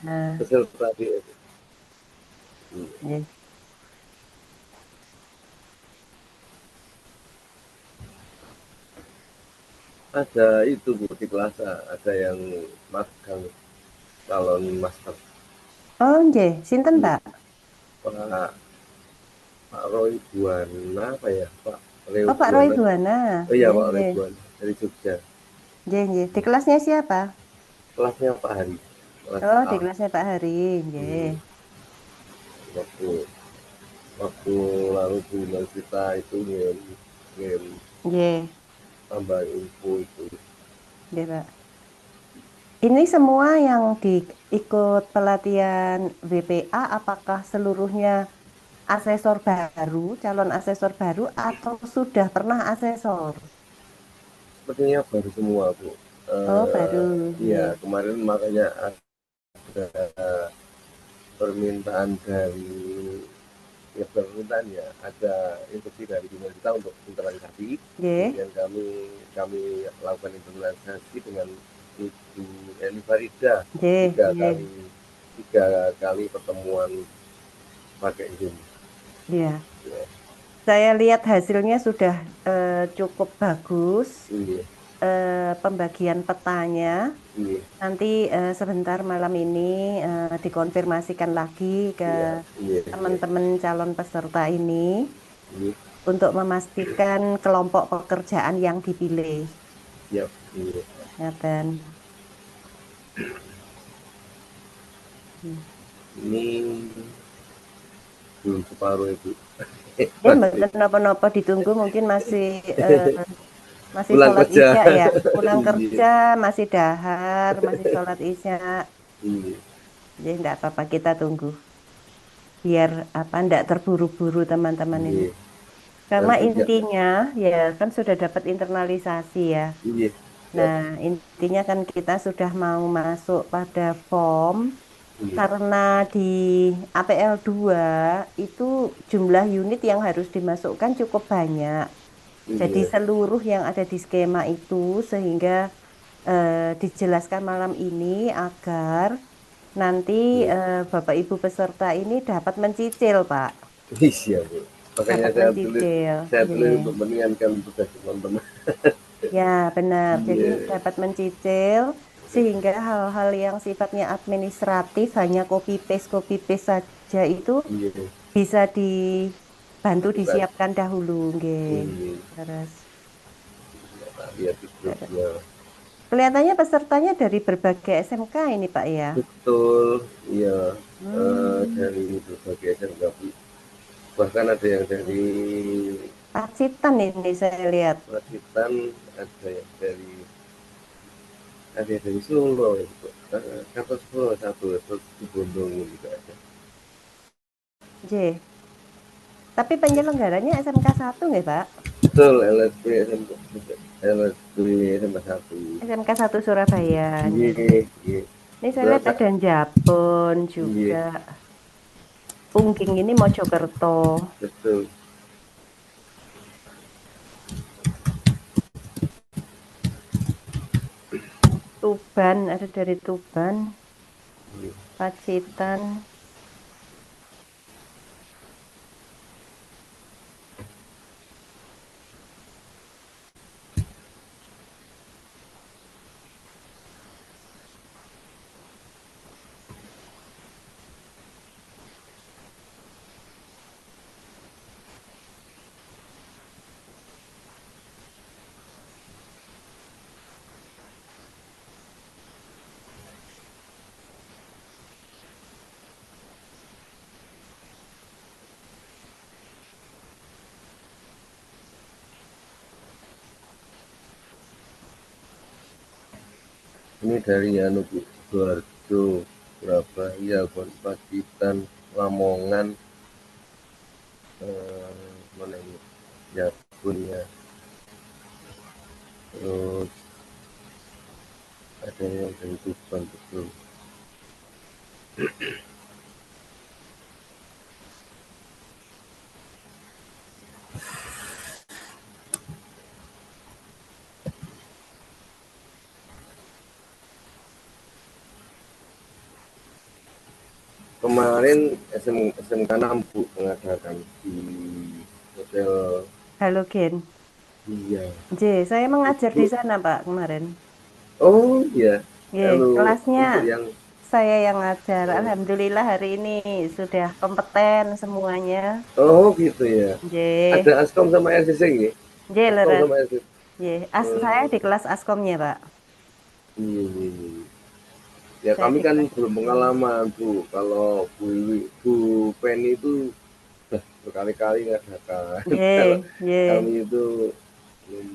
Nah, peserta di ya. ada itu Bu di kelas ada yang magang calon master. Oh, nggih, sinten, Iya, Pak? Pak Pak Roy Buana apa ya Pak Leo Oh, Pak Roy Buana. Buana. Oh iya Nggih, Pak Roy nggih. Buana dari Jogja. Nggih, nggih. Di kelasnya siapa? Kelasnya Pak Hari, kelas Oh, di A. kelasnya Pak Hari. Nggih. Hmm, waktu waktu lalu bulan kita itu ngirim ngirim Nggih, tambah info itu. nggih, Pak. Ini semua yang ikut pelatihan WPA, apakah seluruhnya asesor baru, calon asesor baru, atau sudah pernah asesor? Sepertinya baru semua Bu. Oh, baru. Iya Nggih. kemarin makanya ada permintaan dari ya permintaan ya ada instruksi dari pemerintah untuk internalisasi, Nggih. kemudian kami lakukan internalisasi dengan Ibu Eli Farida Nggih, tiga nggih. kali tiga kali pertemuan pakai Zoom Iya. ya. Saya lihat hasilnya sudah cukup bagus. Iya Pembagian petanya. iya Nanti sebentar malam ini dikonfirmasikan lagi ke iya iya iya teman-teman calon peserta ini iya untuk memastikan kelompok pekerjaan yang dipilih. siap iya. Ngaten. Hmm. Ini belum separuh itu Ya, masih mboten napa-napa ditunggu mungkin masih eh, masih pulang sholat kerja. isya ya. Pulang Iya kerja masih dahar, masih sholat isya. iya Jadi enggak apa-apa kita tunggu. Biar apa enggak terburu-buru teman-teman ini. iya Karena nanti ya intinya ya kan sudah dapat internalisasi ya. iya siap Nah, intinya kan kita sudah mau masuk pada form iya karena di APL 2 itu jumlah unit yang harus dimasukkan cukup banyak. Jadi iya seluruh yang ada di skema itu sehingga dijelaskan malam ini agar nanti iya. Bapak Ibu peserta ini dapat mencicil, Pak. Iya, Bu. Makanya Dapat mencicil. saya tulis Nggih. untuk meringankan tugas teman-teman. Ya, benar. Jadi Iya, dapat mencicil sehingga hal-hal yang sifatnya administratif hanya copy paste saja itu iya. bisa dibantu Lakukan. disiapkan dahulu, nggih. Iya, Terus lihat di grupnya. kelihatannya pesertanya dari berbagai SMK ini, Pak ya. Betul, iya. Hmm, Dari berbagai SMK, Bu. Bahkan ada yang dari Pacitan ini saya lihat. Pacitan, ada yang dari Solo, ya, Bu. Kartosulo satu, terus di Bondong juga ada. J. Tapi penyelenggaranya SMK 1 nggih, Pak? Betul, LSP SMK, LSP SMK 1. SMK 1 Surabaya, Iya, nggih. iya. Ini saya Betul, lihat Kak. ada Jabon juga. Iya, Pungging ini Mojokerto. betul. Tuban, ada dari Tuban, Iya. Pacitan. Ini dari anu Bu, Sidoarjo, Surabaya, Pacitan, Lamongan, mana ini? Jabun ya. Terus ada yang dari Tuban betul. kemarin SMK 6 Bu mengadakan di hotel. Halogen. Iya J, saya mengajar di itu. sana Pak kemarin. Oh iya, kalau Kelasnya untuk yang saya yang ngajar. oh, Alhamdulillah hari ini sudah kompeten semuanya. oh gitu ya. J, Ada Askom sama RCC nggih? J Askom leres. sama RCC. J, saya di kelas askomnya Pak. Iya, iya, iya. Ya Saya kami di kan kelas belum askomnya. pengalaman Bu. Kalau Bu Penny itu udah berkali-kali ngadakan. Kalau J, J. kami itu belum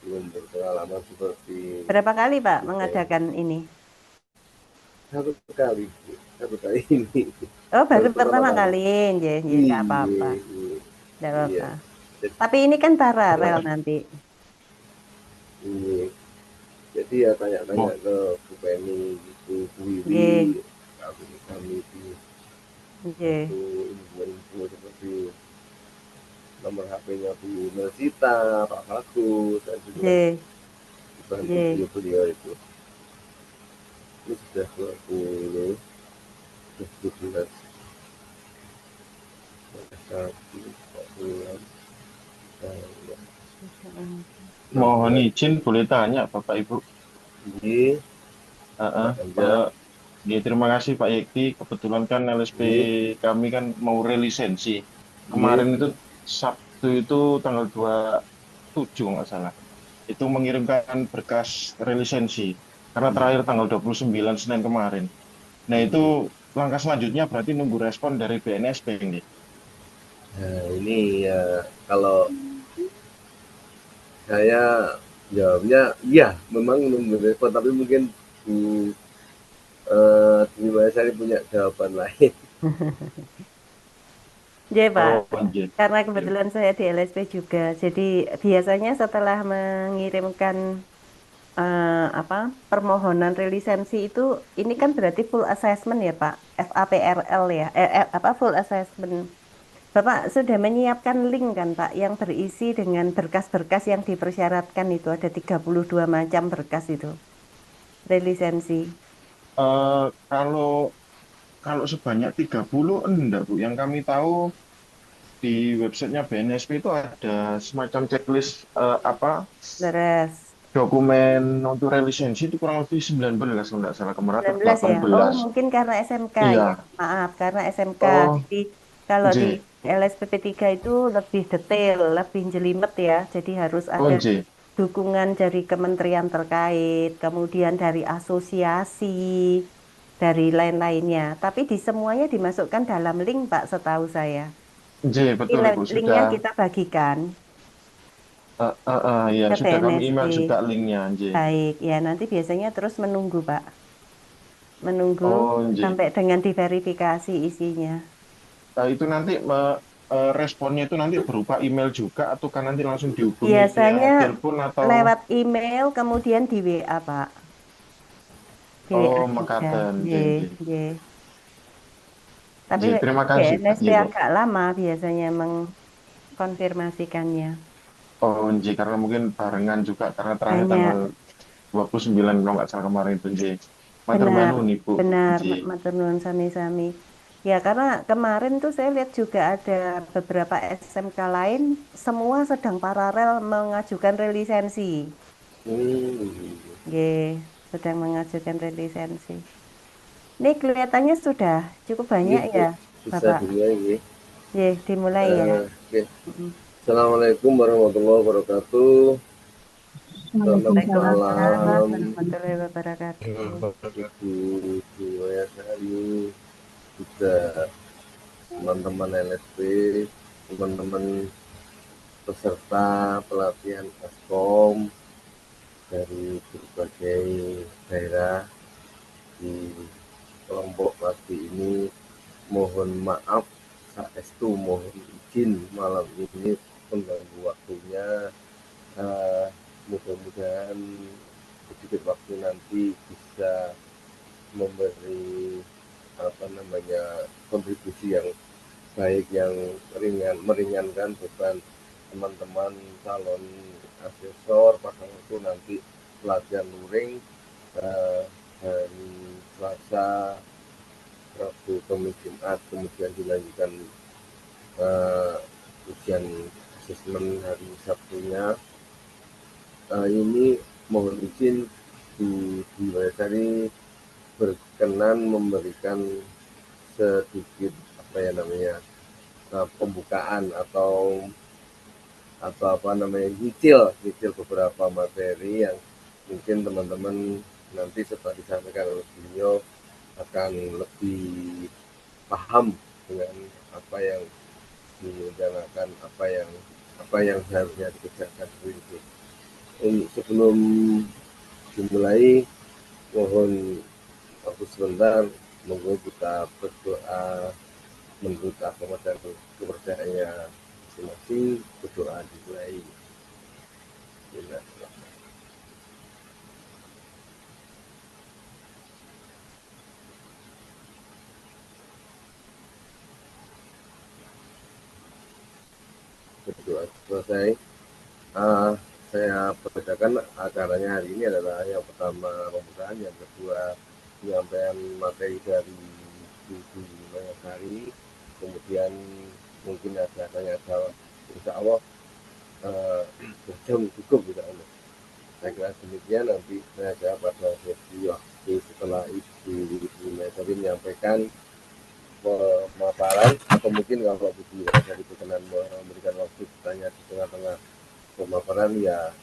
belum berpengalaman seperti Berapa kali Pak Bu Penny. mengadakan ini? Satu kali, Bu. Satu kali ini. Oh, baru Baru pertama pertama kali. kali. J, J, nggak apa-apa. Iya, iya. Nggak Iya. apa-apa. Jadi, Tapi ini kan paralel nanti. iya. Jadi ya tanya-tanya Oh, ke Bu Penny gitu, Bu J, Wiwi, kami itu J, untuk info-info seperti nomor HP-nya Bu Mersita, Pak Bagus, saya juga J, dibantu J. beliau-beliau itu. Ini sudah 20, sudah 17, satu, 40-an. mohon 16. izin boleh tanya Bapak Ibu. Ini, Heeh, Pak Anja, ya, terima kasih Pak Yekti. Kebetulan kan LSP ini, kami kan mau relisensi. ini, Kemarin itu Sabtu itu tanggal 27 nggak salah. Itu mengirimkan berkas relisensi. Karena ini, terakhir tanggal 29 Senin kemarin. Nah itu ini. langkah selanjutnya berarti nunggu respon dari BNSP ini. Nah, ini ya kalau saya jawabnya iya, memang belum respon, tapi mungkin Bu Bima Sari punya jawaban lain. J, Pak. Oh, iya. Karena Iya. kebetulan saya di LSP juga. Jadi biasanya setelah mengirimkan apa permohonan relisensi itu, ini kan berarti full assessment ya Pak, FAPRL ya, apa full assessment. Bapak sudah menyiapkan link kan Pak, yang berisi dengan berkas-berkas yang dipersyaratkan itu ada 32 macam berkas itu, relisensi. Kalau kalau sebanyak 30 enggak Bu. Yang kami tahu di websitenya BNSP itu ada semacam checklist apa Leres. dokumen untuk relisensi itu kurang lebih 19 kalau nggak salah kemarin atau 19 ya. Oh, 18. mungkin karena SMK ya. Iya. Maaf, karena SMK. Oh, Jadi kalau di J. LSPP 3 itu lebih detail, lebih jelimet ya. Jadi harus Oh, ada J. dukungan dari kementerian terkait, kemudian dari asosiasi, dari lain-lainnya. Tapi di semuanya dimasukkan dalam link, Pak, setahu saya. J, Ini betul Bu. linknya Sudah kita bagikan ya ke sudah kami BNSP. email juga linknya, J. Baik, ya nanti biasanya terus menunggu, Pak. Menunggu Oh, J. sampai dengan diverifikasi isinya. Itu nanti responnya itu nanti berupa email juga atau kan nanti langsung dihubungi via Biasanya telepon atau lewat email, kemudian di WA, Pak. Di WA oh juga. Makaten, Ye, J, J. ye. Tapi J, terima kasih Pak. BNSP Iya, Bu. agak lama biasanya mengkonfirmasikannya. Oh, J, karena mungkin barengan juga karena terakhir tanggal Banyak, 29 kalau nggak salah kemarin itu, J. Matur benar, nuwun nih, Bu. benar, J. matur nuwun sami-sami. Ya, karena kemarin tuh saya lihat juga ada beberapa SMK lain, semua sedang paralel mengajukan relisensi. Hmm, Ye, sedang mengajukan relisensi. Ini kelihatannya sudah cukup ini banyak Bu, ya, bisa Bapak. dimulai ini. Ye, dimulai ya. Oke. Mm. Assalamualaikum warahmatullahi wabarakatuh. Selamat Waalaikumsalam malam, warahmatullahi wabarakatuh. Ibu Buya Sari, juga teman-teman LSP, teman-teman peserta pelatihan Askom dari berbagai daerah di kelompok pagi ini. Mohon maaf, saestu mohon izin malam ini mengganggu waktunya. Eh, Mudah-mudahan sedikit waktu nanti bisa memberi apa namanya kontribusi yang baik, yang meringankan beban teman-teman calon asesor pada waktu nanti pelatihan luring hari Selasa Rabu, Kamis, Jumat, kemudian dilanjutkan uh, ujian asesmen hari Sabtunya. Ini mohon izin Bu Wayasari berkenan memberikan sedikit apa ya namanya pembukaan atau apa namanya nyicil beberapa materi yang mungkin teman-teman nanti setelah disampaikan oleh beliau akan lebih paham dengan apa yang direncanakan, apa yang seharusnya dikerjakan seperti itu. Sebelum dimulai, mohon waktu sebentar, monggo kita berdoa menurut agama dan kepercayaannya masing-masing. Berdoa dimulai. Berdoa selesai. uh, saya bacakan acaranya hari ini adalah yang pertama pembukaan, yang kedua penyampaian materi dari Bu Mayasari, kemudian mungkin ada tanya jawab, insya Allah berjam cukup insya Allah. Saya kira demikian, nanti saya jawab pada sesi waktu setelah Ibu Mayasari menyampaikan pemaparan, atau mungkin kalau Bu Mayasari berkenan memberikan waktu bertanya di tengah-tengah pemaparan, ya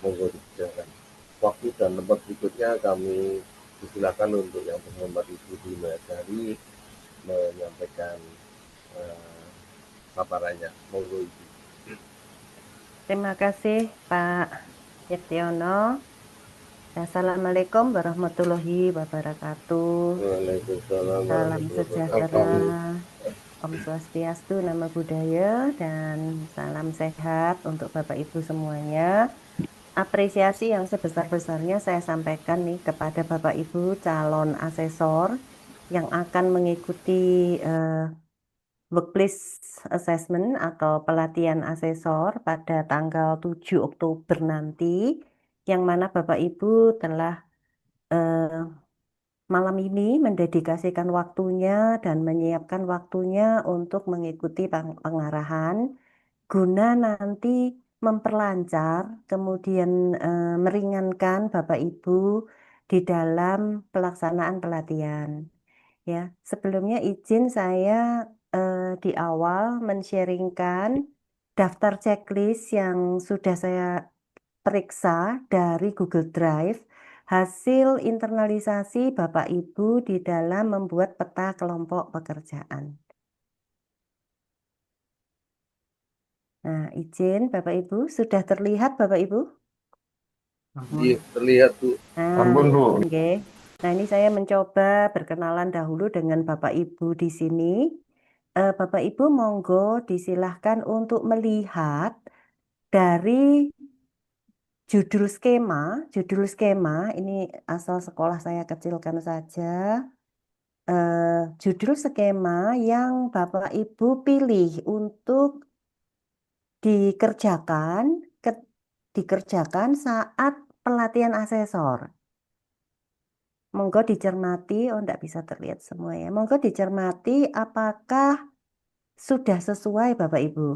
monggo dikerjakan. Waktu dan tempat berikutnya kami silakan untuk yang terhormat Ibu Mayasari menyampaikan uh, paparannya. Monggo Ibu. Terima kasih Pak Yektiono. Assalamualaikum warahmatullahi wabarakatuh. Waalaikumsalam Salam warahmatullahi sejahtera, wabarakatuh. Om Swastiastu, Namo Buddhaya, dan salam sehat untuk Bapak Ibu semuanya. Apresiasi yang sebesar-besarnya saya sampaikan nih kepada Bapak Ibu calon asesor yang akan mengikuti workplace assessment atau pelatihan asesor pada tanggal 7 Oktober nanti, yang mana Bapak Ibu telah malam ini mendedikasikan waktunya dan menyiapkan waktunya untuk mengikuti pengarahan guna nanti memperlancar, kemudian meringankan Bapak Ibu di dalam pelaksanaan pelatihan. Ya, sebelumnya izin saya di awal men-sharingkan daftar checklist yang sudah saya periksa dari Google Drive, hasil internalisasi Bapak Ibu di dalam membuat peta kelompok pekerjaan. Nah, izin Bapak Ibu, sudah terlihat Bapak Ibu? Iya, terlihat Bu. Nah, Ampun, Bu. oke. Nah, ini saya mencoba berkenalan dahulu dengan Bapak Ibu di sini. Bapak Ibu monggo disilahkan untuk melihat dari judul skema. Judul skema ini asal sekolah saya kecilkan saja. Judul skema yang Bapak Ibu pilih untuk dikerjakan dikerjakan saat pelatihan asesor. Monggo dicermati, oh enggak bisa terlihat semua ya. Monggo dicermati apakah sudah sesuai Bapak Ibu.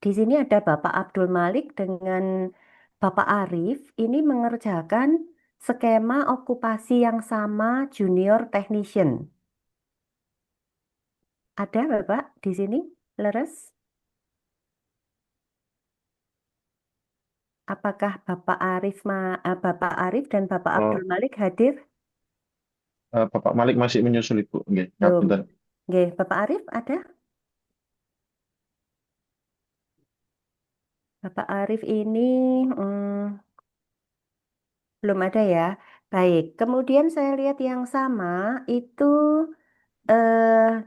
Di sini ada Bapak Abdul Malik dengan Bapak Arif. Ini mengerjakan skema okupasi yang sama junior technician. Ada Bapak di sini? Leres? Apakah Bapak Arif dan Bapak Oh, Abdul Malik hadir? Bapak Malik masih menyusul Ibu. Nggih, Belum. ngapunten. Oke, Bapak Arif ada? Bapak Arif ini belum ada ya. Baik, kemudian saya lihat yang sama itu eh,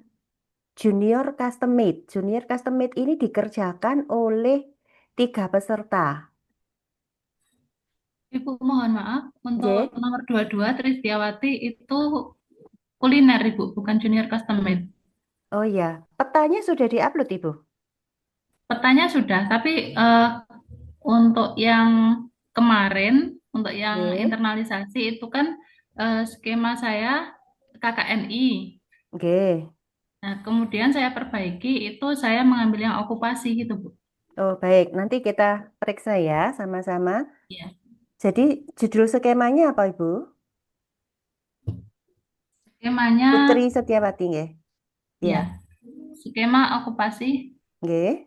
junior custom made. Junior custom made ini dikerjakan oleh 3 peserta. Ibu mohon maaf, untuk Oke. nomor 22 Tristiawati itu kuliner Ibu, bukan junior custom made. Oh ya, petanya sudah diupload Ibu. Petanya sudah, tapi untuk yang kemarin untuk yang Oke, internalisasi itu kan skema saya KKNI. oke. Nah, kemudian saya perbaiki itu saya mengambil yang okupasi gitu, Bu. Oh, baik. Nanti kita periksa ya sama-sama. Ya, Jadi judul skemanya apa, Ibu? skemanya Putri Setiawati, nggih. Iya, ya, skema okupasi nggih.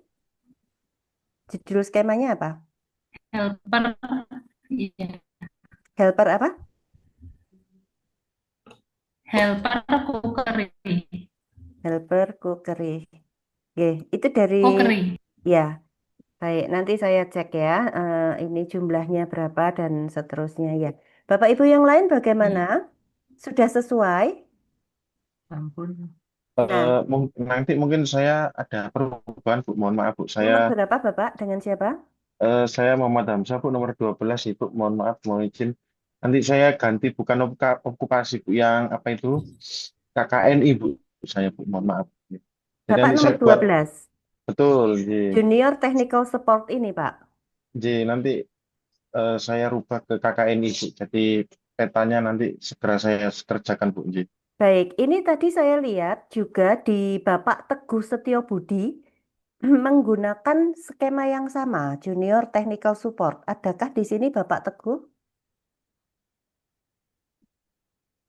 Judul skemanya apa? helper, iya, Helper apa? helper cookery, Helper cookery. Nggih, itu dari cookery. ya, baik. Nanti saya cek ya, ini jumlahnya berapa dan seterusnya ya. Bapak Ibu yang lain bagaimana? Ya. Sudah sesuai? Ampun. Nah, Nanti mungkin saya ada perubahan, Bu. Mohon maaf, Bu. nomor berapa Bapak? Dengan siapa? Saya Muhammad Hamzah, Bu, nomor 12 Ibu. Mohon maaf, mohon izin. Nanti saya ganti bukan okupasi, Bu, yang apa itu? KKNI, Bu. Saya, Bu, mohon maaf. Jadi Bapak nanti nomor saya buat 12. betul, J. Junior Technical Support ini, Pak. Nanti saya rubah ke KKNI, Bu. Jadi petanya nanti segera saya kerjakan, Bu, J. Baik, ini tadi saya lihat juga di Bapak Teguh Setiobudi menggunakan skema yang sama, Junior Technical Support. Adakah di sini Bapak Teguh?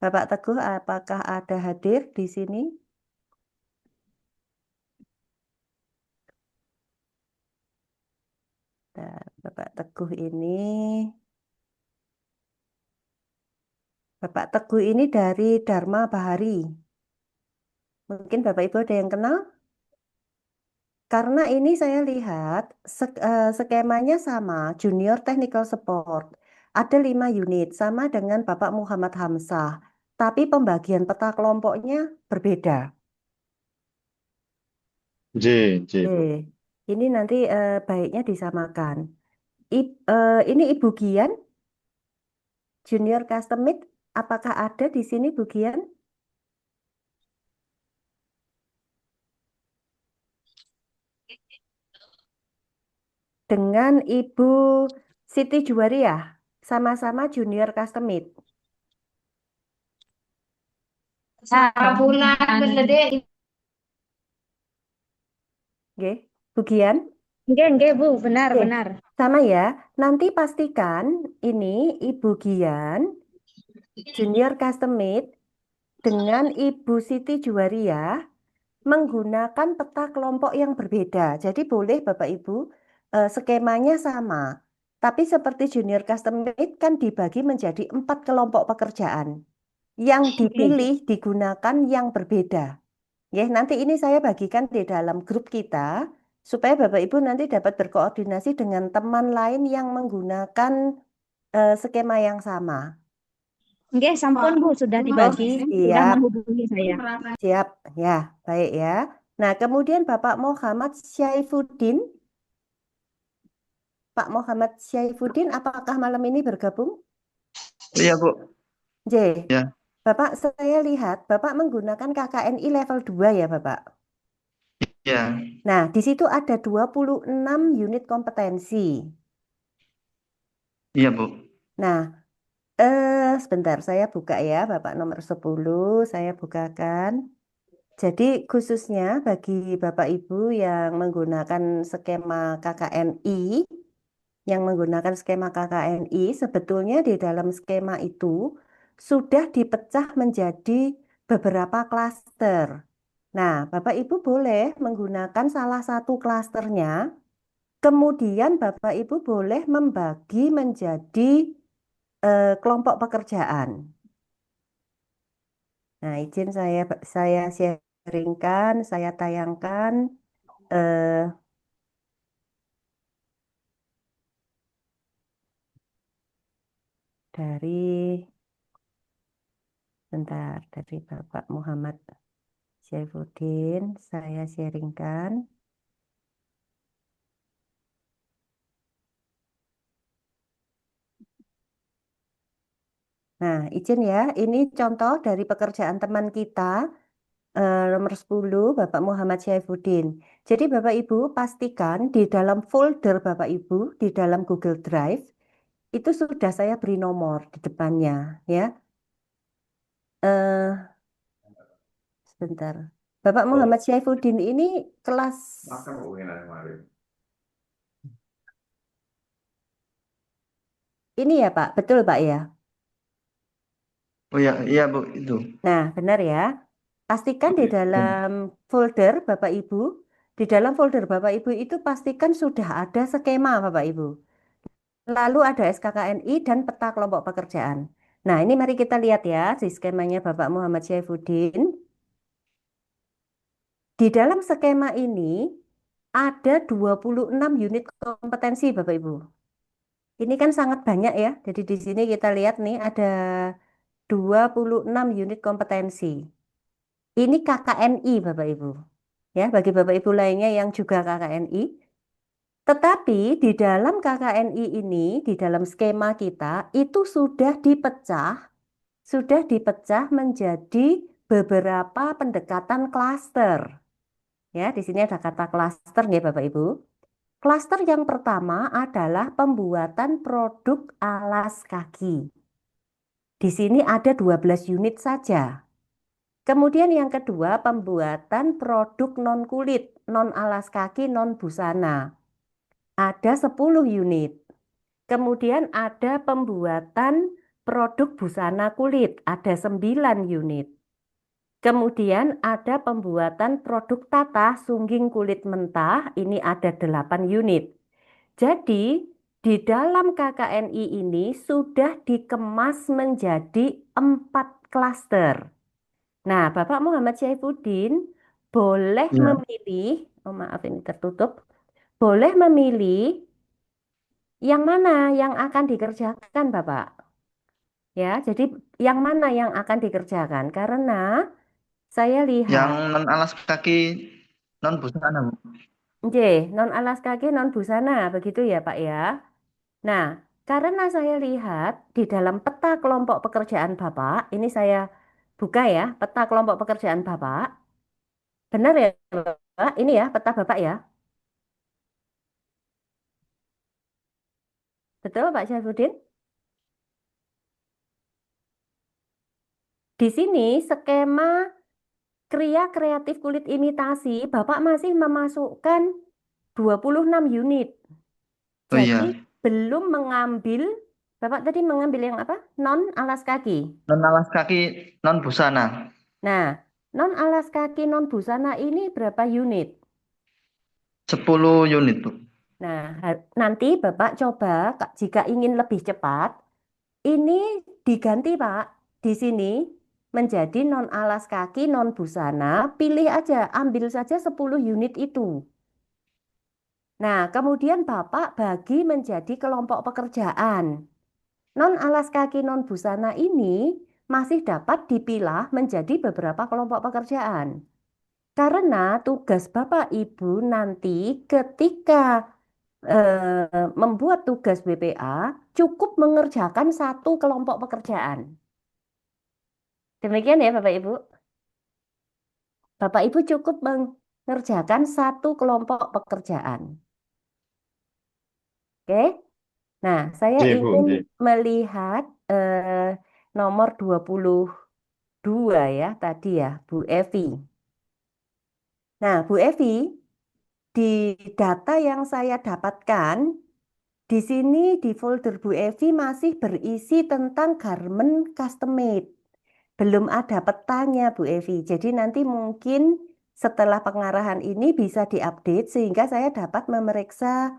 Bapak Teguh, apakah ada hadir di sini? Nah, Bapak Teguh Bapak Teguh ini dari Dharma Bahari. Mungkin Bapak Ibu ada yang kenal? Karena ini saya lihat skemanya sama, Junior Technical Support. Ada 5 unit, sama dengan Bapak Muhammad Hamzah. Tapi pembagian peta kelompoknya berbeda. J, Bu. Oke, ini nanti baiknya disamakan. Ini Ibu Gian, Junior Custom Made. Apakah ada di sini Bu Gian? Dengan Ibu Siti Juwariah, sama-sama Junior Custom Made. Bulan gede. Oke, Bu Gian? Nggih, Bu, benar, Oke, benar. sama ya. Nanti pastikan ini Ibu Gian, Junior Custom Made, dengan Ibu Siti Juwariah menggunakan peta kelompok yang berbeda. Jadi boleh Bapak Ibu, skemanya sama. Tapi seperti Junior Custom Made kan dibagi menjadi 4 kelompok pekerjaan. Yang Oke. dipilih digunakan yang berbeda. Ya, nanti ini saya bagikan di dalam grup kita supaya Bapak Ibu nanti dapat berkoordinasi dengan teman lain yang menggunakan skema yang sama. Nggih, sampun Bu, sudah Oh, dibagi, sudah siap, menghubungi saya. siap. Ya, baik ya. Nah, kemudian Bapak Muhammad Syaifuddin, Pak Muhammad Syaifuddin, apakah malam ini bergabung? Iya, Bu. J, Ya, Bapak saya lihat Bapak menggunakan KKNI level 2 ya, Bapak. ya, Nah, di situ ada 26 unit kompetensi. iya, Bu. Nah, sebentar saya buka ya, Bapak nomor 10 saya bukakan. Jadi khususnya bagi Bapak Ibu yang menggunakan skema KKNI, sebetulnya di dalam skema itu sudah dipecah menjadi beberapa klaster. Nah, Bapak Ibu boleh menggunakan salah satu klasternya, kemudian Bapak Ibu boleh membagi menjadi kelompok pekerjaan. Nah, izin saya sharingkan, saya tayangkan eh, dari bentar dari Bapak Muhammad Syaifuddin, saya sharingkan. Nah, izin ya, ini contoh dari pekerjaan teman kita nomor 10 Bapak Muhammad Syaifuddin. Jadi Bapak Ibu pastikan di dalam folder Bapak Ibu di dalam Google Drive itu sudah saya beri nomor di depannya, ya. Eh, Sebentar. Bapak Muhammad Syaifuddin ini kelas ini ya, Pak? Betul, Pak ya? Oh ya, iya Bu, itu. Nah, benar ya. Pastikan di Ya. dalam folder Bapak Ibu, di dalam folder Bapak Ibu itu pastikan sudah ada skema Bapak Ibu. Lalu ada SKKNI dan peta kelompok pekerjaan. Nah, ini mari kita lihat ya di skemanya Bapak Muhammad Syaifuddin. Di dalam skema ini ada 26 unit kompetensi Bapak Ibu. Ini kan sangat banyak ya. Jadi di sini kita lihat nih ada 26 unit kompetensi. Ini KKNI Bapak Ibu. Ya, bagi Bapak Ibu lainnya yang juga KKNI. Tetapi di dalam KKNI ini, di dalam skema kita, itu sudah dipecah menjadi beberapa pendekatan klaster. Ya, di sini ada kata klaster ya Bapak Ibu. Klaster yang pertama adalah pembuatan produk alas kaki. Di sini ada 12 unit saja. Kemudian yang kedua, pembuatan produk non kulit, non alas kaki, non busana. Ada 10 unit. Kemudian ada pembuatan produk busana kulit, ada 9 unit. Kemudian ada pembuatan produk tatah sungging kulit mentah, ini ada 8 unit. Jadi, di dalam KKNI ini sudah dikemas menjadi 4 klaster. Nah, Bapak Muhammad Syaifuddin boleh Ya. memilih, oh maaf ini tertutup, boleh memilih yang mana yang akan dikerjakan, Bapak. Ya, jadi yang mana yang akan dikerjakan? Karena saya Yang lihat, non alas kaki, non busana Bu. non alas kaki, non busana, begitu ya, Pak ya. Nah, karena saya lihat di dalam peta kelompok pekerjaan Bapak, ini saya buka ya, peta kelompok pekerjaan Bapak. Benar ya, Bapak? Ini ya, peta Bapak ya. Betul, Pak Syaifuddin? Di sini skema Kria kreatif kulit imitasi, Bapak masih memasukkan 26 unit. Oh Jadi iya, belum mengambil, Bapak tadi mengambil yang apa? Non alas kaki. non alas kaki, non busana. Nah, non alas kaki non busana ini berapa unit? 10 unit Bu. Nah, nanti Bapak coba jika ingin lebih cepat, ini diganti Pak di sini menjadi non alas kaki non busana, pilih aja, ambil saja 10 unit itu. Nah, kemudian Bapak bagi menjadi kelompok pekerjaan. Non alas kaki non busana ini masih dapat dipilah menjadi beberapa kelompok pekerjaan. Karena tugas Bapak Ibu nanti ketika membuat tugas BPA cukup mengerjakan satu kelompok pekerjaan. Demikian ya Bapak Ibu. Bapak Ibu cukup mengerjakan satu kelompok pekerjaan. Oke? Nah, saya Oke, Bu. ingin Oke. melihat nomor 22 ya tadi ya, Bu Evi. Nah, Bu Evi, di data yang saya dapatkan, di sini di folder Bu Evi masih berisi tentang garment custom made. Belum ada petanya Bu Evi. Jadi nanti mungkin setelah pengarahan ini bisa diupdate sehingga saya dapat memeriksa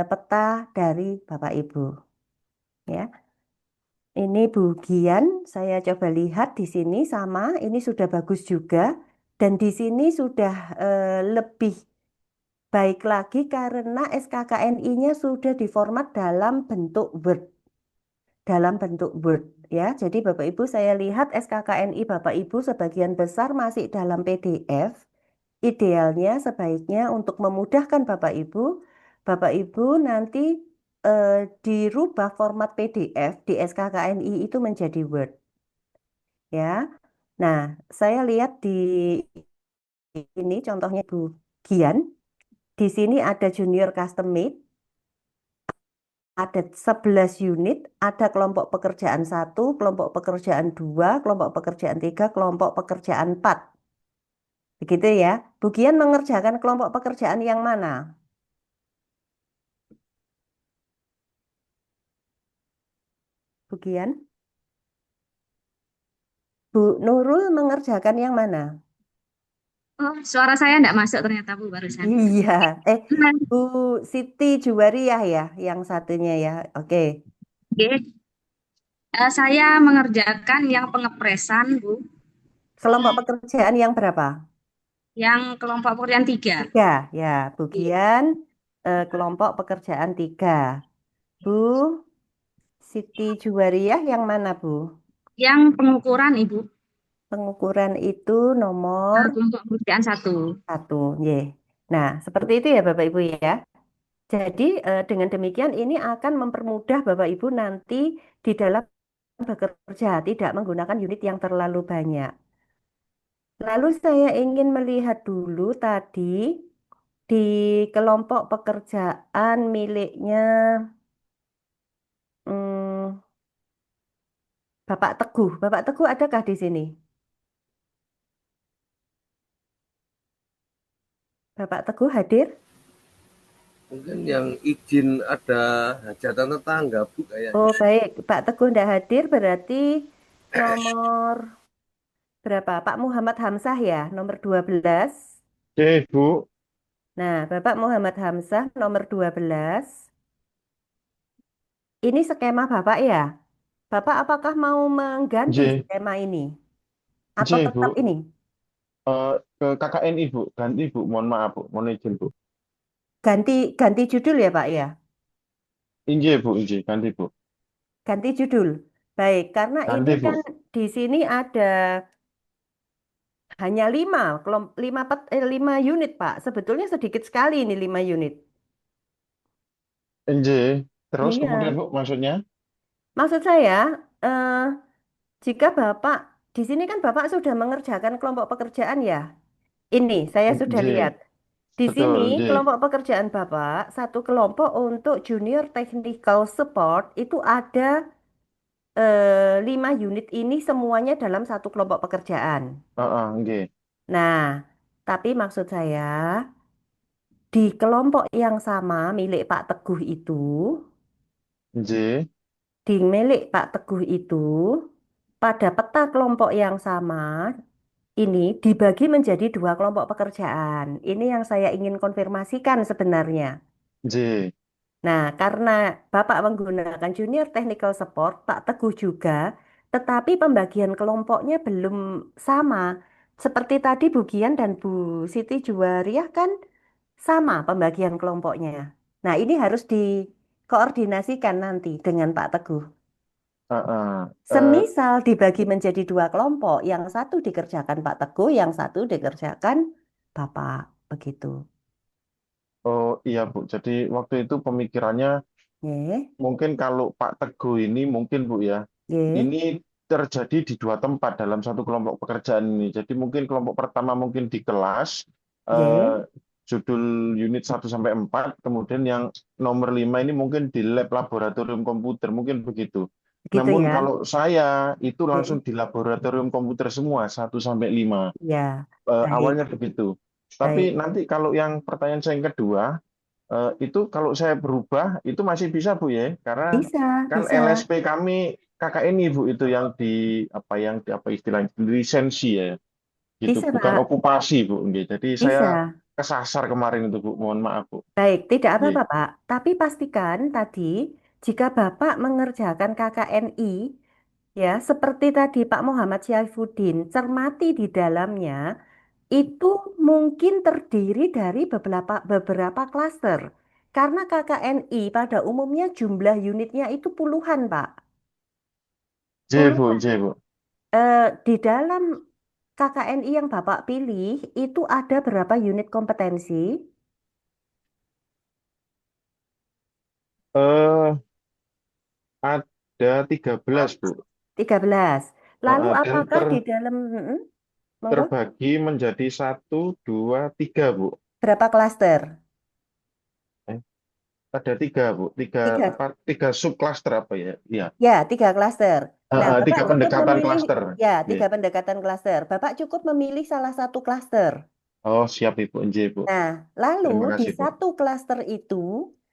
peta dari Bapak Ibu. Ya. Ini Bu Gian, saya coba lihat di sini sama, ini sudah bagus juga. Dan di sini sudah lebih baik lagi karena SKKNI-nya sudah diformat dalam bentuk Word. Dalam bentuk Word ya. Jadi Bapak Ibu saya lihat SKKNI Bapak Ibu sebagian besar masih dalam PDF. Idealnya sebaiknya untuk memudahkan Bapak Ibu nanti dirubah format PDF di SKKNI itu menjadi Word ya. Nah, saya lihat di ini contohnya Bu Gian. Di sini ada junior custom made. ada 11 unit, ada kelompok pekerjaan 1, kelompok pekerjaan 2, kelompok pekerjaan 3, kelompok pekerjaan 4. Begitu ya. Bugian mengerjakan kelompok pekerjaan yang mana? Bugian? Bu Nurul mengerjakan yang mana? Oh, suara saya enggak masuk ternyata Bu barusan. Iya, Nah, Bu Siti Juwariah ya, yang satunya ya. Oke. oke. Saya mengerjakan yang pengepresan, Bu. Kelompok pekerjaan yang berapa? Yang kelompok pekerjaan 3. 3 ya, Iya. Bugian kelompok pekerjaan 3. Bu Siti Juwariah yang mana, Bu? Yang pengukuran, Ibu. Pengukuran itu nomor Kelompok pekerjaan 1. 1. Ye. Nah, seperti itu ya Bapak Ibu ya. Jadi dengan demikian ini akan mempermudah Bapak Ibu nanti di dalam bekerja, tidak menggunakan unit yang terlalu banyak. Lalu saya ingin melihat dulu tadi di kelompok pekerjaan miliknya hmm, Bapak Teguh. Bapak Teguh adakah di sini? Bapak Teguh hadir? Mungkin yang izin ada hajatan tetangga, Bu, kayaknya. Oh baik, Pak Teguh tidak hadir berarti nomor berapa? Pak Muhammad Hamzah ya, nomor 12. Oke, Bu. Nah, Bapak Muhammad Hamzah nomor 12. Ini skema Bapak ya. Bapak apakah mau mengganti J, skema ini? Atau J, tetap Bu. ini? Ke KKN Ibu, ganti Bu. Mohon maaf, Bu. Mohon izin, Bu. Ganti ganti judul ya Pak ya? Inje, Bu, Inje. Ganti, Bu. Ganti judul. Baik, karena ini Ganti, kan Bu. di sini ada hanya 5, 5 unit Pak. Sebetulnya sedikit sekali ini 5 unit. Inje. Terus kemudian, Iya. Bu, maksudnya? Maksud saya, eh, jika Bapak, di sini kan Bapak sudah mengerjakan kelompok pekerjaan ya. Ini saya sudah lihat. J. Di sini Betul, J. kelompok pekerjaan Bapak, satu kelompok untuk junior technical support itu ada 5 unit ini semuanya dalam satu kelompok pekerjaan. Nggih. Nah, tapi maksud saya di kelompok yang sama milik Pak Teguh itu, J. di milik Pak Teguh itu, pada peta kelompok yang sama ini dibagi menjadi 2 kelompok pekerjaan. Ini yang saya ingin konfirmasikan sebenarnya. J. Nah, karena Bapak menggunakan junior technical support, Pak Teguh juga, tetapi pembagian kelompoknya belum sama. Seperti tadi Bu Gian dan Bu Siti Juwariah kan sama pembagian kelompoknya. Nah, ini harus dikoordinasikan nanti dengan Pak Teguh. Uh, uh, Semisal dibagi menjadi 2 kelompok, yang satu dikerjakan Pak Teguh, yang satu dikerjakan Bapak. Begitu. oh iya, Bu. Jadi waktu itu pemikirannya Ye, mungkin kalau Pak Teguh ini mungkin Bu ya, ye, ini terjadi di 2 tempat dalam satu kelompok pekerjaan ini. Jadi mungkin kelompok pertama mungkin di kelas, ye, eh, judul unit 1 sampai 4, kemudian yang nomor 5 ini mungkin di lab laboratorium komputer, mungkin begitu. begitu Namun ya. kalau saya itu langsung Ye, di laboratorium komputer semua 1 sampai 5. ya, Awalnya baik. begitu. Tapi Baik, nanti kalau yang pertanyaan saya yang kedua, itu kalau saya berubah itu masih bisa Bu ya, karena bisa, kan bisa, LSP kami KKNI Bu itu yang di apa istilahnya lisensi ya, gitu, bisa bukan Pak, okupasi Bu. Nggih. Jadi saya bisa. kesasar kemarin itu Bu, mohon maaf Bu. Baik, tidak Nggih. apa-apa Pak. Tapi pastikan tadi, jika Bapak mengerjakan KKNI, ya, seperti tadi Pak Muhammad Syaifuddin, cermati di dalamnya, itu mungkin terdiri dari beberapa klaster. Karena KKNI pada umumnya jumlah unitnya itu puluhan, Pak. J Bu, Puluhan. J Bu. Di dalam KKNI yang Bapak pilih, itu ada berapa unit kompetensi? Eh ada 13 Bu. 13. Lalu Dan apakah di dalam, monggo, terbagi menjadi 1, 2, 3 Bu. berapa klaster? ada tiga, Bu. Tiga. Tiga subcluster apa ya? Iya. Ya, 3 klaster. Nah, Bapak Tiga cukup pendekatan memilih, klaster. ya, Iya. 3 pendekatan klaster. Bapak cukup memilih salah satu klaster. Oh, siap Ibu. Nggih, Bu. Nah, Terima lalu di kasih, Bu. satu klaster itu,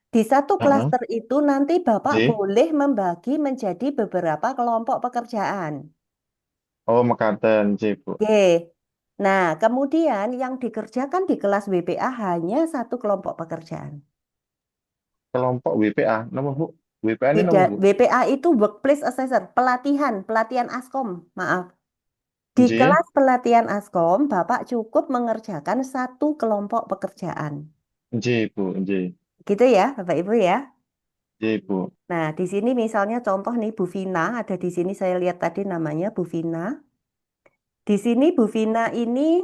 di satu Heeh. klaster itu nanti Bapak Nggih. boleh membagi menjadi beberapa kelompok pekerjaan. Oh, mekaten, nggih, Bu. Oke. Nah, kemudian yang dikerjakan di kelas WPA hanya satu kelompok pekerjaan. Kelompok WPA, nama Bu? WPA ini nama Bu? WPA itu Workplace Assessor, pelatihan Askom, maaf. Di Nggih. kelas pelatihan Askom, Bapak cukup mengerjakan satu kelompok pekerjaan. Nggih, Bu. Nggih. Gitu ya, Bapak Ibu ya. Nggih, Bu. Nah, di sini misalnya contoh nih Bu Vina, ada di sini saya lihat tadi namanya Bu Vina. Di sini Bu Vina ini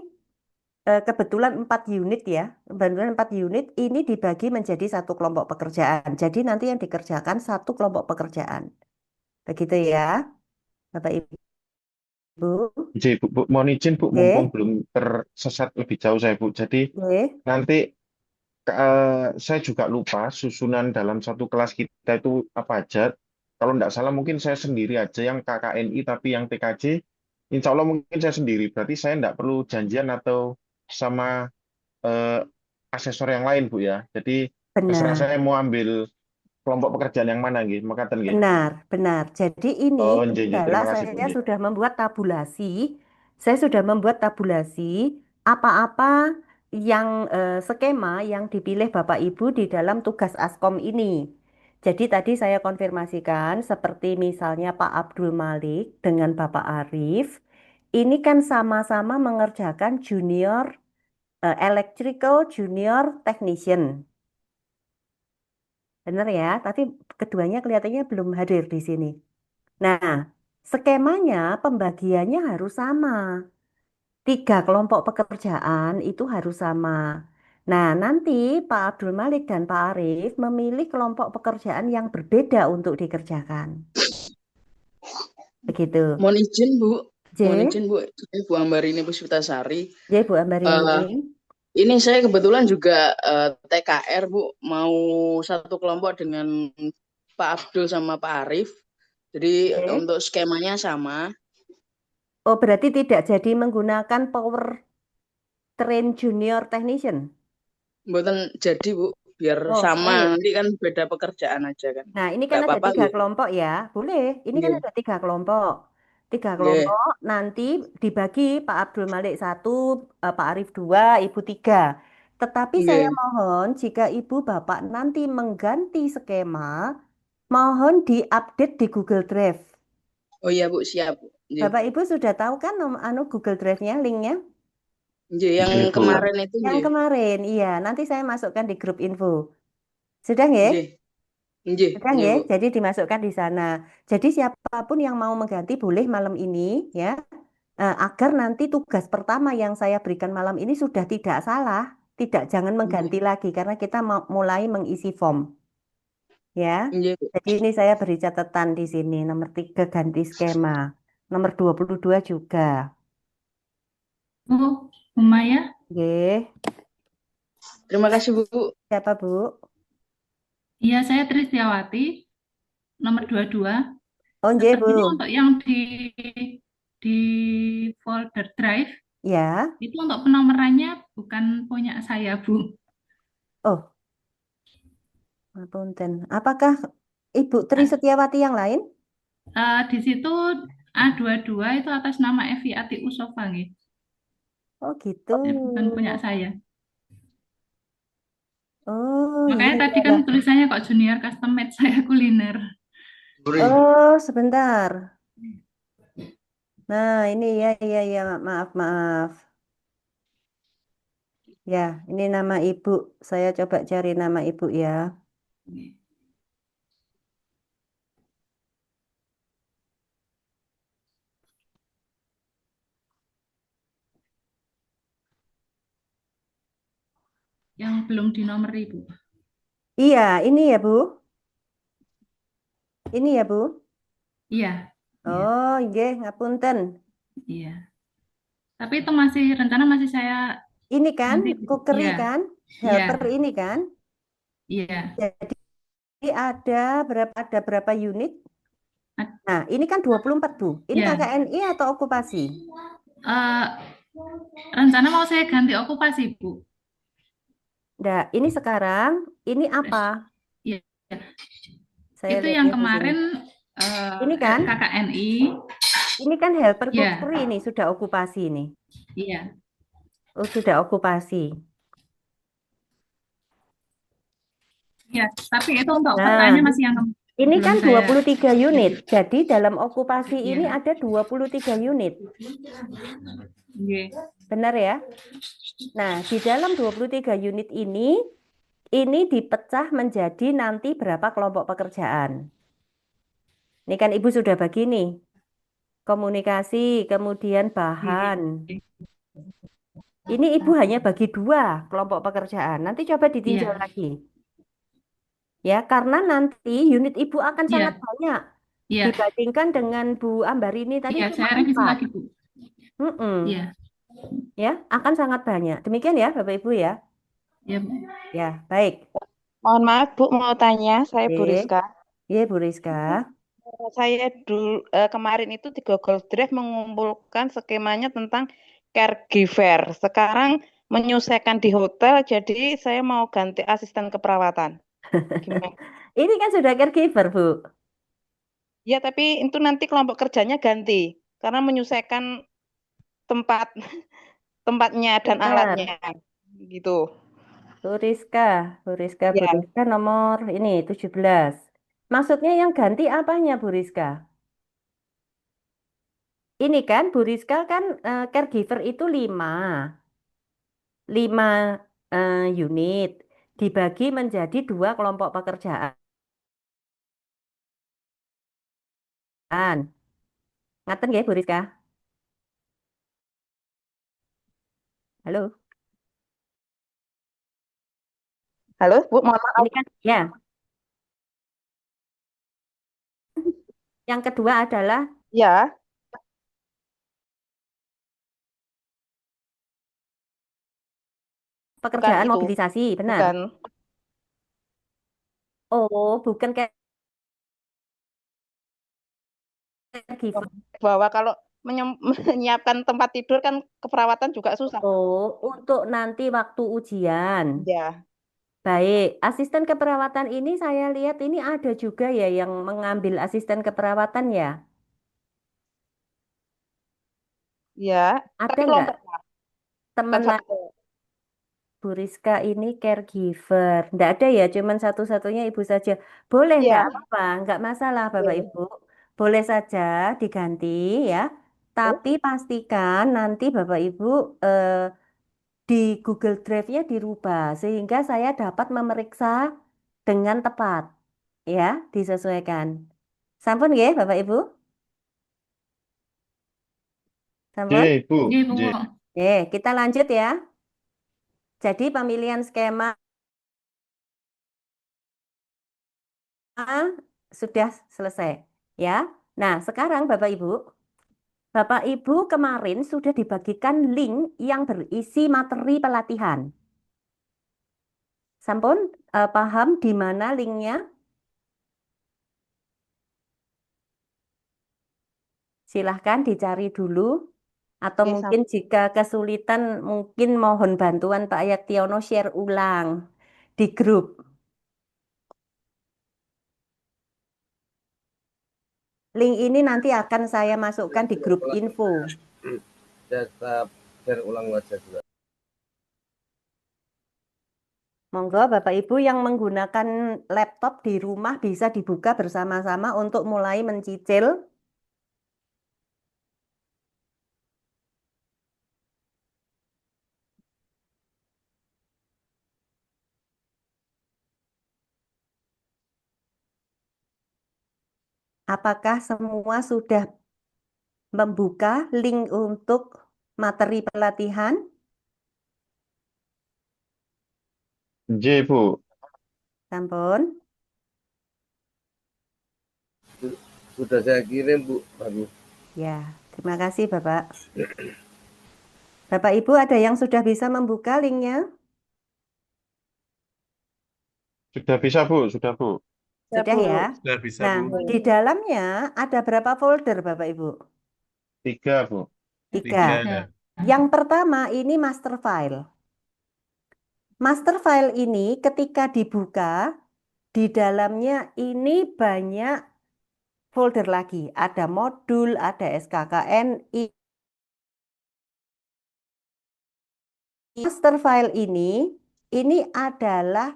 kebetulan 4 unit ya, kebetulan 4 unit ini dibagi menjadi satu kelompok pekerjaan. Jadi nanti yang dikerjakan satu kelompok pekerjaan. Begitu ya, Bapak Ibu. Nggih, Bu. Bu, mohon izin, Bu, mumpung Oke, belum tersesat lebih jauh saya, Bu. Jadi oke. nanti saya juga lupa susunan dalam satu kelas kita itu apa aja. Kalau nggak salah mungkin saya sendiri aja yang KKNI, tapi yang TKJ, insya Allah mungkin saya sendiri. Berarti saya nggak perlu janjian atau sama eh, asesor yang lain, Bu ya. Jadi terserah Benar. saya mau ambil kelompok pekerjaan yang mana, gitu. Makaten, gitu. Benar, benar. Jadi ini Oh, nggih, nggih. adalah Terima kasih, Bu. saya Nggih. sudah membuat tabulasi. Saya sudah membuat tabulasi apa-apa yang skema yang dipilih Bapak Ibu di dalam tugas Askom ini. Jadi tadi saya konfirmasikan seperti misalnya Pak Abdul Malik dengan Bapak Arif, ini kan sama-sama mengerjakan junior electrical junior technician. Benar ya, tapi keduanya kelihatannya belum hadir di sini. Nah, skemanya pembagiannya harus sama. 3 kelompok pekerjaan itu harus sama. Nah, nanti Pak Abdul Malik dan Pak Arif memilih kelompok pekerjaan yang berbeda untuk dikerjakan. Begitu. Mohon izin Bu, mohon J, izin Bu, saya Bu Ambarini Puspitasari. J Bu Ambarini. Eh, ini saya kebetulan juga TKR Bu, mau satu kelompok dengan Pak Abdul sama Pak Arif. Jadi J. untuk skemanya sama. Oh, berarti tidak jadi menggunakan Power Train Junior Technician. Mboten jadi Bu, biar Oh, sama. baik. Nanti kan beda pekerjaan aja kan. Nah, ini kan Nggak ada apa-apa 3 kelompok ya. Boleh. Ini kan Nggih. ada 3 kelompok. Tiga Nggih. kelompok nanti dibagi Pak Abdul Malik 1, Pak Arif 2, Ibu 3. Tetapi saya Nggih. mohon jika Ibu Bapak nanti mengganti skema, mohon diupdate di Google Drive. Oh iya Bu, siap Bu. Nggih. Bapak Ibu sudah tahu kan Google Drive-nya, linknya? Nggih, yang Nggih, Bu. kemarin itu Yang nggih. kemarin, iya. Nanti saya masukkan di grup info. Sudah nggih? Nggih. Nggih, Sudah nggih nggih? Bu. Jadi dimasukkan di sana. Jadi siapapun yang mau mengganti boleh malam ini ya. Agar nanti tugas pertama yang saya berikan malam ini sudah tidak salah, jangan Nggih. mengganti lagi karena kita mau mulai mengisi form. Ya. Nggih Bu. Jadi ini saya beri catatan di sini. Nomor 3 ganti skema. Nomor 22 juga. Oh, Bu Maya, Nggih. Terima kasih Bu. Siapa Bu? iya saya Tristiawati, nomor 22. Oh nggih Bu. Sepertinya untuk yang di folder drive Ya. itu untuk penomorannya bukan punya saya, Bu. Oh, ngapunten. Apakah Ibu Tri Setiawati yang lain? Di situ A22 itu atas nama Evi Ati Usofa, nggih. Oh gitu. Bukan punya saya. Oh Makanya iya. tadi kan tulisannya kok junior custom made, saya kuliner. Oh sebentar. Nah ini ya maaf maaf. Ya ini nama Ibu. Saya coba cari nama Ibu ya. Yang belum dinomori, Bu. Iya ini ya Bu. Ini ya Bu. Iya, Oh iya ngapunten. iya. Tapi itu masih rencana masih saya Ini kan ganti. cookery Iya, kan? iya, Helper ini kan? iya. Jadi ada berapa unit? Ad- Nah, ini kan 24, Bu. Ini Ya, KKNI atau okupasi? eh, rencana mau saya ganti okupasi, Bu. Nah, ini sekarang, ini apa? Ya, Saya itu yang lihat-lihat di sini. kemarin Ini kan, KKNI. ini kan helper Ya, putri ini, sudah okupasi ini. iya, Oh, sudah okupasi. ya. Tapi itu untuk Nah, petanya masih yang ini belum kan saya. 23 unit. Jadi dalam okupasi ini Ya, ada 23 unit. iya, Benar ya? Nah, di dalam 23 unit ini dipecah menjadi nanti berapa kelompok pekerjaan. Ini kan Ibu sudah bagi nih. Komunikasi, kemudian iya. bahan. Ini Ibu hanya bagi 2 kelompok pekerjaan. Nanti coba ditinjau Iya, lagi. Ya, karena nanti unit Ibu akan sangat iya, banyak. iya, Dibandingkan dengan Bu Ambarini tadi iya. cuma Saya revisi 4. lagi, Bu. Mm-mm. Iya, Ya, akan sangat banyak. Demikian ya, Bapak Ibu ya. iya, Bu. Ya, baik. Mohon maaf Bu, mau tanya, saya Bu Oke. Rizka. Iya, Bu Rizka. Saya dulu kemarin itu di Google Drive mengumpulkan skemanya tentang caregiver. Sekarang menyelesaikan di hotel, jadi saya mau ganti asisten keperawatan. Gimana? Ini kan sudah caregiver, Bu. Ya, tapi itu nanti kelompok kerjanya ganti karena menyelesaikan tempat tempatnya dan Benar. alatnya gitu. Bu Rizka, Bu Rizka, Bu Ya, Rizka nomor ini 17. Maksudnya yang ganti apanya, Bu Rizka? Ini kan Bu Rizka kan caregiver itu 5 unit dibagi menjadi 2 kelompok pekerjaan. Ngaten nggih Bu Rizka? Halo. halo Bu, mohon maaf. Ini kan ya. Yang kedua adalah Ya, bukan pekerjaan itu, mobilisasi, benar? bukan. Oh, bukan caregiver. Bahwa kalau menyiapkan tempat tidur kan keperawatan juga susah. Oh, untuk nanti waktu ujian. Ya, Baik, asisten keperawatan ini saya lihat ini ada juga ya yang mengambil asisten keperawatan ya. ya. Ada Tapi nggak kelompoknya bukan teman satu. Bu Rizka ini caregiver? Nggak ada ya, cuman satu-satunya Ibu saja. Boleh, nggak Ya, apa-apa, nggak masalah Bapak ya. Ibu. Boleh saja diganti ya. Tapi pastikan nanti Bapak Ibu eh, di Google Drive-nya dirubah sehingga saya dapat memeriksa dengan tepat. Ya, disesuaikan. Sampun ya Bapak Ibu? Sampun? J, Bu. Iya, Bu. J. Oke, kita lanjut ya. Jadi pemilihan skema sudah selesai. Ya. Nah, sekarang Bapak Ibu kemarin sudah dibagikan link yang berisi materi pelatihan. Sampun paham di mana linknya? Silahkan dicari dulu. Atau Oke, mungkin jika kesulitan, mungkin mohon bantuan Pak Yaktiono share ulang di grup. Link ini nanti akan saya masukkan di grup info. Saya share ulang wajah juga. Monggo Bapak Ibu yang menggunakan laptop di rumah bisa dibuka bersama-sama untuk mulai mencicil. Apakah semua sudah membuka link untuk materi pelatihan? J, Bu. Sampun. Sudah saya kirim Bu. Aduh. Ya, terima kasih Bapak. Bapak Ibu ada yang sudah bisa membuka linknya? Sudah bisa, Bu. Sudah, Bu. Ya, Sudah Bu. ya? Sudah bisa, Nah, Bu. di dalamnya ada berapa folder, Bapak Ibu? 3, Bu. 3. Tiga. Yang pertama ini master file. Master file ini ketika dibuka, di dalamnya ini banyak folder lagi. Ada modul, ada SKKNI. Master file ini adalah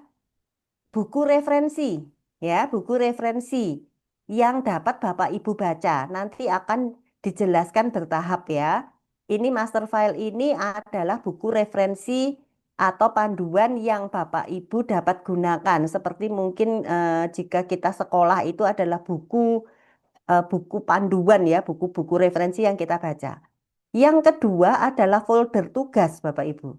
buku referensi, ya, buku referensi yang dapat Bapak Ibu baca. Nanti akan dijelaskan bertahap ya. Ini master file ini adalah buku referensi atau panduan yang Bapak Ibu dapat gunakan. Seperti mungkin jika kita sekolah itu adalah buku panduan ya, buku-buku referensi yang kita baca. Yang kedua adalah folder tugas Bapak Ibu.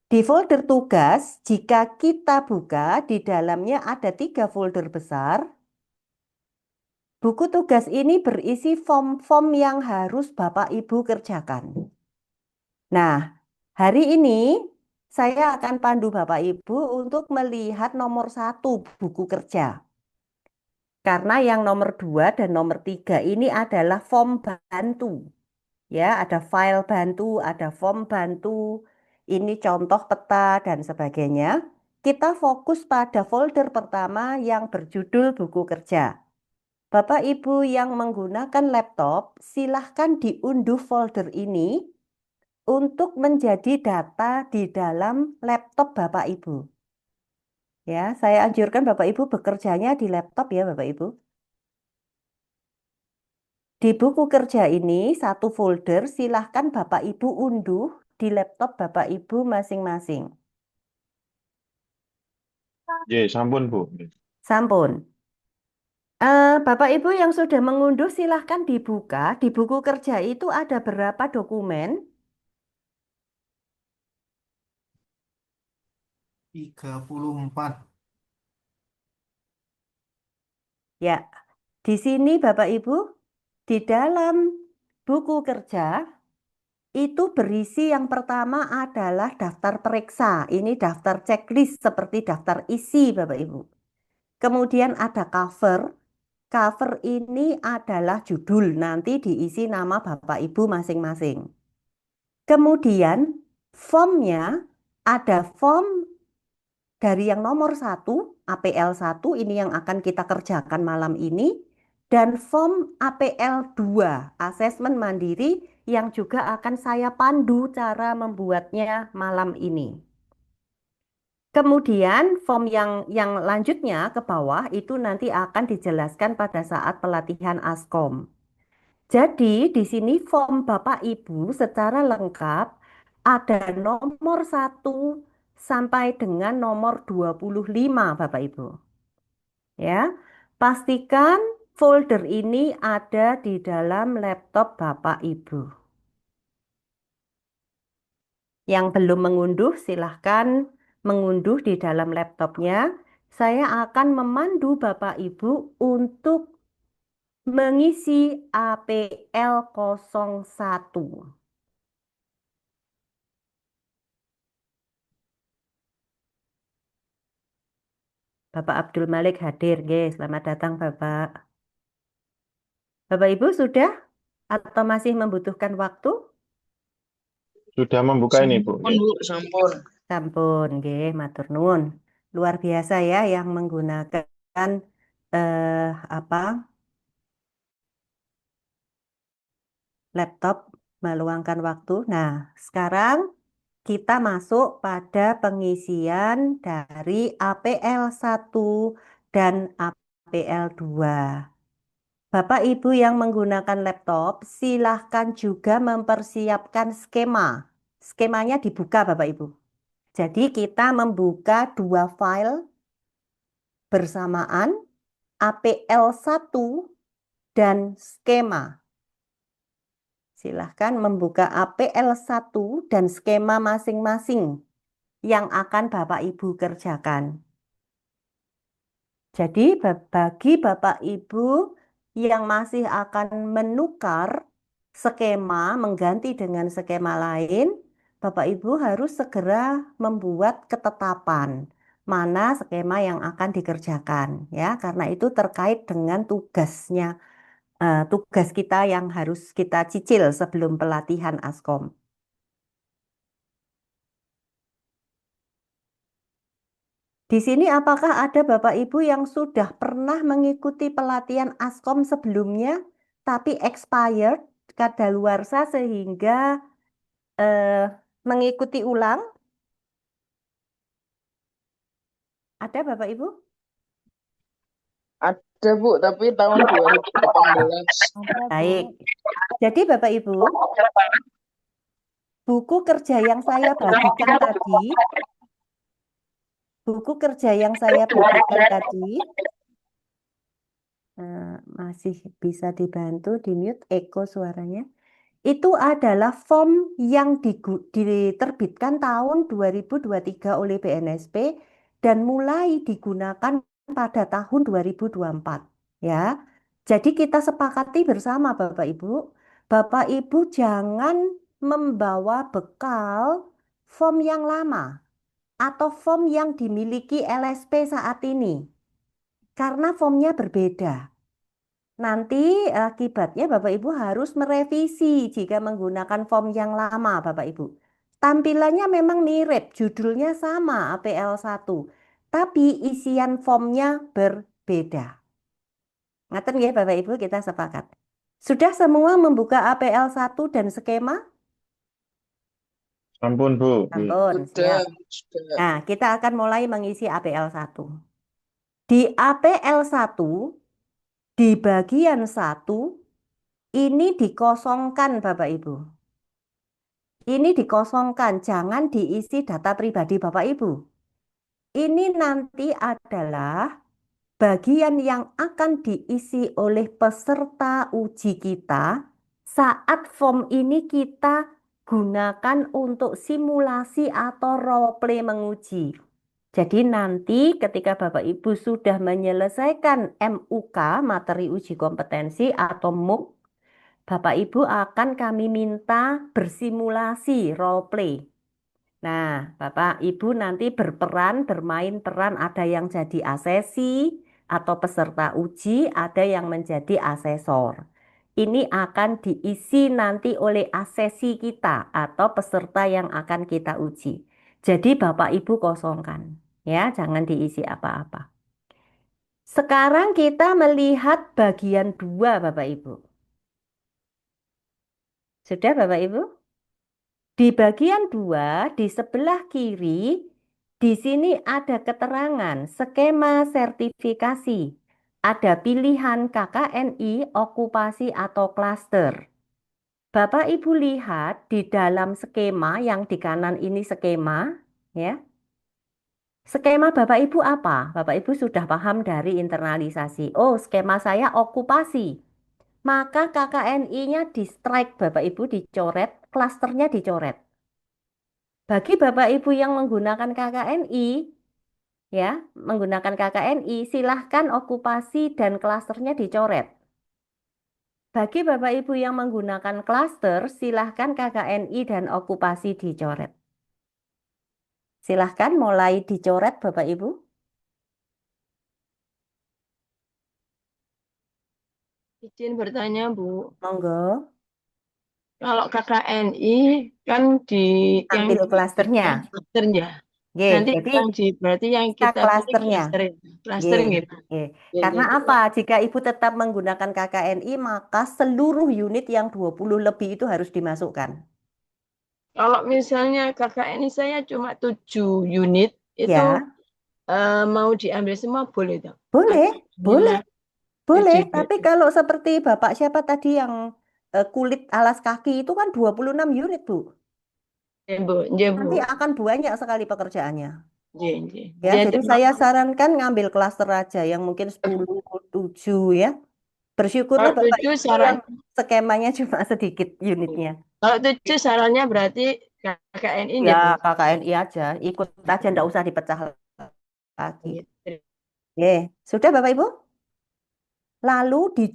Di folder tugas, jika kita buka, di dalamnya ada 3 folder besar. Buku tugas ini berisi form-form yang harus Bapak Ibu kerjakan. Nah, hari ini saya akan pandu Bapak Ibu untuk melihat nomor 1 buku kerja. Karena yang nomor 2 dan nomor 3 ini adalah form bantu. Ya, ada file bantu, ada form bantu. Ini contoh peta dan sebagainya. Kita fokus pada folder pertama yang berjudul buku kerja. Bapak Ibu yang menggunakan laptop, silahkan diunduh folder ini untuk menjadi data di dalam laptop Bapak Ibu. Ya, saya anjurkan Bapak Ibu bekerjanya di laptop ya Bapak Ibu. Di buku kerja ini, 1 folder silahkan Bapak Ibu unduh di laptop Bapak Ibu masing-masing. Ye, sampun, Bu. Sampun. Bapak Ibu yang sudah mengunduh silahkan dibuka. Di buku kerja itu ada berapa dokumen? 34. Ya, di sini Bapak Ibu, di dalam buku kerja itu berisi yang pertama adalah daftar periksa. Ini daftar checklist seperti daftar isi Bapak Ibu. Kemudian ada cover. Cover ini adalah judul, nanti diisi nama Bapak Ibu masing-masing. Kemudian formnya ada form dari yang nomor 1, APL 1, ini yang akan kita kerjakan malam ini. Dan form APL 2, asesmen mandiri, yang juga akan saya pandu cara membuatnya malam ini. Kemudian form yang lanjutnya ke bawah itu nanti akan dijelaskan pada saat pelatihan Askom. Jadi di sini form Bapak Ibu secara lengkap ada nomor 1 sampai dengan nomor 25 Bapak Ibu. Ya, pastikan folder ini ada di dalam laptop Bapak Ibu. Yang belum mengunduh silahkan mengunduh di dalam laptopnya. Saya akan memandu Bapak Ibu untuk mengisi APL 01. Bapak Abdul Malik hadir, guys. Selamat datang, Bapak. Bapak Ibu sudah atau masih membutuhkan waktu? Sudah membuka ini, Bu. Sampun, Bu, sampun. Sampun, nggih, matur nuwun. Luar biasa ya yang menggunakan laptop meluangkan waktu. Nah, sekarang kita masuk pada pengisian dari APL 1 dan APL 2. Bapak Ibu yang menggunakan laptop, silahkan juga mempersiapkan skema. Skemanya dibuka Bapak Ibu. Jadi kita membuka 2 file bersamaan, APL 1 dan skema. Silahkan membuka APL 1 dan skema masing-masing yang akan Bapak Ibu kerjakan. Jadi bagi Bapak Ibu yang masih akan menukar skema, mengganti dengan skema lain, Bapak Ibu harus segera membuat ketetapan. mana skema yang akan dikerjakan ya, karena itu terkait dengan tugas kita yang harus kita cicil sebelum pelatihan Askom. Di sini apakah ada Bapak Ibu yang sudah pernah mengikuti pelatihan Askom sebelumnya tapi expired, kadaluarsa sehingga mengikuti ulang? Ada Bapak Ibu? Ada Bu, tapi tahun 2018. Baik. Jadi Bapak Ibu, buku kerja yang saya bagikan tadi, masih bisa dibantu di mute Eko suaranya. Itu adalah form yang diterbitkan tahun 2023 oleh BNSP dan mulai digunakan pada tahun 2024 ya. Jadi kita sepakati bersama Bapak Ibu jangan membawa bekal form yang lama atau form yang dimiliki LSP saat ini karena formnya berbeda. Nanti akibatnya Bapak Ibu harus merevisi jika menggunakan form yang lama Bapak Ibu. Tampilannya memang mirip, judulnya sama APL1, tapi isian formnya berbeda. Ngaten ya Bapak Ibu, kita sepakat. Sudah semua membuka APL1 dan skema? Ampun, Bu. Ampun, siap. Sudah. Nah, kita akan mulai mengisi APL1. Di APL1, di bagian 1, ini dikosongkan Bapak Ibu. Ini dikosongkan, jangan diisi data pribadi Bapak Ibu. Ini nanti adalah bagian yang akan diisi oleh peserta uji kita saat form ini kita gunakan untuk simulasi atau role play menguji. Jadi nanti ketika Bapak Ibu sudah menyelesaikan MUK, materi uji kompetensi atau MUK, Bapak Ibu akan kami minta bersimulasi role play. Nah, Bapak Ibu nanti bermain peran, ada yang jadi asesi atau peserta uji, ada yang menjadi asesor. Ini akan diisi nanti oleh asesi kita atau peserta yang akan kita uji. Jadi Bapak Ibu kosongkan, ya, jangan diisi apa-apa. Sekarang kita melihat bagian 2 Bapak Ibu. Sudah Bapak Ibu? Di bagian 2, di sebelah kiri, di sini ada keterangan skema sertifikasi. Ada pilihan KKNI, okupasi atau klaster. Bapak Ibu lihat di dalam skema yang di kanan ini skema, ya. Skema Bapak Ibu apa? Bapak Ibu sudah paham dari internalisasi. Oh, skema saya okupasi. Maka KKNI-nya di strike Bapak Ibu dicoret, klasternya dicoret. Bagi Bapak Ibu yang menggunakan KKNI, ya, silahkan okupasi dan klasternya dicoret. Bagi Bapak Ibu yang menggunakan klaster, silahkan KKNI dan okupasi dicoret. Silahkan mulai dicoret Bapak Ibu. Izin bertanya, Bu. Monggo. Kalau KKNI kan Ambil klasternya. Klasternya. Nanti Jadi berarti yang kita klasternya. Klaster gitu. Karena apa? Jika Ibu tetap menggunakan KKNI, maka seluruh unit yang 20 lebih itu harus dimasukkan. Kalau misalnya KKNI saya cuma 7 unit, itu Ya. Mau diambil semua boleh dong? Boleh. Tapi kalau seperti Bapak siapa tadi yang kulit alas kaki itu kan 26 unit, Bu. Nanti akan banyak sekali pekerjaannya. Ya, jadi saya sarankan ngambil klaster aja yang mungkin 10, 7 ya. Bersyukurlah Bapak Ibu yang skemanya cuma sedikit unitnya. Kalau 7 sarannya berarti KKNI ya, KKNI aja. Ikut aja, enggak usah dipecah lagi. Sudah Bapak Ibu? Lalu di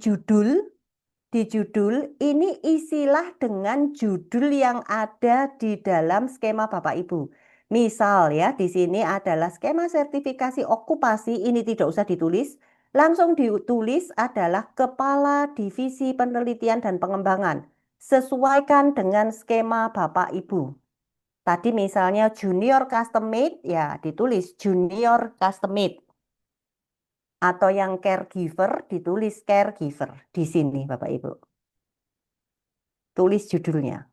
judul ini isilah dengan judul yang ada di dalam skema Bapak Ibu. Misal ya, di sini adalah skema sertifikasi okupasi, ini tidak usah ditulis. Langsung ditulis adalah Kepala Divisi Penelitian dan Pengembangan. Sesuaikan dengan skema Bapak Ibu. Tadi misalnya junior custom made, ya ditulis junior custom made. Atau yang caregiver, ditulis caregiver. Di sini Bapak Ibu. Tulis judulnya.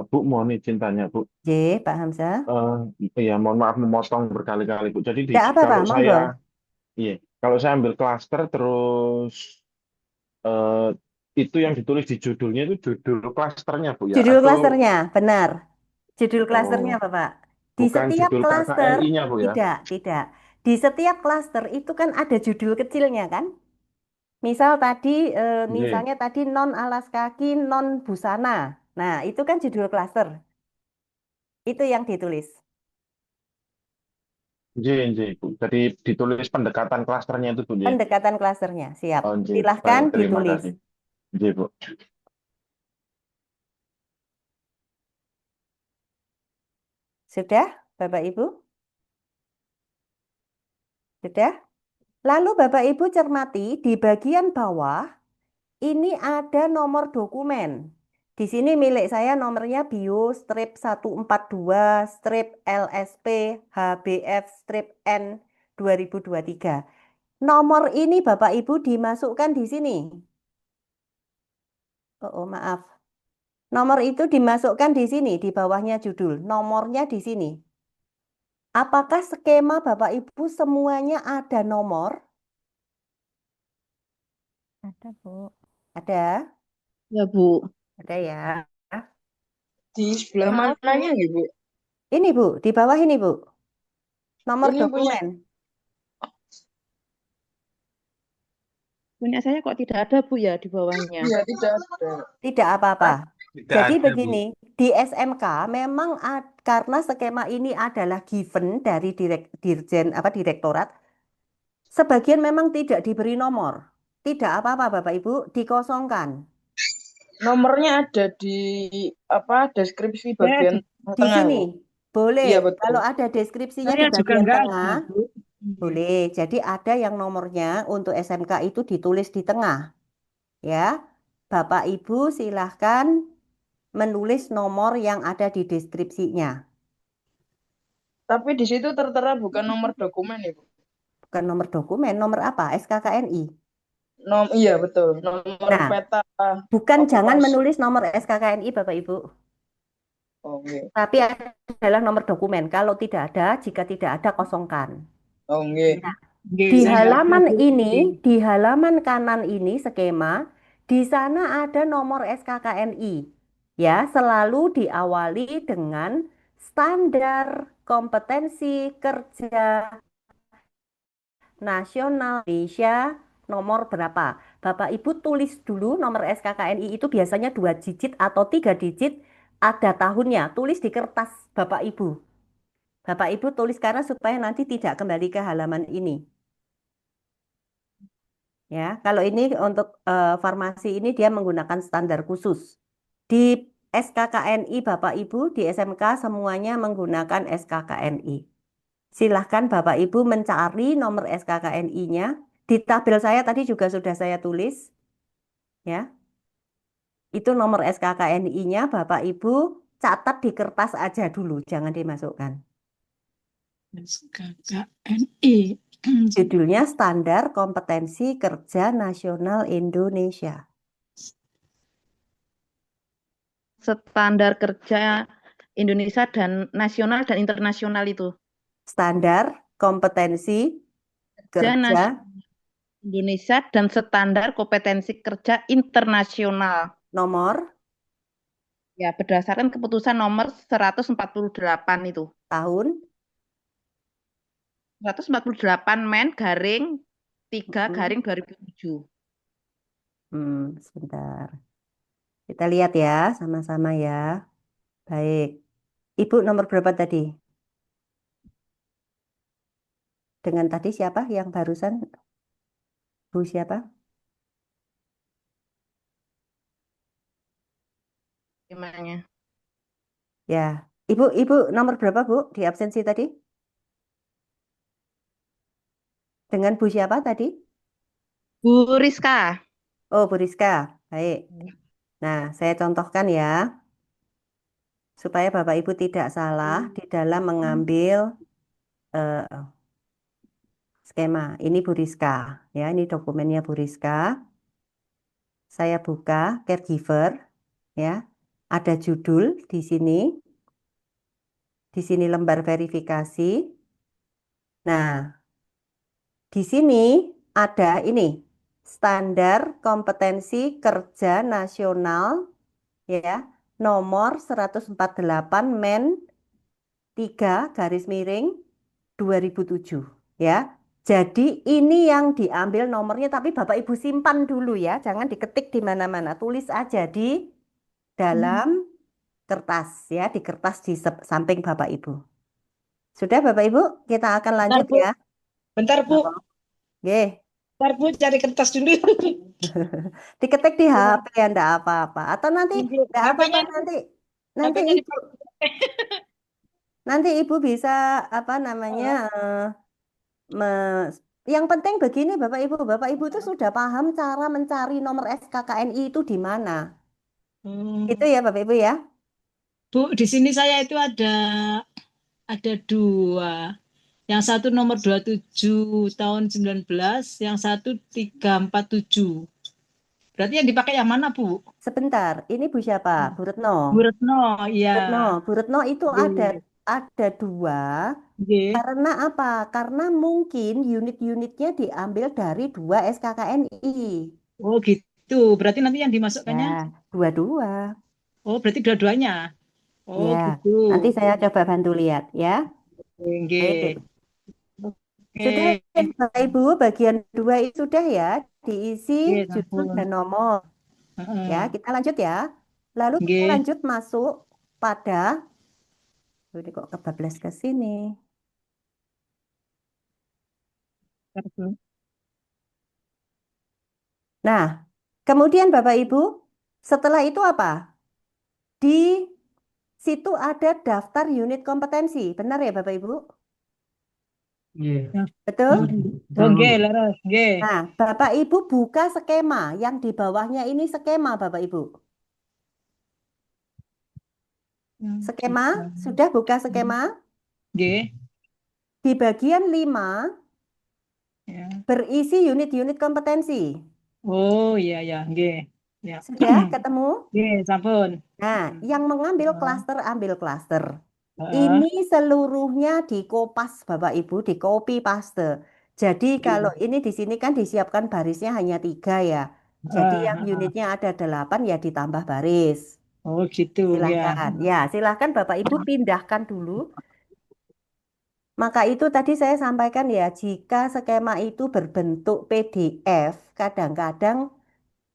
Bu, mohon izin tanya, Bu. J, Pak Hamzah. Ya, mohon maaf memotong berkali-kali, Bu. Jadi Tidak apa-apa, kalau monggo. iya, kalau saya ambil klaster terus eh, itu yang ditulis di judulnya itu judul klasternya, Bu ya, Judul atau klasternya, benar. Judul klasternya, oh, Bapak. Di bukan setiap judul klaster, KKNI-nya, Bu ya? tidak. Di setiap klaster itu kan ada judul kecilnya kan? Misal tadi, Nggih, misalnya tadi non alas kaki, non busana. Nah, itu kan judul klaster. Itu yang ditulis. nggih, Bu. Jadi ditulis pendekatan klasternya itu, Bu, nggih. Pendekatan klasternya, siap. Oh, nggih. Silahkan Baik, terima ditulis. kasih. Nggih, Bu. Sudah, Bapak Ibu? Sudah? Lalu Bapak Ibu cermati di bagian bawah ini ada nomor dokumen. Di sini milik saya nomornya bio strip 142 strip LSP HBF strip N 2023. Nomor ini Bapak Ibu dimasukkan di sini. Oh, maaf. Nomor itu dimasukkan di sini, di bawahnya judul. Nomornya di sini. Apakah skema Bapak Ibu semuanya ada nomor? Ada, Bu. Ada? Ya, Bu. Ada ya. Di sebelah mananya ya, Bu? Ini Bu, di bawah ini Bu. Nomor Ini punya Punya saya kok tidak ada, Bu, ya, di bawahnya. Iya, tidak ada. Tidak apa-apa. Tidak Jadi ada, Bu. begini, di SMK memang karena skema ini adalah given dari direktorat, sebagian memang tidak diberi nomor. Tidak apa-apa Bapak Ibu, dikosongkan. Nomornya ada di deskripsi bagian Di tengah, sini, Bu. boleh. Iya, betul. Kalau ada deskripsinya di Saya juga bagian enggak tengah, ada, Bu. boleh. Jadi ada yang nomornya untuk SMK itu ditulis di tengah. Ya, Bapak Ibu silahkan menulis nomor yang ada di deskripsinya. Tapi di situ tertera bukan nomor dokumen, ya, Bu. Bukan nomor dokumen, nomor apa? SKKNI. Iya, betul. Nomor Nah, peta bukan jangan okupasi. menulis nomor SKKNI Bapak Ibu, Oh, nggih. tapi adalah nomor dokumen. Kalau tidak ada, jika tidak ada kosongkan. Oh, nggih. Nah, Nggih, di saya enggak ada, halaman Bu. ini, di halaman kanan ini skema, di sana ada nomor SKKNI. Ya, selalu diawali dengan standar kompetensi kerja nasional Indonesia nomor berapa. Bapak Ibu tulis dulu nomor SKKNI itu biasanya 2 digit atau 3 digit, ada tahunnya. Tulis di kertas Bapak Ibu. Bapak Ibu tulis karena supaya nanti tidak kembali ke halaman ini. Ya, kalau ini untuk farmasi ini dia menggunakan standar khusus. Di SKKNI Bapak Ibu, di SMK semuanya menggunakan SKKNI. Silahkan Bapak Ibu mencari nomor SKKNI-nya. Di tabel saya tadi juga sudah saya tulis. Ya, itu nomor SKKNI-nya Bapak Ibu catat di kertas aja dulu, jangan dimasukkan. SKKNI. Judulnya Standar Kompetensi Kerja Nasional Indonesia. Standar kerja Indonesia dan nasional dan internasional itu. Standar Kompetensi Kerja Kerja nasional Indonesia dan standar kompetensi kerja internasional. nomor Ya, berdasarkan keputusan nomor 148 itu. tahun 148 Men garing 3 garing 2007. Sebentar. Kita lihat ya, sama-sama ya. Baik. Ibu nomor berapa tadi? Dengan tadi siapa yang barusan? Bu siapa? skemanya. Ya, Ibu nomor berapa Bu di absensi tadi? Dengan Bu siapa tadi? Bu Rizka. Oh, Bu Rizka. Baik. Nah, saya contohkan ya, supaya Bapak Ibu tidak salah di dalam mengambil eh, skema. Ini Bu Rizka, ya, ini dokumennya Bu Rizka. Saya buka caregiver, ya. Ada judul di sini. Di sini lembar verifikasi. Nah, di sini ada ini standar kompetensi kerja nasional, ya, nomor 148 Men 3 garis miring 2007, ya. Jadi ini yang diambil nomornya, tapi Bapak Ibu simpan dulu ya, jangan diketik di mana-mana, tulis aja di dalam kertas ya, di kertas di samping Bapak Ibu. Sudah Bapak Ibu, kita akan Bentar, lanjut Bu. ya. Bentar, Bu. Nggih. Bentar, Bu, cari kertas dulu. Diketik di HP ya enggak apa-apa. Atau nanti enggak apa-apa HP-nya nanti HP-nya Ibu nanti Ibu bisa apa namanya yang penting begini Bapak Ibu itu sudah paham cara mencari nomor SKKNI itu di mana. Itu ya Bapak Ibu ya. Bu, di sini saya itu ada dua. Yang satu nomor 27 tahun 19, yang satu 347. Berarti yang dipakai yang mana, Bu? Sebentar, ini Bu siapa? Bu Retno. Bu Retno, iya. Bu Retno itu ada dua. Karena apa? Karena mungkin unit-unitnya diambil dari dua SKKNI. Oh gitu. Berarti nanti yang dimasukkannya? Ya, dua-dua. Oh, berarti dua-duanya. Oh Ya, gitu. nanti saya coba bantu lihat ya. Oke. Sudah ya, Bapak Ibu, bagian dua itu sudah ya, diisi judul dan nomor. Ya, kita lanjut ya. Lalu kita lanjut masuk pada, ini kok kebablas ke sini. Nah, kemudian Bapak Ibu, setelah itu apa? Di situ ada daftar unit kompetensi, benar ya Bapak Ibu? Betul? Oke, laras. Nah, Bapak Ibu buka skema, yang di bawahnya ini skema Bapak Ibu. Skema, sudah buka skema? Di bagian 5, berisi unit-unit kompetensi. Oh iya ya, ya. Sudah ketemu? Sampun. Nah, yang mengambil klaster ambil klaster. Ini seluruhnya dikopas Bapak Ibu, di copy paste. Jadi kalau ini di sini kan disiapkan barisnya hanya 3 ya. Jadi yang unitnya ada 8 ya ditambah baris. Oh gitu Silahkan. Ya, silahkan Bapak Ibu pindahkan dulu. Maka itu tadi saya sampaikan ya, jika skema itu berbentuk PDF, kadang-kadang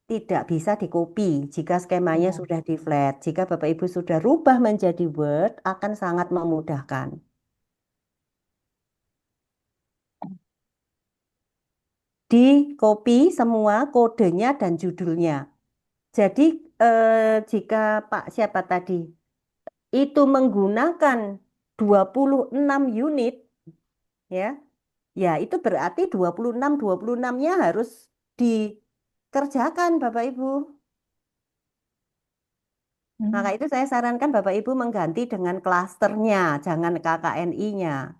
tidak bisa di-copy jika skemanya sudah di-flat. Jika Bapak Ibu sudah rubah menjadi Word, akan sangat memudahkan. Di-copy semua kodenya dan judulnya. Jadi jika Pak siapa tadi itu menggunakan 26 unit, ya, ya itu berarti 26-26-nya harus dikerjakan Bapak Ibu. Maka itu saya sarankan Bapak Ibu mengganti dengan klasternya, jangan KKNI-nya.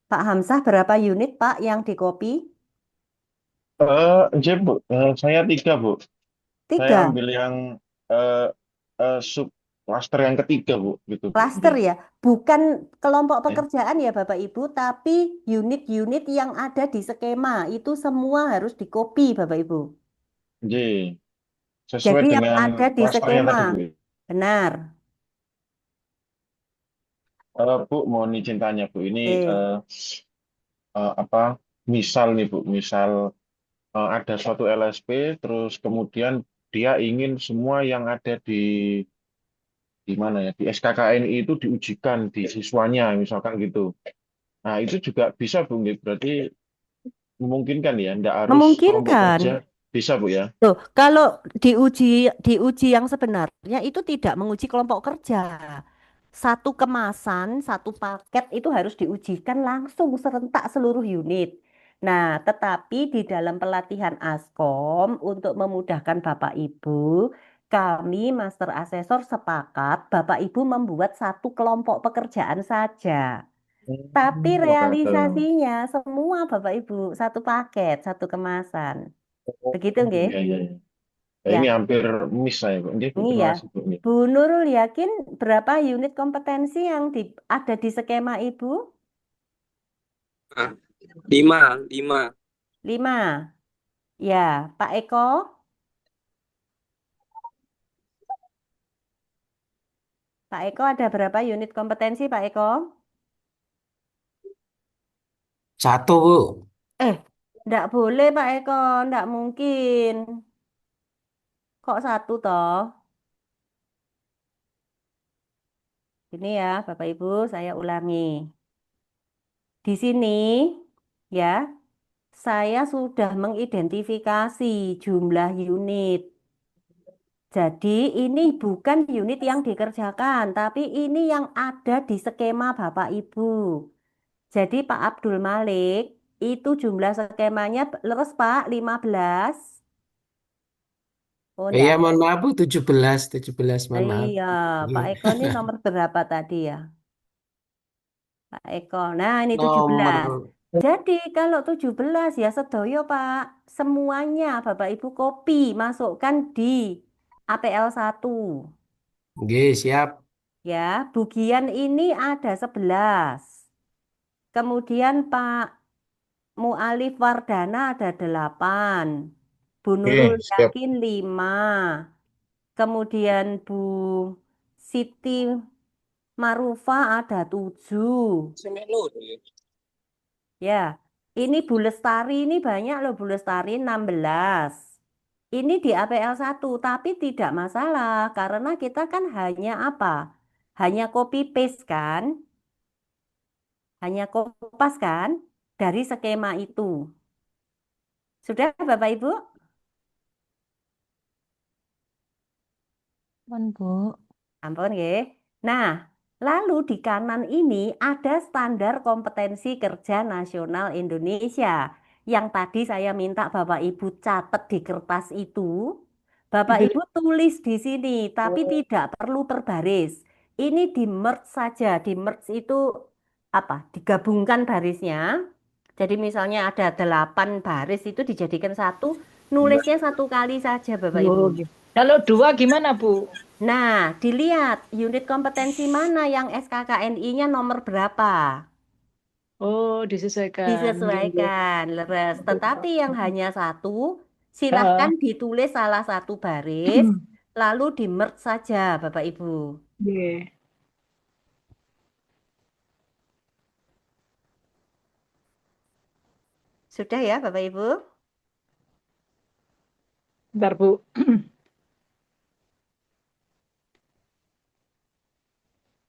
Pak Hamzah berapa unit Pak yang di-copy? Bu, saya 3 Bu. Saya 3. ambil yang sub cluster yang ketiga Bu, gitu. Klaster ya, bukan kelompok pekerjaan ya Bapak Ibu, tapi unit-unit yang ada di skema itu semua harus di-copy Bapak Ibu. Sesuai Jadi yang dengan ada di klasternya skema, tadi Bu. benar. Bu, mohon izin tanya Bu, ini apa? Misal nih Bu, misal ada suatu LSP, terus kemudian dia ingin semua yang ada di mana ya, di SKKNI itu diujikan di siswanya, misalkan gitu. Nah, itu juga bisa Bu, berarti memungkinkan ya, enggak harus kelompok Memungkinkan. kerja Bisa, Bu ya? Tuh, kalau diuji yang sebenarnya itu tidak menguji kelompok kerja. Satu kemasan, satu paket itu harus diujikan langsung serentak seluruh unit. Nah, tetapi di dalam pelatihan Askom untuk memudahkan Bapak Ibu, kami Master Asesor sepakat Bapak Ibu membuat satu kelompok pekerjaan saja. Tapi Oke. realisasinya semua Bapak Ibu satu paket, satu kemasan. Begitu nggih? Iya, iya, iya. Ya, ini Ya, hampir miss saya, Bu. Nggih, Bu. ini Terima ya. kasih, Bu. Nggih. Bu Nurul yakin berapa unit kompetensi yang ada di skema Ibu? Ah, lima, lima. 5. Ya, Pak Eko, Pak Eko ada berapa unit kompetensi Pak Eko? Satu, Bu. Enggak boleh Pak Eko, enggak mungkin. Kok satu toh? Ini ya, Bapak Ibu, saya ulangi. Di sini ya, saya sudah mengidentifikasi jumlah unit. Jadi ini bukan unit yang dikerjakan, tapi ini yang ada di skema Bapak Ibu. Jadi Pak Abdul Malik, itu jumlah skemanya leres Pak, 15. Oh, enggak Iya, ada. mohon maaf, Bu. 17, 17, mohon maaf. Iya, Pak Iya. Eko ini nomor berapa tadi ya? Pak Eko. Nah, ini 17. Nomor Jadi kalau 17 ya sedoyo Pak. Semuanya Bapak Ibu copy, masukkan di APL 1. G, siap. Ya, bugian ini ada 11. Kemudian Pak Mu'alif Wardana ada 8. Bu Nurul Oke, siap. Yakin 5. Kemudian Bu Siti Marufa ada 7. Ya, ini Bu Lestari ini banyak loh Bu Lestari 16. Ini di APL 1, tapi tidak masalah karena kita kan hanya apa? Hanya copy paste kan? Hanya kopas kan dari skema itu. Sudah Bapak Ibu? Bu. Ampun nggih. Nah, lalu di kanan ini ada standar kompetensi kerja nasional Indonesia. Yang tadi saya minta Bapak Ibu catat di kertas itu. Bapak Ibu tulis di sini, tapi tidak perlu per baris. Ini di merge saja. Di merge itu apa? Digabungkan barisnya. Jadi misalnya ada 8 baris itu dijadikan satu, nulisnya satu kali saja Bapak Ibu. Oh, gitu. Kalau 2 gimana, Bu? Nah, dilihat unit kompetensi mana yang SKKNI-nya nomor berapa. Oh, disesuaikan. Nggih, nggih. Disesuaikan, leres. Tetapi yang hanya satu, Heeh. silahkan ditulis salah satu baris, lalu di merge saja Bapak Ibu. Nggih. Sudah ya Bapak Ibu? Bentar, Bu.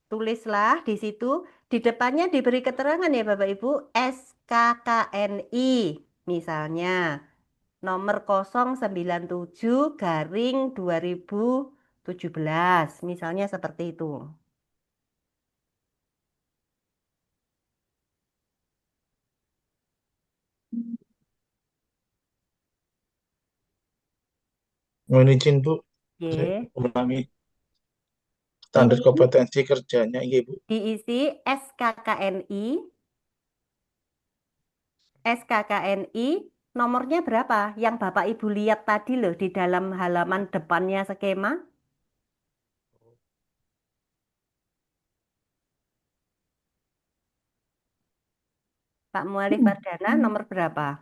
Tulislah di situ, di depannya diberi keterangan ya Bapak Ibu, SKKNI misalnya nomor 097/2017, misalnya seperti itu. Mohon izin, Bu. Saya Y. ulangi standar Ini kompetensi kerjanya, iya, Bu. diisi SKKNI. SKKNI nomornya berapa? Yang Bapak Ibu lihat tadi loh di dalam halaman depannya skema. Pak Mualif Pardana nomor berapa?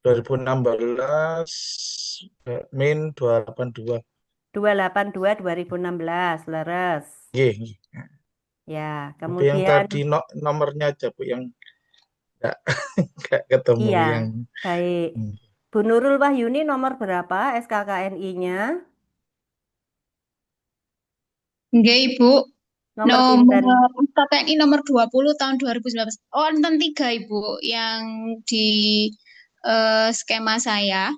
2016 Min 282. 282/2016, leres. Iya, iya. Ya, Tapi yang kemudian tadi nomornya aja, Bu, yang nggak nggak ketemu iya, yang baik. Bu Nurul Wahyuni nomor berapa SKKNI-nya? Nggih, Ibu. Nomor pinten? Nomor KPNI nomor 20 tahun 2019. Oh, enten 3, Ibu, yang di skema saya.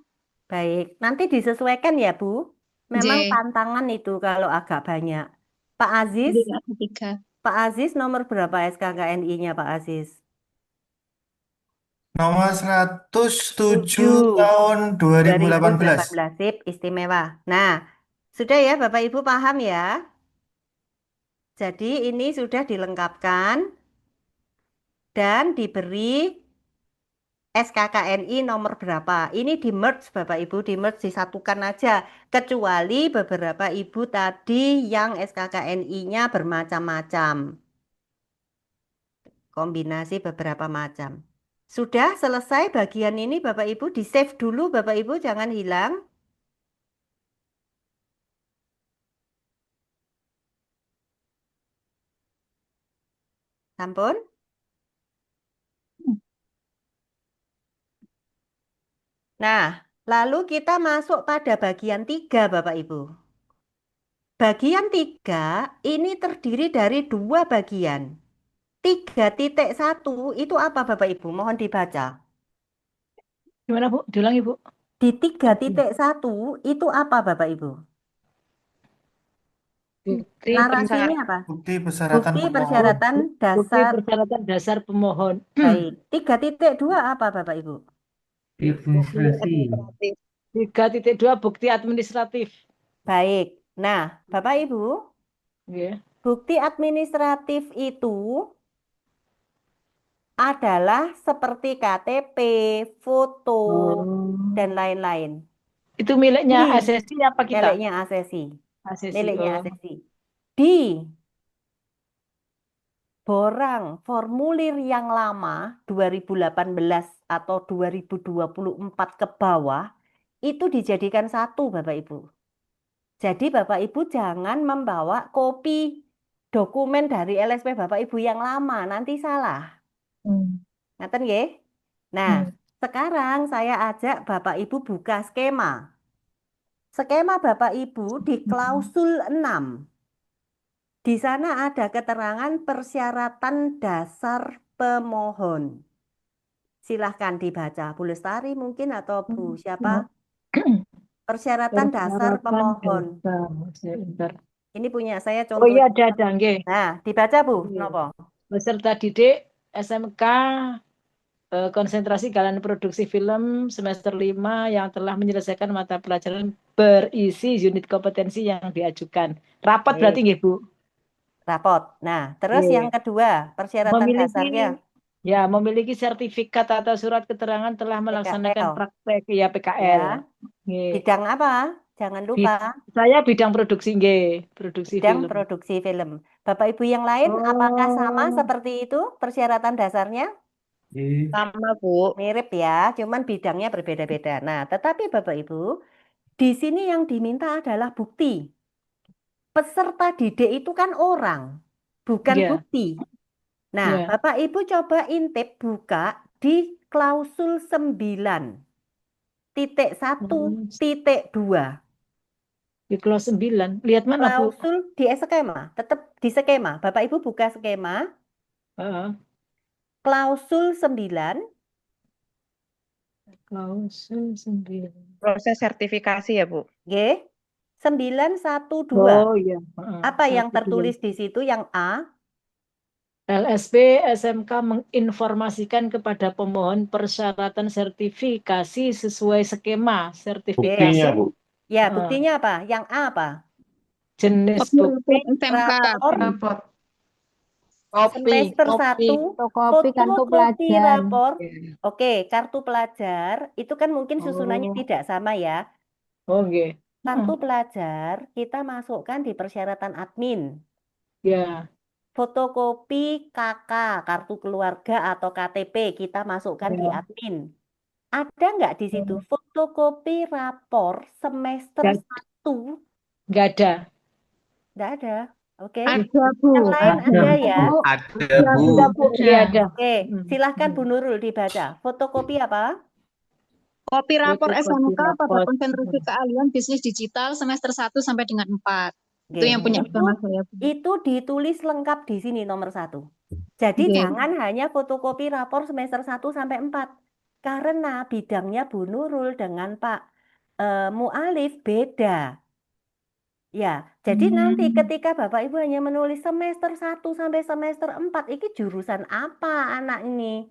Baik, nanti disesuaikan ya, Bu. Memang J. tantangan itu kalau agak banyak. Pak Aziz, J aku 3. Pak Aziz nomor berapa SKKNI-nya Pak Aziz? Nomor 107 7 tahun 2018. 2018. Sip, istimewa. Nah, sudah ya Bapak Ibu paham ya? Jadi ini sudah dilengkapkan dan diberi SKKNI nomor berapa. Ini di merge Bapak Ibu, di merge disatukan aja. Kecuali beberapa Ibu tadi yang SKKNI-nya bermacam-macam. Kombinasi beberapa macam. Sudah selesai bagian ini Bapak Ibu, di save dulu Bapak Ibu, jangan hilang. Sampun? Nah, lalu kita masuk pada bagian 3 Bapak Ibu. Bagian 3 ini terdiri dari 2 bagian. 3.1 itu apa Bapak Ibu? Mohon dibaca. Gimana Bu? Diulangi Bu. Di 3.1 itu apa Bapak Ibu? Bukti Narasinya apa? Bukti persyaratan Bukti pemohon. persyaratan Bukti dasar. persyaratan dasar pemohon. Baik. 3.2 apa Bapak Ibu? Administrasi. 3.2 bukti administratif. Baik. Nah, Bapak Ibu, Nggih. bukti administratif itu adalah seperti KTP, foto, dan lain-lain. Itu miliknya Di ASESI apa kita? miliknya ASESI. ASESI. Miliknya Oh. ASESI. Di borang formulir yang lama 2018 atau 2024 ke bawah itu dijadikan satu Bapak Ibu. Jadi Bapak Ibu jangan membawa kopi dokumen dari LSP Bapak Ibu yang lama, nanti salah. Ngaten nggih? Nah, sekarang saya ajak Bapak Ibu buka skema. Skema Bapak Ibu di klausul 6. Di sana ada keterangan persyaratan dasar pemohon. Silahkan dibaca, Bu Lestari mungkin atau Bu siapa? Persyaratan dasar pemohon. Sebentar. Ini punya saya Oh iya, contohnya. ada nggih. Nah, dibaca Bu, Iya. nopo? Peserta didik SMK konsentrasi kalian produksi film semester 5 yang telah menyelesaikan mata pelajaran berisi unit kompetensi yang diajukan. Rapat berarti nggih, Bu? Rapot. Nah, terus Nggih. yang kedua, persyaratan dasarnya. Memiliki sertifikat atau surat keterangan telah melaksanakan PKL. praktek ya PKL. Ya. Nggih. Bidang apa? Jangan lupa. Saya bidang produksi nggih, produksi Bidang film. produksi film. Bapak Ibu yang lain apakah sama seperti itu persyaratan dasarnya? Sama, Bu. Mirip ya, cuman bidangnya berbeda-beda. Nah, tetapi Bapak Ibu, di sini yang diminta adalah bukti. Peserta didik itu kan orang, bukan Iya. bukti. Nah, Iya. Bapak Ibu coba intip buka di klausul 9.1.2. Di klausul 9. Lihat mana, Bu? Klausul di skema, tetap di skema. Bapak Ibu buka skema. Klausul 9. Klausul 9. Proses sertifikasi ya, Bu? G 912. Oh iya. Apa yang tertulis di situ yang A? LSP SMK menginformasikan kepada pemohon persyaratan sertifikasi sesuai skema sertifikasi. Buktinya, Bu. Ya, buktinya apa? Yang A apa? Jenis bukti rapor. Kopi, Semester 1, kartu fotokopi pelajar. rapor. Oke, kartu pelajar itu kan mungkin susunannya tidak sama ya. Oh, nggih. Kartu pelajar kita masukkan di persyaratan admin. Ya. Fotokopi KK, kartu keluarga atau KTP kita masukkan di admin. Ada nggak di situ fotokopi rapor semester 1? Nggak ada. Nggak ada. Oke. Ada, Bu. Yang lain ada ya? Ada, Bu. Iya, ada. Oke, silahkan Bu Nurul dibaca. Fotokopi apa? Kopi rapor Fotokopi SMK pada rapor. konsentrasi keahlian bisnis digital semester 1 sampai dengan 4. Itu Oke. yang punya pedoman saya. Itu ditulis lengkap di sini nomor 1. Jadi Oke. jangan hanya fotokopi rapor semester 1 sampai 4. Karena bidangnya Bu Nurul dengan Pak mu'alif beda. Ya, jadi nanti ketika Bapak Ibu hanya menulis semester 1 sampai semester 4, ini jurusan apa anak ini?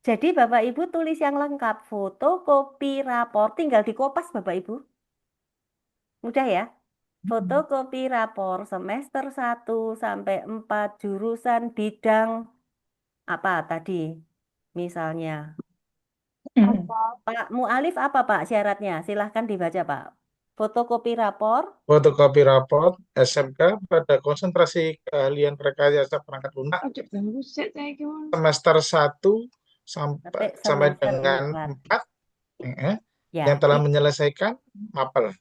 Jadi Bapak Ibu tulis yang lengkap, fotokopi rapor, tinggal dikopas Bapak Ibu. Mudah ya? Fotokopi rapor semester 1 sampai 4 jurusan bidang apa tadi? Misalnya. Pak Mu'alif apa Pak syaratnya? Silahkan dibaca Pak. Fotokopi rapor. Fotokopi raport SMK pada konsentrasi keahlian rekayasa perangkat lunak semester 1 sampai semester dengan 4 Ya, yang telah menyelesaikan mapel.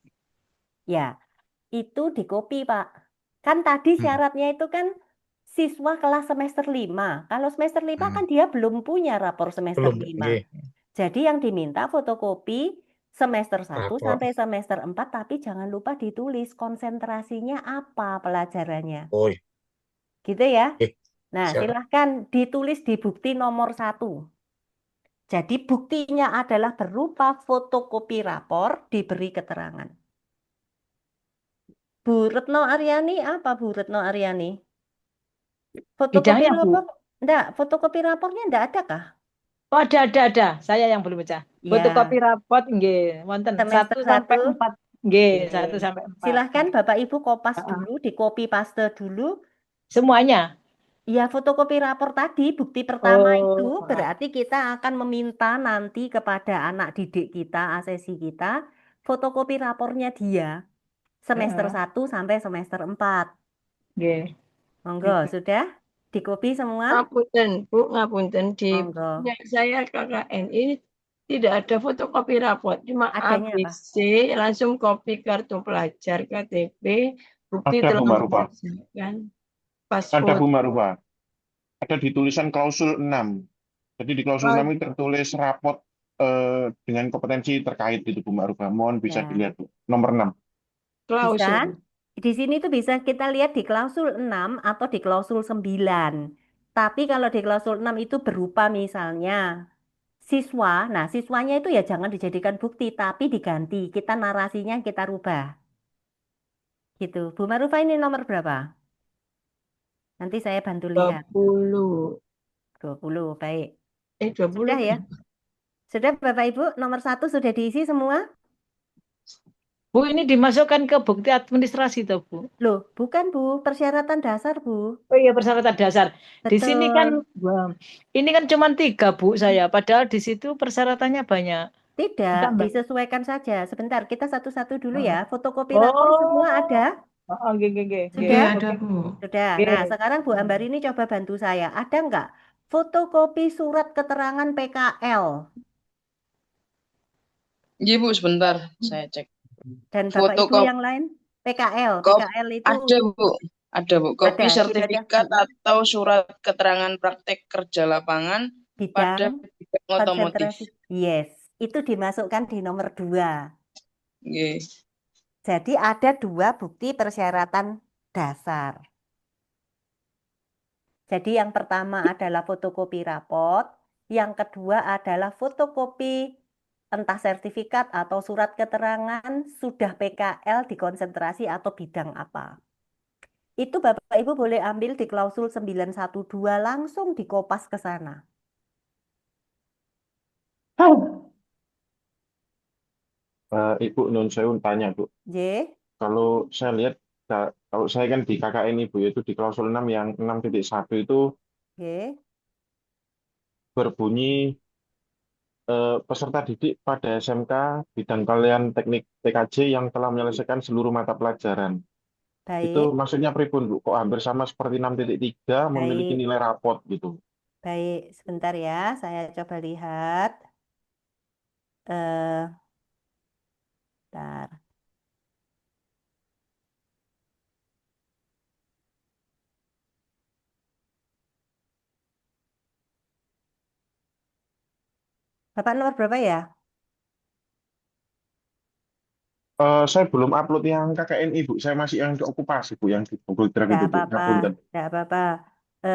Ya, itu dikopi Pak. Kan tadi syaratnya itu kan siswa kelas semester 5. Kalau semester 5 kan dia belum punya rapor semester Belum, 5. nggih. Jadi yang diminta fotokopi semester 1 Rapor. sampai semester 4, tapi jangan lupa ditulis konsentrasinya apa pelajarannya. Oh, iya. Gitu ya. Oke, Nah, siap. silahkan ditulis di bukti nomor 1. Jadi buktinya adalah berupa fotokopi rapor diberi keterangan. Bu Retno Aryani apa Bu Retno Aryani? Fotokopi Bidangnya, Bu. rapor? Enggak, fotokopi rapornya enggak ada kah? Oh, ada. Saya yang belum baca. Fotokopi Ya, raport nggih, wonten semester 1 sampai 1. 4. Nggih, Oke. 1 sampai 4. Silahkan Bapak Ibu kopas dulu, di copy paste dulu. Semuanya. Ya, fotokopi rapor tadi, bukti pertama itu Oh, berarti kita akan meminta nanti kepada anak didik kita, asesi kita, fotokopi rapornya dia semester 1 sampai semester 4. nggih. Monggo, sudah? Di copy semua? Ngapunten, Bu, ngapunten. Di Monggo. punya saya KKN ini tidak ada fotokopi raport, cuma Adanya apa? ABC, langsung kopi kartu pelajar, KTP, bukti Ada telah Bu Marufa. menyelesaikan, Ada Bu paspor. Marufa. Ada di tulisan klausul 6. Jadi di klausul 6 itu tertulis raport dengan kompetensi terkait gitu Bu Marufa. Mohon bisa Ya. dilihat Bu. Nomor 6. Bisa. Klausul. Di sini tuh bisa kita lihat di klausul 6 atau di klausul 9. Tapi kalau di klausul 6 itu berupa misalnya siswa. Nah, siswanya itu ya jangan dijadikan bukti, tapi diganti. Kita narasinya kita rubah. Gitu. Bu Marufa ini nomor berapa? Nanti saya bantu lihat. 20. 20, baik. 20. Sudah ya? Sudah Bapak Ibu, nomor 1 sudah diisi semua? Bu, ini dimasukkan ke bukti administrasi toh, Bu? Loh, bukan Bu, persyaratan dasar Bu. Oh iya, persyaratan dasar. Di sini kan, Betul. wah, ini kan cuma 3 Bu saya, padahal di situ persyaratannya banyak. Tidak, Ditambah. disesuaikan saja. Sebentar, kita satu-satu dulu ya. Fotokopi Oh. rapor semua ada? Oh, nggih. Sudah? Ada, Bu. Sudah. Nggih. Nah, sekarang Bu Ambar ini coba bantu saya. Ada nggak fotokopi surat keterangan PKL? Iya Bu, sebentar saya cek. Dan Bapak Ibu Fotokopi yang lain? PKL. PKL itu ada Bu, ada Bu. Kopi ada, sudah ada. sertifikat atau surat keterangan praktek kerja lapangan pada Bidang bidang otomotif. konsentrasi. Yes, itu dimasukkan di nomor 2. Yes. Jadi ada 2 bukti persyaratan dasar. Jadi yang pertama adalah fotokopi raport, yang kedua adalah fotokopi entah sertifikat atau surat keterangan sudah PKL di konsentrasi atau bidang apa. Itu Bapak Ibu boleh ambil di klausul 912 langsung dikopas ke sana. Ibu Nun Seun tanya Bu. J. Kalau saya lihat, kalau saya kan di KKN Ibu itu di klausul 6 yang 6.1 itu J. berbunyi peserta didik pada SMK bidang kalian teknik TKJ yang telah menyelesaikan seluruh mata pelajaran. Itu Baik, maksudnya pripun Bu? Kok hampir sama seperti 6.3 memiliki baik, nilai raport gitu. baik. Sebentar ya, saya coba lihat. Bentar. Bapak nomor berapa ya? Saya belum upload yang KKN Ibu. Saya masih yang di okupasi Bu, yang di Google Drive Tidak itu Bu. apa-apa, Ngapunten. tidak apa-apa.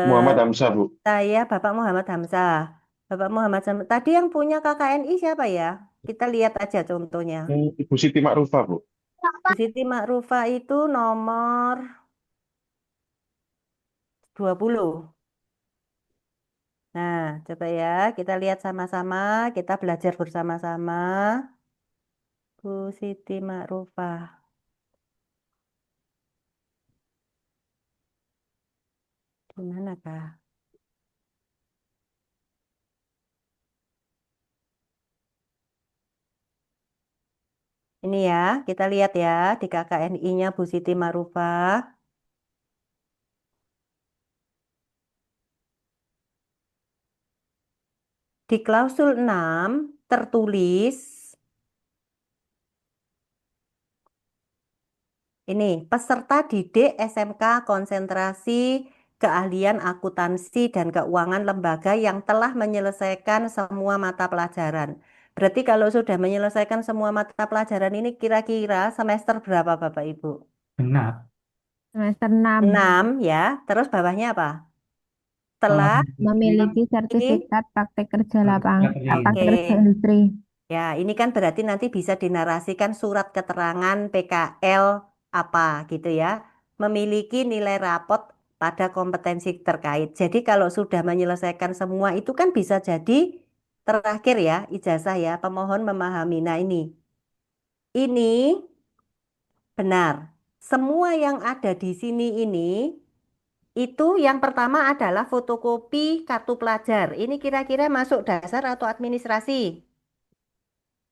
Muhammad Hamzah Bu. Saya Bapak Muhammad Hamzah. Bapak Muhammad Hamzah. Tadi yang punya KKNI siapa ya? Kita lihat aja contohnya. Ibu Siti Ma'rufah, Bu. Bu Siti Ma'rufah itu nomor 20. Nah, coba ya, kita lihat sama-sama, kita belajar bersama-sama. Bu Siti Ma'rufah. Di mana kah? Ini ya, kita lihat ya di KKNI-nya Bu Siti Ma'rufah. Di klausul 6 tertulis ini, peserta didik SMK konsentrasi keahlian akuntansi dan keuangan lembaga yang telah menyelesaikan semua mata pelajaran. Berarti kalau sudah menyelesaikan semua mata pelajaran ini kira-kira semester berapa Bapak Ibu? Benar. Semester 6. 6 ya. Terus bawahnya apa? Telah Memiliki sertifikat praktek kerja lapangan, praktek kerja Oke. industri. Ya, ini kan berarti nanti bisa dinarasikan surat keterangan PKL apa gitu ya. Memiliki nilai rapot pada kompetensi terkait. Jadi kalau sudah menyelesaikan semua itu kan bisa jadi terakhir ya, ijazah ya, pemohon memahami. Nah ini benar. Semua yang ada di sini ini itu yang pertama adalah fotokopi kartu pelajar. Ini kira-kira masuk dasar atau administrasi?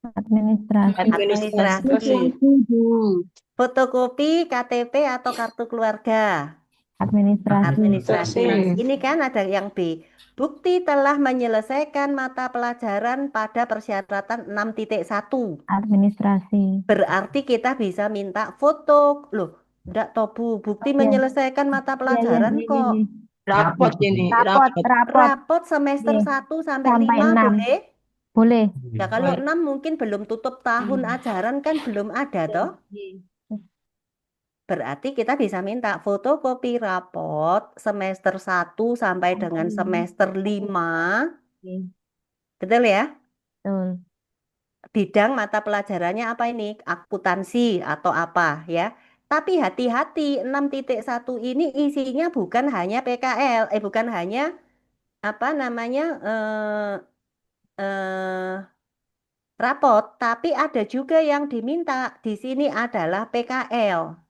Administrasi. Administrasi. Fotokopi KTP atau kartu keluarga? Administrasi. Administrasi. Nah, ini kan ada yang B. Bukti telah menyelesaikan mata pelajaran pada persyaratan 6.1. Administrasi. Berarti kita bisa minta foto. Loh, enggak toh Bu. Bukti menyelesaikan mata pelajaran kok. Rapot ini, Rapot semester 1 sampai 5 6. boleh? Boleh. Ya kalau 6 mungkin belum tutup tahun ajaran kan belum ada toh. Berarti kita bisa minta fotokopi rapot semester 1 sampai dengan semester 5. Betul ya? Betul. Bidang mata pelajarannya apa ini? Akuntansi atau apa ya? Tapi hati-hati 6.1 ini isinya bukan hanya PKL, bukan hanya apa namanya rapot, tapi ada juga yang diminta di sini adalah PKL.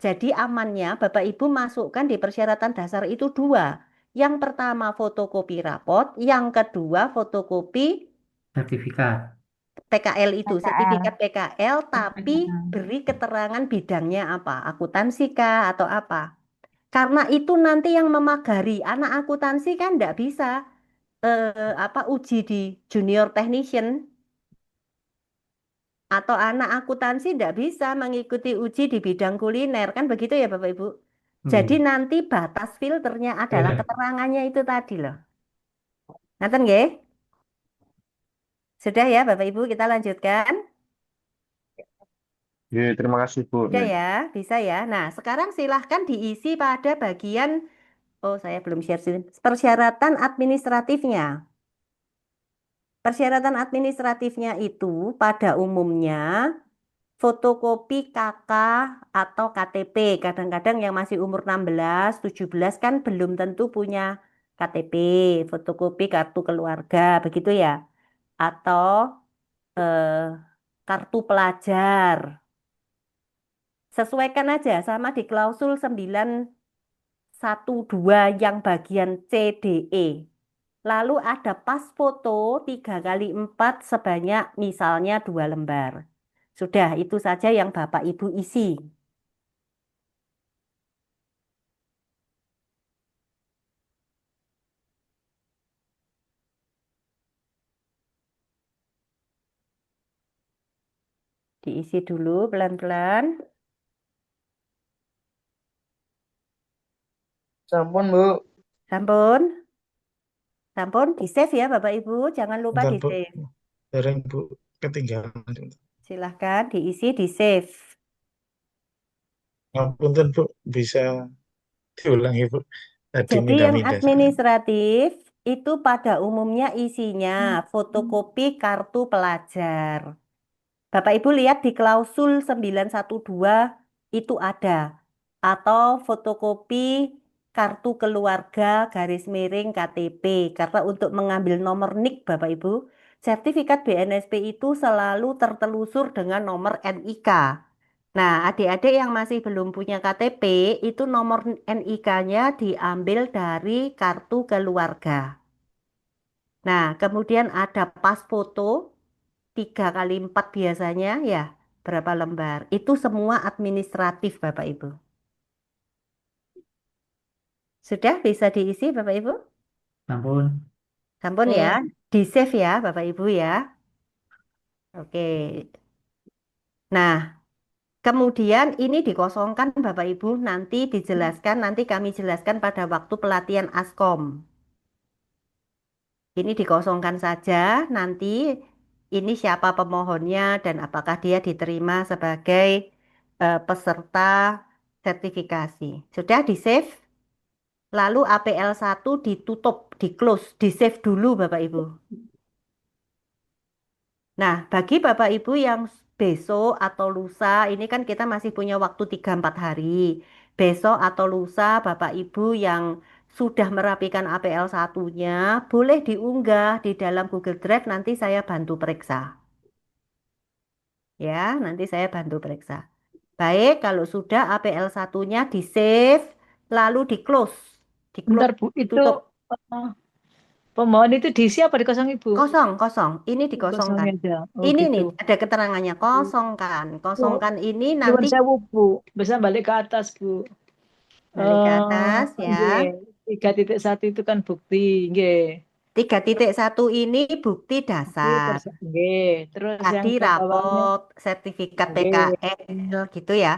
Jadi amannya Bapak Ibu masukkan di persyaratan dasar itu 2. Yang pertama fotokopi rapot, yang kedua fotokopi Sertifikat. PKL itu, PKL. sertifikat PKL, tapi beri keterangan bidangnya apa, akuntansi kah atau apa. Karena itu nanti yang memagari, anak akuntansi kan enggak bisa uji di junior technician. Atau anak akuntansi tidak bisa mengikuti uji di bidang kuliner, kan begitu ya Bapak Ibu? Jadi nanti batas filternya adalah keterangannya itu tadi loh. Ngaten nggih? Sudah ya Bapak Ibu, kita lanjutkan. Ya, terima kasih Bu. Sudah ya, bisa ya. Nah, sekarang silahkan diisi pada bagian, oh saya belum share sini, persyaratan administratifnya. Persyaratan administratifnya itu pada umumnya fotokopi KK atau KTP. Kadang-kadang yang masih umur 16, 17 kan belum tentu punya KTP, fotokopi kartu keluarga, begitu ya. Atau kartu pelajar. Sesuaikan aja sama di klausul 912 yang bagian CDE. Lalu ada pas foto 3x4 sebanyak misalnya 2 lembar. Sudah, itu saja yang Bapak Ibu isi. Diisi dulu pelan-pelan. Sampun, Bu. Sampun. Sampun, di-save ya Bapak Ibu. Jangan lupa Bentar, Bu. di-save. Bareng, Bu. Ketinggalan. Silahkan diisi, di-save. Ngapunten, Bu. Bisa diulangi, Bu. Tadi Jadi yang minda-minda. administratif itu pada umumnya isinya fotokopi kartu pelajar. Bapak Ibu lihat di klausul 912 itu ada. Atau fotokopi kartu keluarga garis miring KTP. Karena untuk mengambil nomor NIK Bapak Ibu, sertifikat BNSP itu selalu tertelusur dengan nomor NIK. Nah, adik-adik yang masih belum punya KTP, itu nomor NIK-nya diambil dari kartu keluarga. Nah, kemudian ada pas foto 3 kali 4 biasanya ya, berapa lembar? Itu semua administratif Bapak Ibu. Sudah bisa diisi Bapak Ibu? Ampun. Sampun ya, di save ya Bapak Ibu ya. Oke. Nah, kemudian ini dikosongkan Bapak Ibu, nanti dijelaskan, nanti kami jelaskan pada waktu pelatihan Askom. Ini dikosongkan saja, nanti ini siapa pemohonnya dan apakah dia diterima sebagai peserta sertifikasi. Sudah di-save, lalu APL 1 ditutup, di-close, di-save dulu Bapak Ibu. Nah, bagi Bapak Ibu yang besok atau lusa, ini kan kita masih punya waktu 3-4 hari. Besok atau lusa Bapak Ibu yang sudah merapikan APL 1-nya, boleh diunggah di dalam Google Drive, nanti saya bantu periksa. Ya, nanti saya bantu periksa. Baik, kalau sudah APL 1-nya di-save, lalu di-close. Bentar Bu, itu Ditutup. pemohon itu diisi apa dikosong Ibu? Kosong, kosong. Ini dikosongkan. Kosongin aja. Oh Ini gitu. nih, ada keterangannya. Kosongkan. Kosongkan ini Nyuwun nanti sewu Bu, bisa balik ke atas Bu. balik ke atas ya. Nggih, 3.1 itu kan bukti, nggih. 3.1 ini bukti dasar. Nggih, terus yang Tadi ke bawahnya rapot, sertifikat nggih. PKL gitu ya.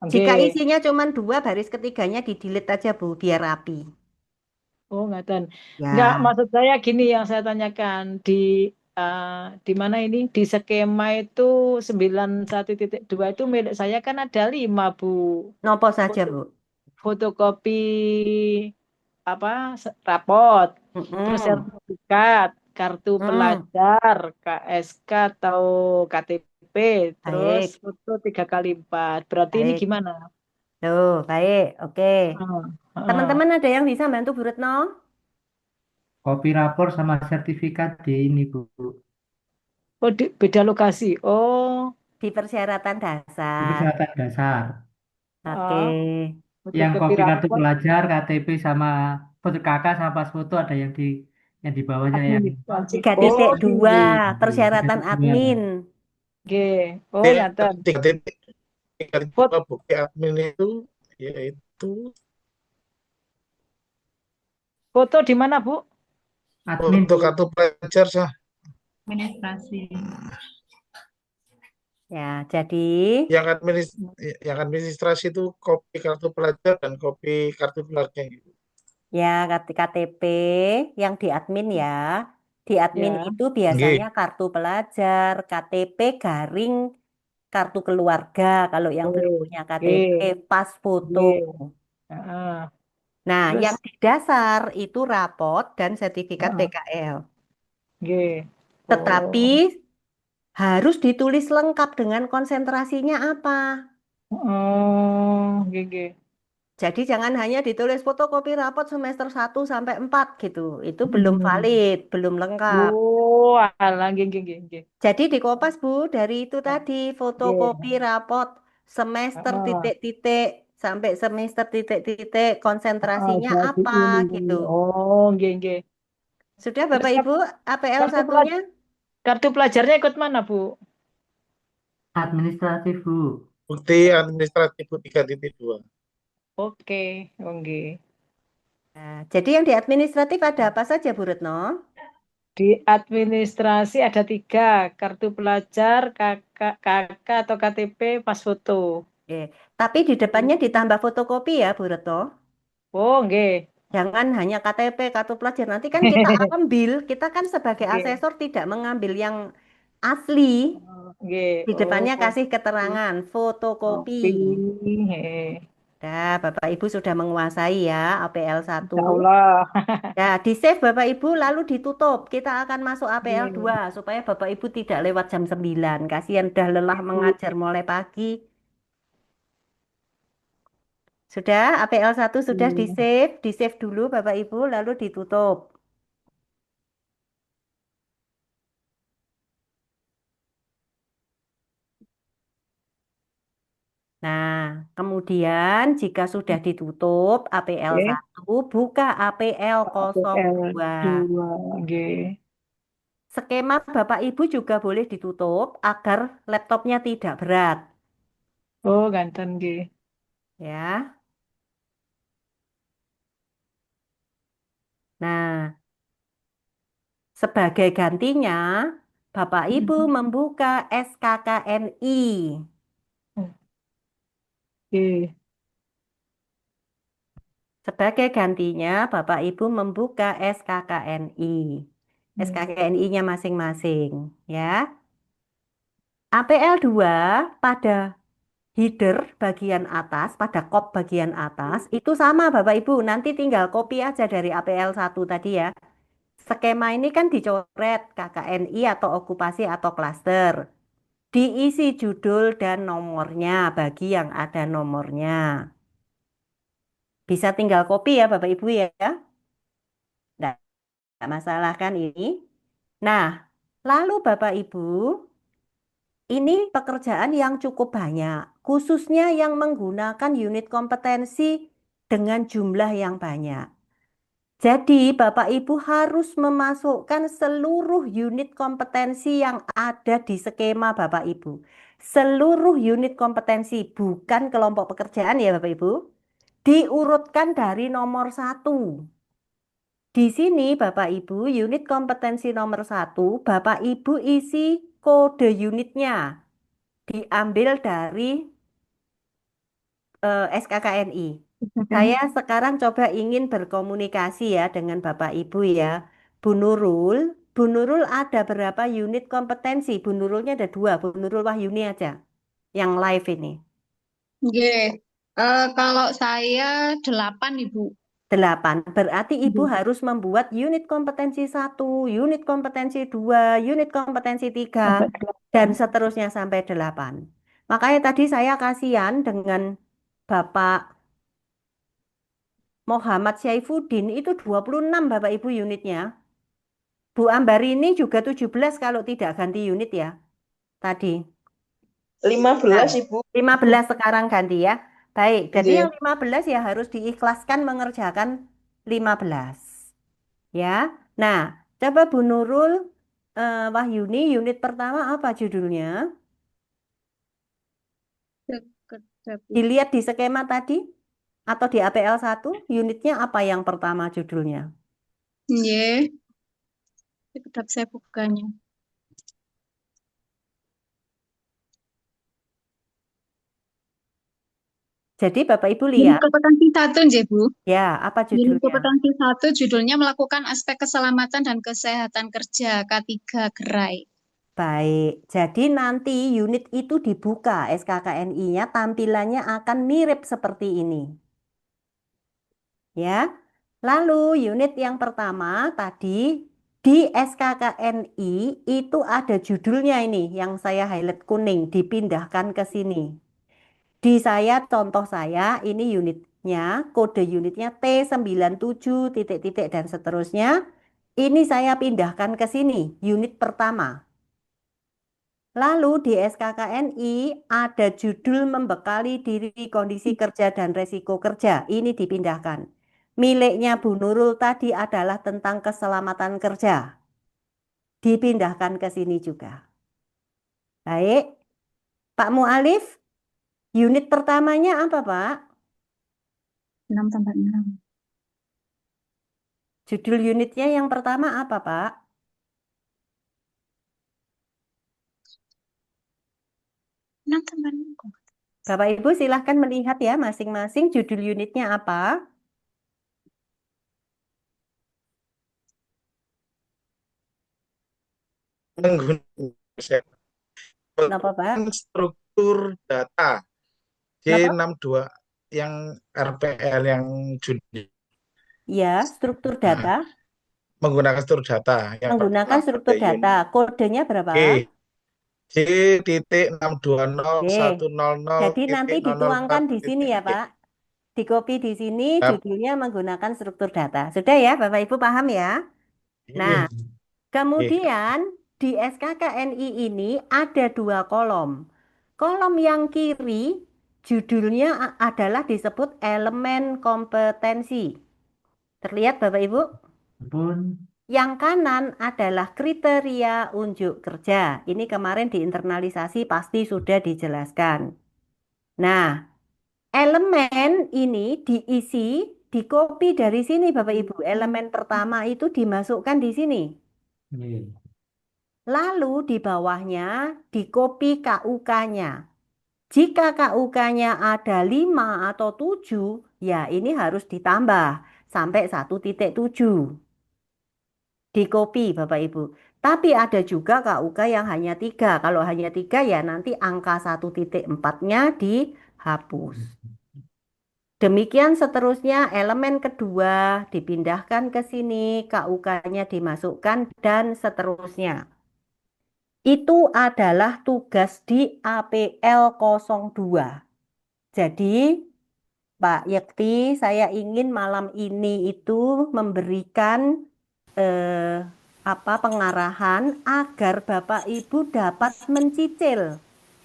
Jika Nggih. isinya cuma 2, baris ketiganya di-delete aja Bu, biar rapi. Oh, ngaten. Ya. Enggak, maksud saya gini yang saya tanyakan di mana ini di skema itu 91.2 itu milik saya kan ada 5 Bu. Nopo saja Bu? Fotokopi rapot, terus sertifikat, kartu pelajar, KSK atau KTP, terus Baik. foto 3 kali 4. Berarti ini Baik. gimana? Tuh, baik. Oke. Heeh. Teman-teman ada yang bisa bantu Bu Retno? Kopi rapor sama sertifikat di ini, Bu. Oh, beda lokasi. Oh, Di persyaratan Itu dasar. persyaratan dasar. Oke. Yang fotokopi kopi kartu rapor pelajar, KTP sama foto kakak sama pas foto ada yang di bawahnya yang administrasi. 3.2 di persyaratan 3.2. admin. Oke. Oh, Tiga ngaten. titik bukti admin itu yaitu Foto di mana, Bu? Admin, foto kartu pelajar sah. Administrasi. Ya, jadi Yang administrasi itu kopi kartu pelajar dan kopi kartu keluarga. ya KTP yang di admin ya. Di admin Ya. itu biasanya kartu pelajar, KTP garing kartu keluarga kalau yang belum punya KTP, pas foto. Nah, Terus? yang di dasar itu rapot dan sertifikat PKL. Tetapi harus ditulis lengkap dengan konsentrasinya apa. Oh, GG. Jadi jangan hanya ditulis fotokopi rapot semester 1 sampai 4 gitu. Itu belum valid, belum lengkap. Oh, alah, GG. Jadi di Kopas Bu, dari itu tadi fotokopi rapot semester titik-titik sampai semester titik-titik konsentrasinya apa gitu. Oh, GG. Sudah Bapak Ibu, APL 1-nya? Kartu pelajarnya ikut mana, Bu? Administratif, Bu. Bukti administratif 3.2. Oke, oke. Nah, jadi yang di administratif ada apa saja Bu Retno? Di administrasi ada 3, kartu pelajar, KK atau KTP, pas foto. Oke. Tapi di depannya ditambah fotokopi ya Bu Retno. Oh, enggak. Jangan hanya KTP, kartu pelajar. Nanti kan kita ambil, kita kan sebagai asesor tidak mengambil yang asli. Di depannya kasih keterangan fotokopi. Dah, Bapak Ibu sudah menguasai ya APL 1. Insya Allah. Ya, di save Bapak Ibu lalu ditutup. Kita akan masuk APL 2 Iya. supaya Bapak Ibu tidak lewat jam 9. Kasihan udah lelah mengajar mulai pagi. Sudah, APL 1 sudah Iya. di save dulu Bapak Ibu lalu ditutup. Nah, kemudian jika sudah ditutup APL Oke. 1, buka APL APL 02. 2. Oke. Skema Bapak Ibu juga boleh ditutup agar laptopnya tidak berat. Oh, ganten nggih. Ya. Nah, sebagai gantinya, Bapak Ibu membuka SKKNI. Oke. Sebagai gantinya, Bapak Ibu membuka SKKNI. SKKNI-nya masing-masing, ya. APL 2 pada header bagian atas, pada kop bagian atas, itu sama Bapak Ibu. Nanti tinggal copy aja dari APL 1 tadi ya. Skema ini kan dicoret KKNI atau okupasi atau klaster. Diisi judul dan nomornya bagi yang ada nomornya. Bisa tinggal copy ya Bapak Ibu ya. Nggak masalah kan ini. Nah, lalu Bapak Ibu, ini pekerjaan yang cukup banyak. Khususnya yang menggunakan unit kompetensi dengan jumlah yang banyak. Jadi Bapak Ibu harus memasukkan seluruh unit kompetensi yang ada di skema Bapak Ibu. Seluruh unit kompetensi, bukan kelompok pekerjaan ya Bapak Ibu. Diurutkan dari nomor 1. Di sini Bapak Ibu, unit kompetensi nomor 1, Bapak Ibu isi kode unitnya. Diambil dari SKKNI. Saya sekarang coba ingin berkomunikasi ya dengan Bapak Ibu ya. Bu Nurul, Bu Nurul ada berapa unit kompetensi? Bu Nurulnya ada 2, Bu Nurul Wahyuni aja. Yang live ini. Nggih. Kalau saya 8, Ibu. 8. Berarti Ibu harus membuat unit kompetensi 1, unit kompetensi 2, unit kompetensi 3, dan seterusnya sampai 8. Makanya tadi saya kasihan dengan Bapak Muhammad Syaifuddin itu 26 Bapak Ibu unitnya. Bu Ambarini juga 17 kalau tidak ganti unit ya. Tadi. 15 Ibu. 15 sekarang ganti ya. Baik, jadi Nggih. yang 15 ya harus diikhlaskan mengerjakan 15. Ya. Nah, coba Bu Nurul Wahyuni unit pertama apa judulnya? Dilihat di skema tadi atau di APL 1, unitnya apa yang pertama judulnya? Nggih. Kedap saya bukanya. Jadi Bapak Ibu Unit lihat. kompetensi 1 nggih, Bu. Ya, apa Unit judulnya? kompetensi 1 judulnya melakukan aspek keselamatan dan kesehatan kerja K3 gerai. Baik, jadi nanti unit itu dibuka SKKNI-nya tampilannya akan mirip seperti ini. Ya. Lalu unit yang pertama tadi di SKKNI itu ada judulnya ini yang saya highlight kuning dipindahkan ke sini. Di saya contoh saya ini unitnya, kode unitnya T97 titik-titik dan seterusnya. Ini saya pindahkan ke sini, unit pertama. Lalu di SKKNI ada judul membekali diri kondisi kerja dan resiko kerja. Ini dipindahkan. Miliknya Bu Nurul tadi adalah tentang keselamatan kerja. Dipindahkan ke sini juga. Baik. Pak Mu'alif, unit pertamanya apa Pak? 6 tambah 6. Judul unitnya yang pertama apa Pak? Bapak Ibu silahkan melihat ya masing-masing judul unitnya apa. Kenapa Pak? Struktur data Kenapa? G62 yang RPL yang juni. Ya, struktur Nah, data menggunakan struktur data yang menggunakan pertama struktur ada data. unit Kodenya berapa? G C.620 Oke. 100 Jadi nanti titik 004 dituangkan di sini ya, titik G. Pak. Di copy di sini Yap. judulnya menggunakan struktur data. Sudah ya, Bapak Ibu paham ya? Nah, Iya. kemudian di SKKNI ini ada 2 kolom. Kolom yang kiri judulnya adalah disebut elemen kompetensi. Terlihat Bapak Ibu? Pun Yang kanan adalah kriteria unjuk kerja. Ini kemarin di internalisasi pasti sudah dijelaskan. Nah, elemen ini diisi, di-copy dari sini Bapak Ibu. Elemen pertama itu dimasukkan di sini. iya. Lalu di bawahnya di-copy KUK-nya. Jika KUK-nya ada 5 atau 7, ya ini harus ditambah sampai 1.7. Di-copy Bapak Ibu. Tapi ada juga KUK yang hanya 3. Kalau hanya 3 ya nanti angka 1.4-nya dihapus. Demikian seterusnya elemen kedua dipindahkan ke sini, KUK-nya dimasukkan dan seterusnya. Itu adalah tugas di APL 02. Jadi Pak Yekti, saya ingin malam ini itu memberikan pengarahan agar Bapak Ibu dapat mencicil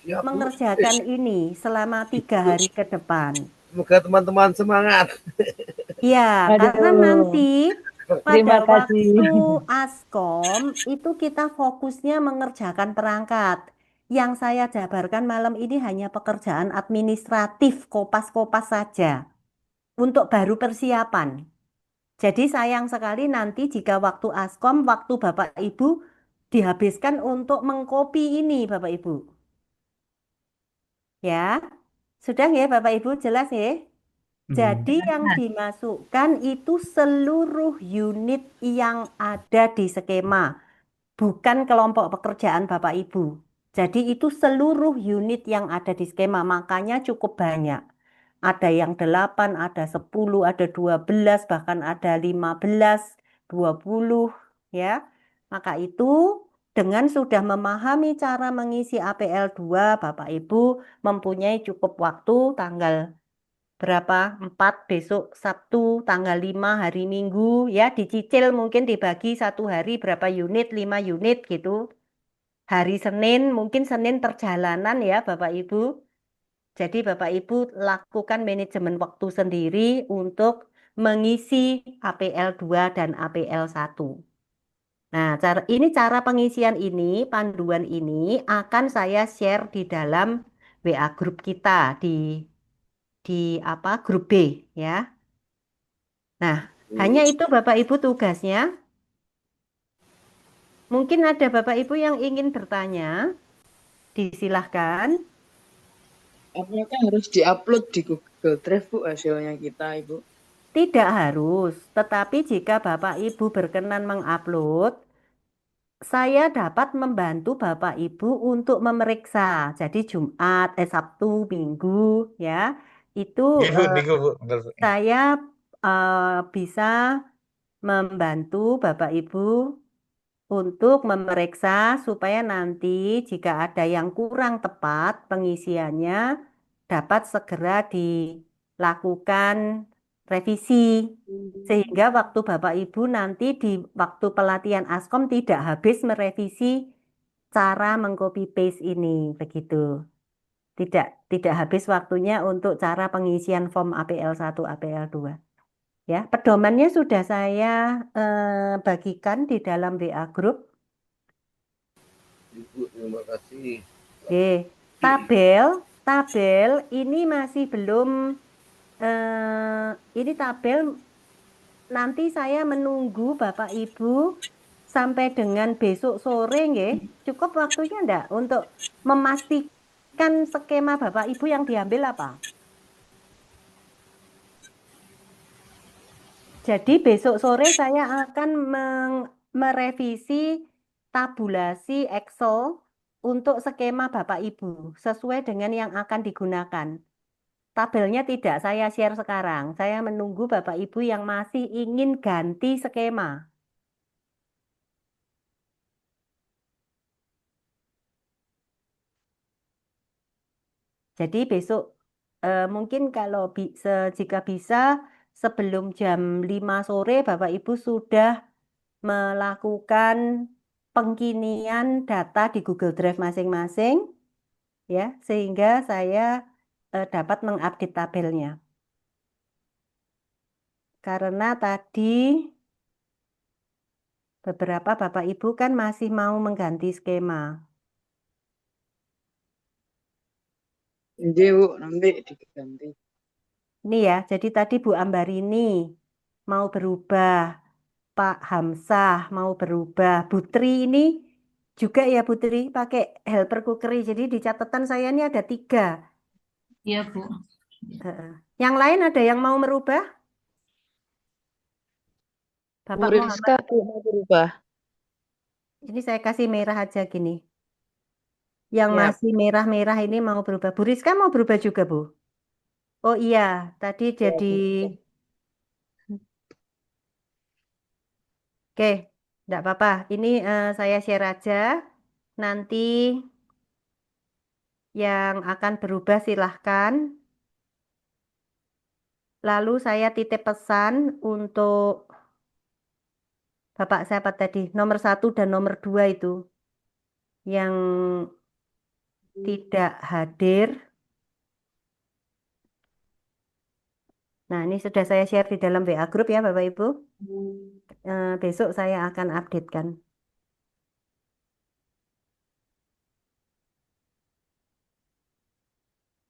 Siap, Bu. mengerjakan ini selama 3 hari ke depan. Semoga teman-teman semangat. Ya, karena Aduh, nanti terima pada kasih. waktu Askom itu kita fokusnya mengerjakan perangkat. Yang saya jabarkan malam ini hanya pekerjaan administratif, kopas-kopas saja untuk baru persiapan. Jadi sayang sekali nanti jika waktu Askom, waktu Bapak Ibu dihabiskan untuk mengkopi ini Bapak Ibu. Ya, sudah ya Bapak Ibu, jelas ya? Jadi yang dimasukkan itu seluruh unit yang ada di skema, bukan kelompok pekerjaan Bapak Ibu. Jadi itu seluruh unit yang ada di skema, makanya cukup banyak. Ada yang 8, ada 10, ada 12, bahkan ada 15, 20, ya. Maka itu dengan sudah memahami cara mengisi APL 2, Bapak Ibu mempunyai cukup waktu tanggal berapa? 4 besok Sabtu, tanggal 5 hari Minggu, ya dicicil mungkin dibagi 1 hari berapa unit, 5 unit gitu. Hari Senin, mungkin Senin perjalanan ya Bapak Ibu. Jadi Bapak Ibu lakukan manajemen waktu sendiri untuk mengisi APL 2 dan APL 1. Nah, ini cara pengisian ini, panduan ini akan saya share di dalam WA grup kita di grup B ya. Nah, hanya itu Bapak Ibu tugasnya. Mungkin ada Bapak Ibu yang ingin bertanya, disilahkan. Apakah harus diupload di Google Drive, Bu, hasilnya kita, Ibu? Tidak harus, tetapi jika Bapak Ibu berkenan mengupload, saya dapat membantu Bapak Ibu untuk memeriksa. Jadi Sabtu, Minggu ya, itu Nggih, Bu, niku, Bu. Bener, Bu. saya bisa membantu Bapak Ibu untuk memeriksa supaya nanti jika ada yang kurang tepat pengisiannya dapat segera dilakukan revisi sehingga waktu Bapak Ibu nanti di waktu pelatihan Askom tidak habis merevisi cara mengcopy paste ini begitu. Tidak habis waktunya untuk cara pengisian form APL 1, APL 2. Ya, pedomannya sudah saya bagikan di dalam WA group. Ibu, terima kasih. Oke, tabel ini masih belum ini tabel nanti saya menunggu Bapak Ibu sampai dengan besok sore nggih. Cukup waktunya enggak untuk memastikan skema Bapak Ibu yang diambil apa? Jadi besok sore saya akan merevisi tabulasi Excel untuk skema Bapak Ibu sesuai dengan yang akan digunakan. tabelnya tidak saya share sekarang. Saya menunggu Bapak Ibu yang masih ingin ganti skema. Jadi besok mungkin kalau jika bisa sebelum jam 5 sore Bapak Ibu sudah melakukan pengkinian data di Google Drive masing-masing ya, sehingga saya dapat mengupdate tabelnya. Karena tadi beberapa Bapak Ibu kan masih mau mengganti skema. Jadi Bu, nanti diganti. Ini ya, jadi tadi Bu Ambarini mau berubah, Pak Hamzah mau berubah, Putri ini juga ya Putri pakai helper cookery. Jadi di catatan saya ini ada 3. Iya, Bu. Yang lain ada yang mau merubah? Bu Bapak Rizka Muhammad. Bu mau berubah. Ini saya kasih merah aja gini. Yang Siap. masih merah-merah ini mau berubah. Bu Rizka mau berubah juga, Bu? Oh iya, tadi jadi... Oke, enggak apa-apa. Ini saya share aja. Nanti yang akan berubah silahkan. Lalu saya titip pesan untuk Bapak siapa tadi? Nomor 1 dan nomor 2 itu. Yang tidak hadir. Nah, ini sudah saya share di dalam WA Group ya Bapak Ibu. Besok saya akan updatekan.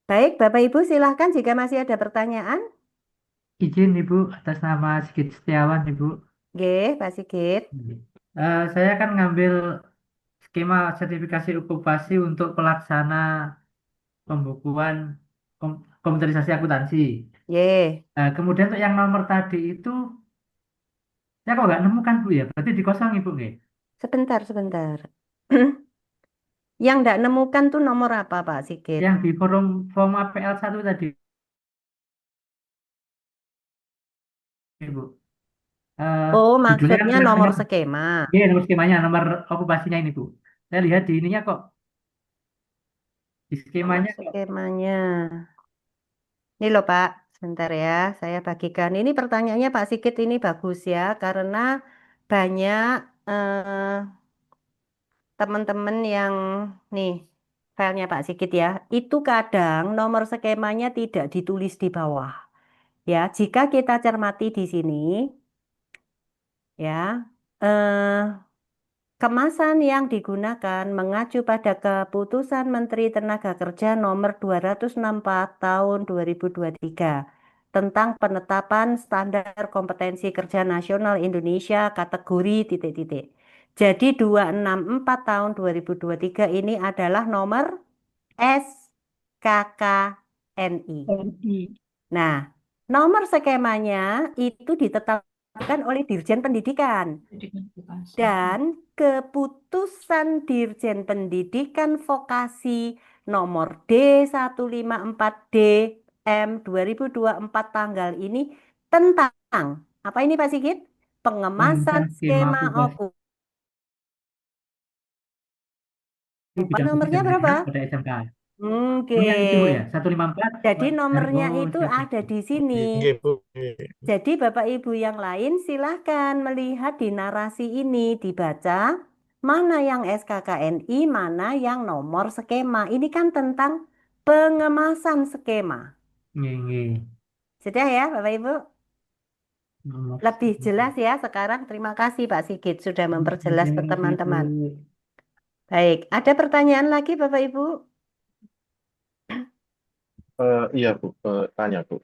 Baik, Bapak Ibu silahkan jika masih ada pertanyaan. Izin Ibu atas nama Sigit Setiawan Ibu. Oke, Pak Sigit. Saya kan ngambil skema sertifikasi okupasi untuk pelaksana pembukuan komputerisasi akuntansi. Ye. Kemudian untuk yang nomor tadi itu saya kok nggak nemukan Bu ya, berarti dikosongi Bu nggih? Sebentar. Yang tidak nemukan tuh nomor apa Pak Sigit? Yang di form APL 1 tadi Ibu. Oh, Judulnya kan maksudnya nomor skema. Iya, nomor skemanya, nomor okupasinya ini Bu. Saya lihat di ininya kok, di skemanya kok. Skemanya. Ini loh Pak, sebentar ya, saya bagikan. Ini pertanyaannya Pak Sigit ini bagus ya, karena banyak teman-teman yang nih filenya Pak Sigit ya, itu kadang nomor skemanya tidak ditulis di bawah. Ya, jika kita cermati di sini, ya, kemasan yang digunakan mengacu pada Keputusan Menteri Tenaga Kerja Nomor 264 Tahun 2023 tentang penetapan standar kompetensi kerja nasional Indonesia kategori titik-titik. Jadi 264 tahun 2023 ini adalah nomor SKKNI. Nah, nomor skemanya itu ditetapkan oleh Dirjen Pendidikan. Dan Keputusan Dirjen Pendidikan Vokasi nomor D154DM 2024 tanggal ini tentang apa ini Pak Sigit? Pengemasan skema okupasi. Bidang Nomornya pendidikan berapa? pada SMK. Oke. Oh, yang itu Bu ya, 154. Jadi nomornya itu siap. ada di sini. Jadi Bapak Ibu yang lain silahkan melihat di narasi ini dibaca mana yang SKKNI, mana yang nomor skema. Ini kan tentang pengemasan skema. Sudah ya Bapak Ibu? Lebih jelas ya sekarang. Terima kasih Pak Sigit sudah memperjelas ke teman-teman. Baik, ada pertanyaan lagi Bapak Ibu? Iya Bu, tanya Bu.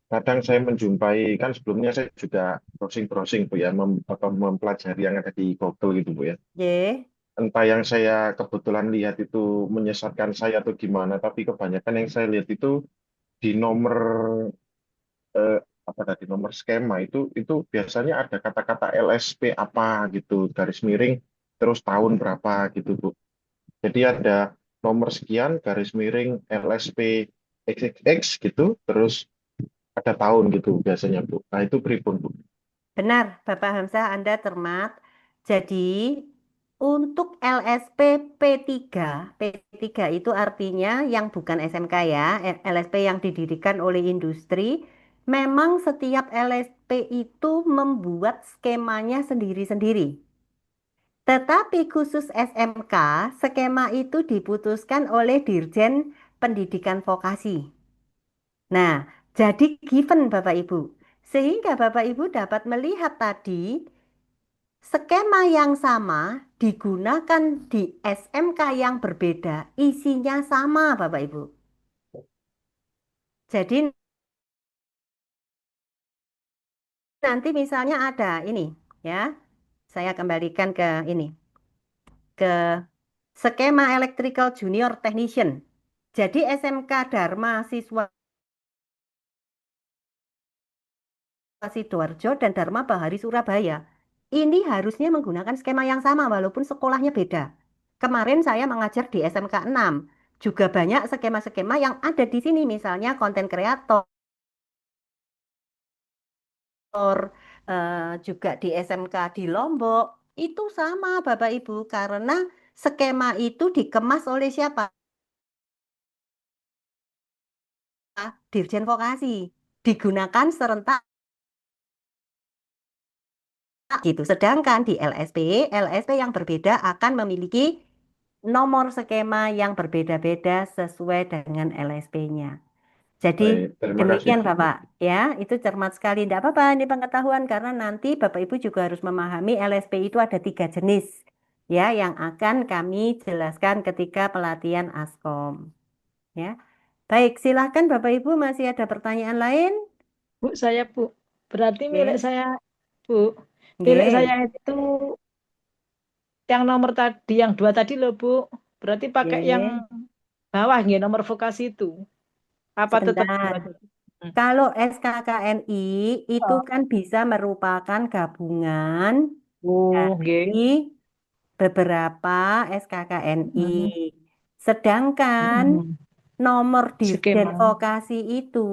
Kadang saya menjumpai, kan sebelumnya saya juga browsing-browsing Bu ya, mempelajari yang ada di Google gitu Bu ya. Entah yang saya kebetulan lihat itu menyesatkan saya atau gimana, tapi kebanyakan yang saya lihat itu di nomor apa tadi nomor skema itu biasanya ada kata-kata LSP apa gitu, garis miring, terus tahun berapa gitu Bu. Jadi ada nomor sekian garis miring LSP XXX gitu, terus ada tahun gitu biasanya Bu. Nah itu pripun Bu? Benar, Bapak Hamzah, Anda cermat. Jadi, untuk LSP P3, P3 itu artinya yang bukan SMK ya, LSP yang didirikan oleh industri, memang setiap LSP itu membuat skemanya sendiri-sendiri. Tetapi khusus SMK, skema itu diputuskan oleh Dirjen Pendidikan Vokasi. Nah, jadi given Bapak Ibu. Sehingga Bapak Ibu dapat melihat tadi skema yang sama digunakan di SMK yang berbeda, isinya sama Bapak Ibu. Jadi nanti misalnya ada ini ya, saya kembalikan ke ini, ke skema Electrical Junior Technician. Jadi SMK Dharma Siswa Sidoarjo dan Dharma Bahari Surabaya. Ini harusnya menggunakan skema yang sama walaupun sekolahnya beda. Kemarin saya mengajar di SMK 6. Juga banyak skema-skema yang ada di sini, misalnya konten kreator, juga di SMK di Lombok. Itu sama Bapak Ibu, karena skema itu dikemas oleh siapa? Dirjen Vokasi. Digunakan serentak gitu. Sedangkan di LSP yang berbeda akan memiliki nomor skema yang berbeda-beda sesuai dengan LSP-nya. Jadi Baik, terima kasih demikian Bu. Bapak, ya itu cermat sekali. Tidak apa-apa, ini pengetahuan karena nanti Bapak Ibu juga harus memahami LSP itu ada 3 jenis, ya yang akan kami jelaskan ketika pelatihan Askom. Ya, baik, silahkan Bapak Ibu masih ada pertanyaan lain? Bu, saya Bu. Berarti milik Oke. saya, Bu. Milik Nggih. saya itu yang nomor tadi, yang 2 tadi loh, Bu. Berarti pakai yang Nggih. bawah nggih, nomor vokasi itu. Apa tetap 2 Sebentar. tadi? Kalau SKKNI itu Oh, kan bisa merupakan gabungan oh, dari nggih. beberapa SKKNI. Mm, Sedangkan mm. nomor Dirjen Skema. Vokasi itu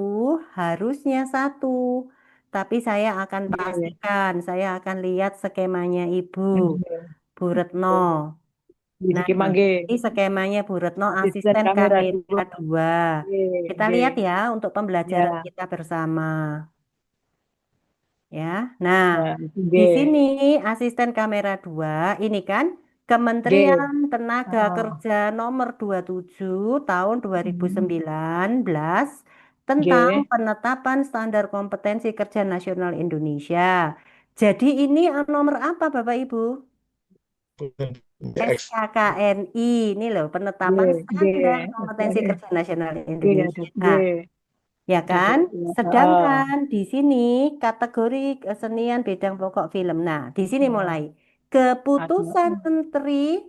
harusnya 1. Tapi saya akan Nggih. pastikan, saya akan lihat skemanya Ibu, Nggih. Bu Retno. Nggih, Nah, skema nggih. ini skemanya Bu Retno, Asisten asisten kamera kamera 2. 2. Nggih, Kita nggih. lihat ya untuk pembelajaran Ya, kita bersama. Ya, nah ya, di nggih. sini asisten kamera 2 ini kan Nggih. Kementerian Tenaga Oh. Kerja nomor 27 tahun Mm. 2019 tentang Nggih. penetapan standar kompetensi kerja nasional Indonesia. Jadi ini nomor apa Bapak Ibu? SKKNI ini loh penetapan Nggih, standar nggih. kompetensi kerja nasional Nggih, ada. Indonesia. Nggih. Ya Ada, kan? Bu. Ya. Sedangkan di sini kategori kesenian bidang pokok film. Nah, di sini mulai keputusan Ada. Menteri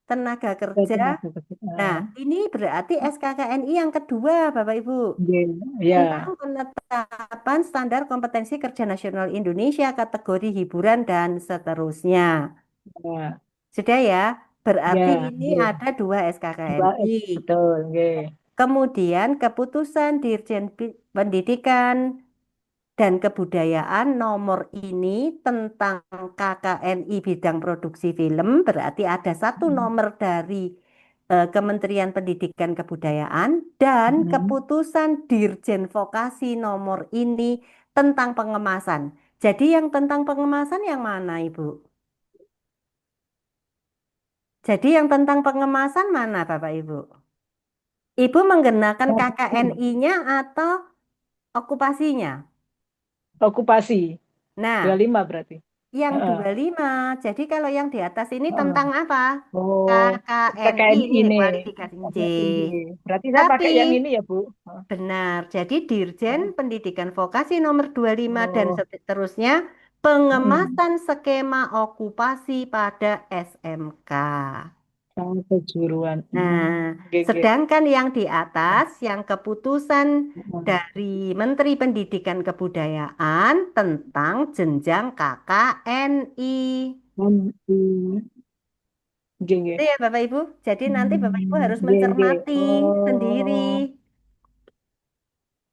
Tenaga Kerja. Tenaga kerja. Nah, ini berarti SKKNI yang kedua, Bapak Ibu. Nggih, ya. Tentang penetapan standar kompetensi kerja nasional Indonesia kategori hiburan dan seterusnya. Ya. Sudah ya? Berarti Ya, ini nggih. ada 2 Dua, SKKNI. betul, nggih. Kemudian keputusan Dirjen Pendidikan dan Kebudayaan nomor ini tentang KKNI bidang produksi film berarti ada 1 nomor dari Kementerian Pendidikan Kebudayaan dan keputusan Dirjen Vokasi nomor ini tentang pengemasan. Jadi yang tentang pengemasan yang mana, Ibu? Jadi yang tentang pengemasan mana, Bapak Ibu? Ibu menggunakan KKNI-nya atau okupasinya? Okupasi. Nah, 25 berarti. yang Heeh. 25. Jadi kalau yang di atas ini Heeh. tentang apa? Oh, KKNI PKN ini ini. kualifikasi C. Berarti saya Tapi pakai yang ini ya, Bu. benar. Jadi Dirjen Pendidikan Vokasi nomor 25 dan Oh. seterusnya pengemasan skema okupasi pada SMK. Kejuruan. Nah, Nggih, nggih. sedangkan yang di atas, yang keputusan dari Menteri Pendidikan Kebudayaan tentang jenjang KKNI. Nggih, nggih. Itu ya Bapak Ibu. Jadi nanti Bapak Ibu harus Nggih, nggih. mencermati sendiri.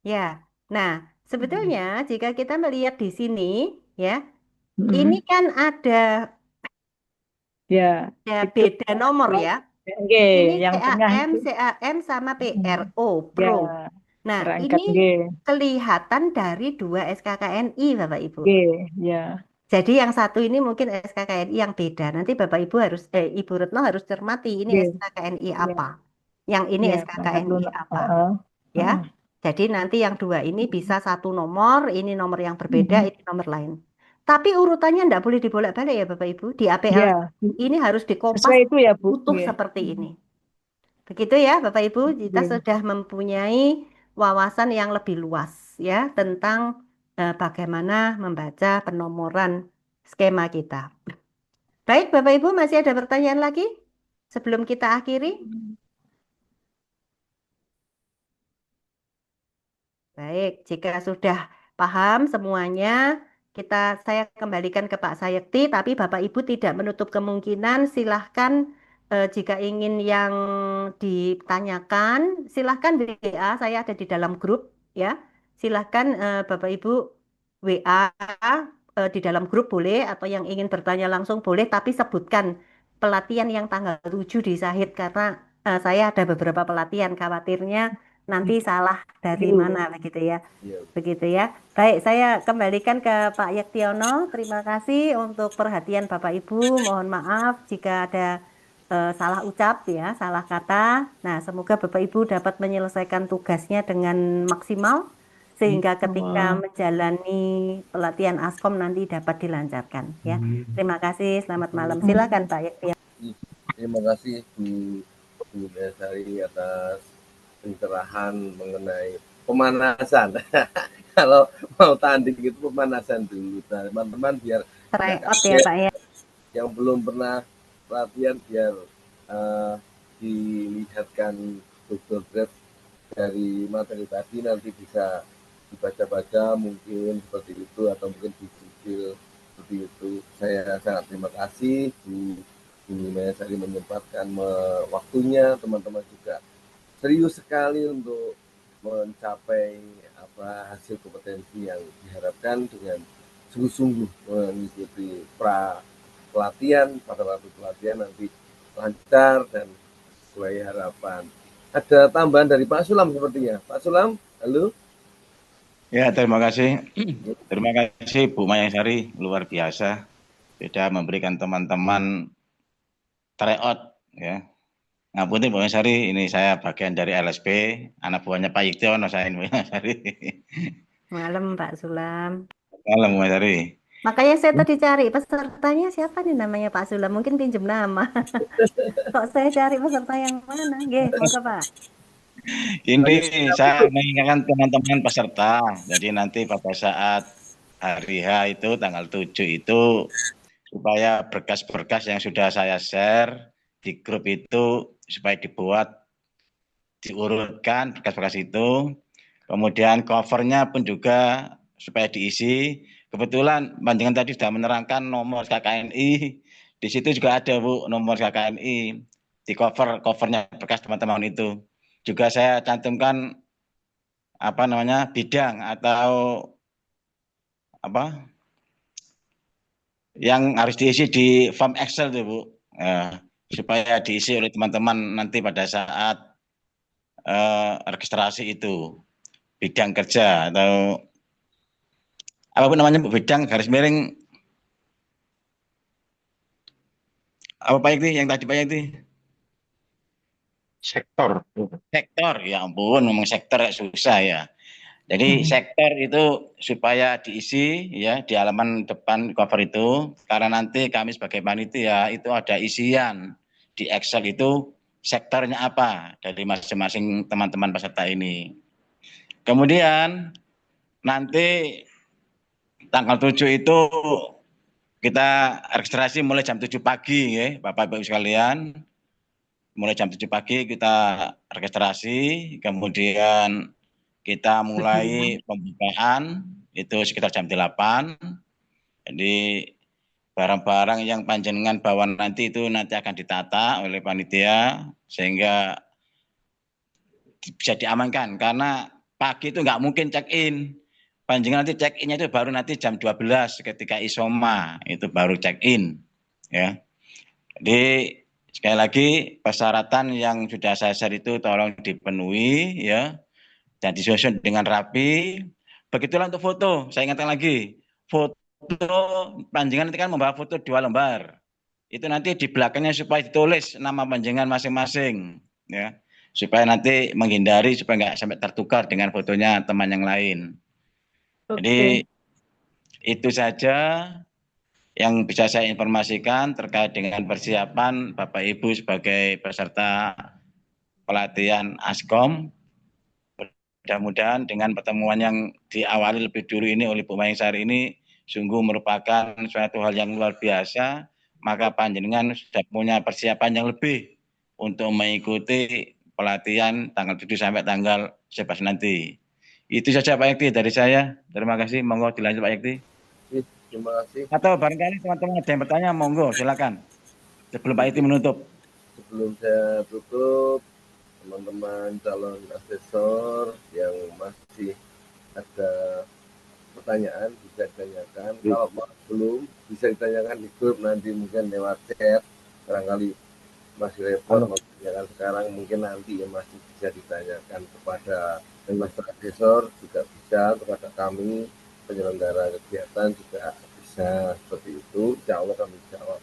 Ya. Nah, sebetulnya jika kita melihat di sini, ya, Mm-mm. ini kan ada Ya, itu beda nomor ya. G, Ini yang tengah CAM, itu. CAM sama Mm. PRO, Ya, Pro. Nah, berangkat ini G, kelihatan dari 2 SKKNI, Bapak Ibu. G, ya. Jadi yang satu ini mungkin SKKNI yang beda. Nanti Bapak Ibu harus, Ibu Retno harus cermati ini G, SKKNI ya, apa. Yang ini ya, berangkat SKKNI lunak. apa. Ya. Jadi nanti yang 2 ini bisa satu nomor, ini nomor yang berbeda, ini nomor lain. Tapi urutannya tidak boleh dibolak-balik ya Bapak Ibu. Di APL Ya, ini harus dikopas sesuai itu ya, Bu. utuh G. seperti ini. Begitu ya Bapak Ibu, kita G. sudah mempunyai wawasan yang lebih luas ya tentang bagaimana membaca penomoran skema kita. Baik Bapak Ibu, masih ada pertanyaan lagi sebelum kita akhiri? Baik, jika sudah paham semuanya, saya kembalikan ke Pak Sayekti, tapi Bapak Ibu tidak menutup kemungkinan, silahkan jika ingin yang ditanyakan, silahkan WA, saya ada di dalam grup ya. Silahkan Bapak Ibu WA di dalam grup boleh, atau yang ingin bertanya langsung boleh, tapi sebutkan pelatihan yang tanggal 7 di Sahid, karena saya ada beberapa pelatihan, khawatirnya nanti salah dari mana begitu ya. Begitu ya. Baik, saya kembalikan ke Pak Yektiono. Terima kasih untuk perhatian Bapak Ibu. Mohon maaf jika ada salah ucap ya, salah kata. Nah, semoga Bapak Ibu dapat menyelesaikan tugasnya dengan maksimal sehingga ketika menjalani pelatihan Askom nanti dapat dilancarkan ya. Terima kasih. Selamat malam. Silakan Pak Yektiono. Terima kasih Bu Desari atas pencerahan mengenai pemanasan. Kalau mau tanding itu pemanasan dulu, nah, teman-teman, biar tryout ya Pak ya. Yang belum pernah latihan biar dilihatkan Google Drive dari materi tadi, nanti bisa dibaca-baca mungkin seperti itu, atau mungkin dicicil seperti itu. Saya sangat terima kasih Bu Mayasari menyempatkan waktunya, teman-teman juga serius sekali untuk mencapai hasil kompetensi yang diharapkan dengan sungguh-sungguh mengikuti pelatihan. Pada waktu pelatihan nanti lancar dan sesuai harapan. Ada tambahan dari Pak Sulam sepertinya. Pak Sulam, halo. Ya, terima kasih. Terima kasih Bu Mayasari, luar biasa. Sudah memberikan teman-teman tryout ya. Ngapunten Bu Mayasari, ini saya bagian dari LSP, anak buahnya Pak Yektiono, saya Bu Mayasari. Malam Pak Sulam. Malam Bu Mayasari. Makanya saya tadi cari pesertanya siapa nih namanya Pak Sulam, mungkin pinjem nama. Kok saya cari peserta yang mana? Nggih, monggo Pak. Ini saya mengingatkan teman-teman peserta, jadi nanti pada saat hari H itu tanggal 7 itu supaya berkas-berkas yang sudah saya share di grup itu supaya dibuat, diurutkan berkas-berkas itu, kemudian covernya pun juga supaya diisi. Kebetulan panjenengan tadi sudah menerangkan nomor KKNI, di situ juga ada Bu nomor KKNI di covernya berkas teman-teman itu. Juga saya cantumkan bidang atau yang harus diisi di form Excel tuh Bu, supaya diisi oleh teman-teman nanti pada saat registrasi itu, bidang kerja atau apapun namanya Bu, bidang garis miring apa Pak Yekti yang tadi Pak Yekti? Sektor. Ya ampun, ngomong sektor susah ya. Jadi sektor itu supaya diisi ya di halaman depan cover itu, karena nanti kami sebagai panitia itu ada isian di Excel itu sektornya apa dari masing-masing teman-teman peserta ini. Kemudian nanti tanggal 7 itu kita registrasi mulai jam 7 pagi ya Bapak-Ibu sekalian. Mulai jam 7 pagi kita registrasi, kemudian kita mulai pembukaan itu sekitar jam 8. Jadi barang-barang yang panjenengan bawa nanti itu nanti akan ditata oleh panitia sehingga bisa diamankan, karena pagi itu nggak mungkin check in. Panjenengan nanti check innya itu baru nanti jam 12 ketika isoma itu baru check in, ya. Jadi sekali lagi persyaratan yang sudah saya share itu tolong dipenuhi, ya, dan disusun dengan rapi. Begitulah untuk foto. Saya ingatkan lagi, foto panjenengan nanti kan membawa foto 2 lembar. Itu nanti di belakangnya supaya ditulis nama panjenengan masing-masing, ya, supaya nanti menghindari supaya nggak sampai tertukar dengan fotonya teman yang lain. Jadi itu saja yang bisa saya informasikan terkait dengan persiapan Bapak Ibu sebagai peserta pelatihan Askom. Mudah-mudahan dengan pertemuan yang diawali lebih dulu ini oleh Bu Mahingsari ini sungguh merupakan suatu hal yang luar biasa, maka panjenengan sudah punya persiapan yang lebih untuk mengikuti pelatihan tanggal 7 sampai tanggal 11 nanti. Itu saja Pak Yakti dari saya. Terima kasih. Monggo dilanjut Pak Yakti. Terima kasih. Atau barangkali teman-teman ada yang bertanya, monggo silakan. Sebelum Pak Yakti menutup. Sebelum saya tutup, teman-teman calon asesor yang masih ada pertanyaan bisa ditanyakan. Kalau belum bisa ditanyakan di grup, nanti mungkin lewat chat. Barangkali masih repot menanyakan sekarang, mungkin nanti ya masih bisa ditanyakan kepada investor asesor, juga bisa kepada kami penyelenggara kegiatan juga bisa seperti itu. Insya Allah kami jawab.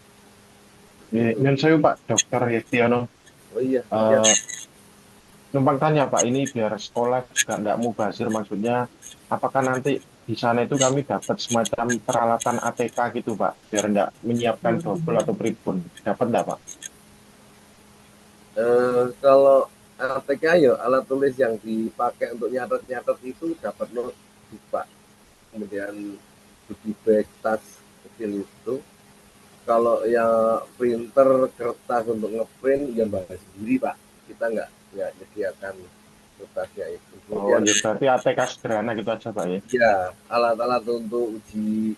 Yang saya Pak Dr. Yestiono. Oh iya. Numpang tanya Pak, ini biar sekolah juga nggak mubazir, maksudnya apakah nanti di sana itu kami dapat semacam peralatan ATK gitu Pak, biar nggak menyiapkan double atau pribun, dapat nggak Pak? Kalau ATK ya alat tulis yang dipakai untuk nyatet-nyatet itu dapat notebook Pak, kemudian goodie bag, tas kecil itu. Kalau yang printer kertas untuk ngeprint ya bayar sendiri Pak, kita nggak menyediakan kertasnya itu. Kemudian, berarti ATK sederhana gitu aja Pak ya? Ya, alat-alat untuk uji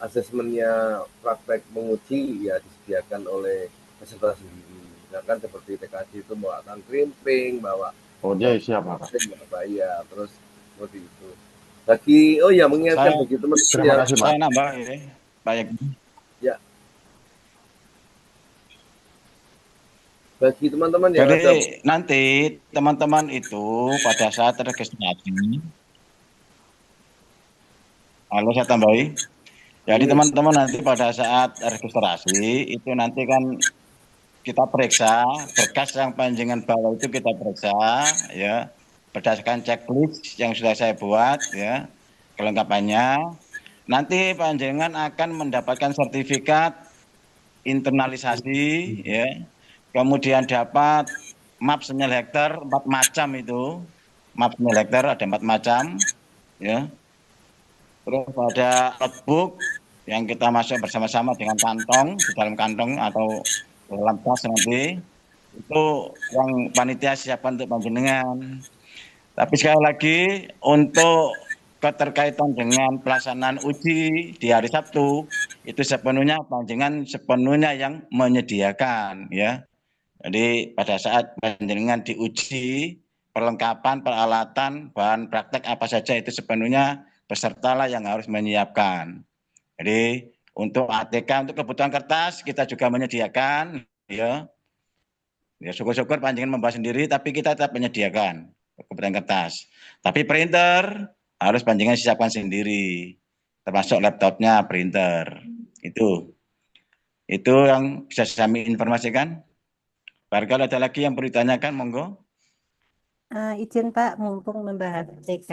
asesmennya praktek menguji ya disediakan oleh peserta sendiri. Misalkan seperti TKJ itu bawa krimping, bawa siap Pak. Ya, terus seperti itu. Bagi mengingatkan bagi teman-teman ya. Saya nambah ya, Pak Yakti. Ya. Bagi teman-teman yang jadi nanti teman-teman itu pada saat registrasi, halo saya tambahi. Jadi teman-teman nanti pada saat registrasi itu nanti kan kita periksa berkas yang panjenengan bawa itu kita periksa ya berdasarkan checklist yang sudah saya buat ya kelengkapannya. Nanti panjenengan akan mendapatkan sertifikat internalisasi ya. Kemudian dapat map senil hektar 4 macam itu. Map senil hektar ada 4 macam ya. Terus ada notebook yang kita masuk bersama-sama dengan kantong, di dalam kantong atau dalam tas nanti. Itu yang panitia siapkan untuk panjenengan. Tapi sekali lagi untuk keterkaitan dengan pelaksanaan uji di hari Sabtu itu sepenuhnya panjenengan yang menyediakan ya. Jadi pada saat panjenengan diuji perlengkapan peralatan bahan praktek apa saja itu sepenuhnya pesertalah yang harus menyiapkan. Jadi untuk ATK untuk kebutuhan kertas kita juga menyediakan ya. Ya syukur-syukur panjenengan membawa sendiri tapi kita tetap menyediakan kebutuhan kertas. Tapi printer harus panjenengan siapkan sendiri. Termasuk laptopnya, printer. Itu yang bisa kami informasikan. Barangkali ada lagi yang perlu ditanyakan, monggo. Izin Pak, mumpung membahas ATK.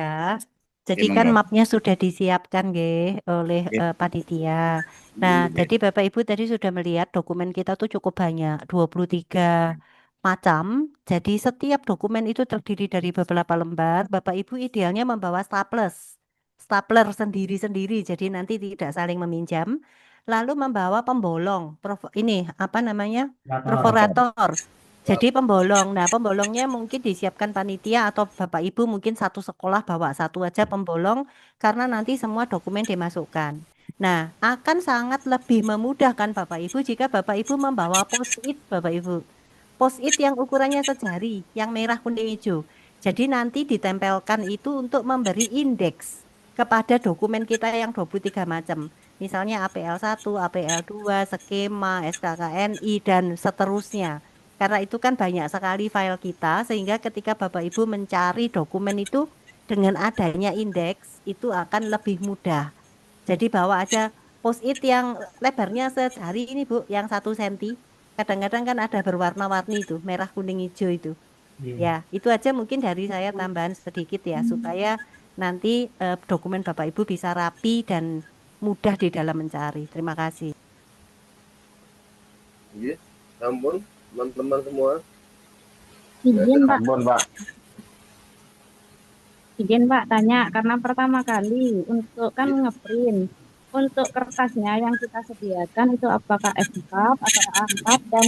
Jadi kan mapnya sudah disiapkan oleh panitia. Nah, jadi Bapak Ibu tadi sudah melihat dokumen kita tuh cukup banyak, 23 macam. Jadi setiap dokumen itu terdiri dari beberapa lembar. Bapak Ibu idealnya membawa stapler sendiri-sendiri. Jadi nanti tidak saling meminjam. Lalu membawa pembolong, perforator. Jadi pembolong. Nah, pembolongnya mungkin disiapkan panitia atau Bapak Ibu mungkin satu sekolah bawa satu aja pembolong karena nanti semua dokumen dimasukkan. Nah, akan sangat lebih memudahkan Bapak Ibu jika Bapak Ibu membawa post-it Bapak Ibu. Post-it yang ukurannya sejari, yang merah kuning hijau. Jadi nanti ditempelkan itu untuk memberi indeks kepada dokumen kita yang 23 macam. Misalnya APL 1, APL 2, skema, SKKNI, dan seterusnya. Karena itu kan banyak sekali file kita, sehingga ketika Bapak Ibu mencari dokumen itu dengan adanya indeks, itu akan lebih mudah. Jadi bawa aja post-it yang lebarnya sehari ini Bu, yang 1 cm. Kadang-kadang kan ada berwarna-warni itu, merah, kuning, hijau itu. Ya, itu aja mungkin dari saya tambahan sedikit ya, supaya nanti dokumen Bapak Ibu bisa rapi dan mudah di dalam mencari. Terima kasih. Iya, ampun, teman-teman semua. Izin Pak, Ampun, Pak. izin Pak tanya karena pertama kali untuk kan ngeprint untuk kertasnya yang kita sediakan itu apakah F4 atau A4 dan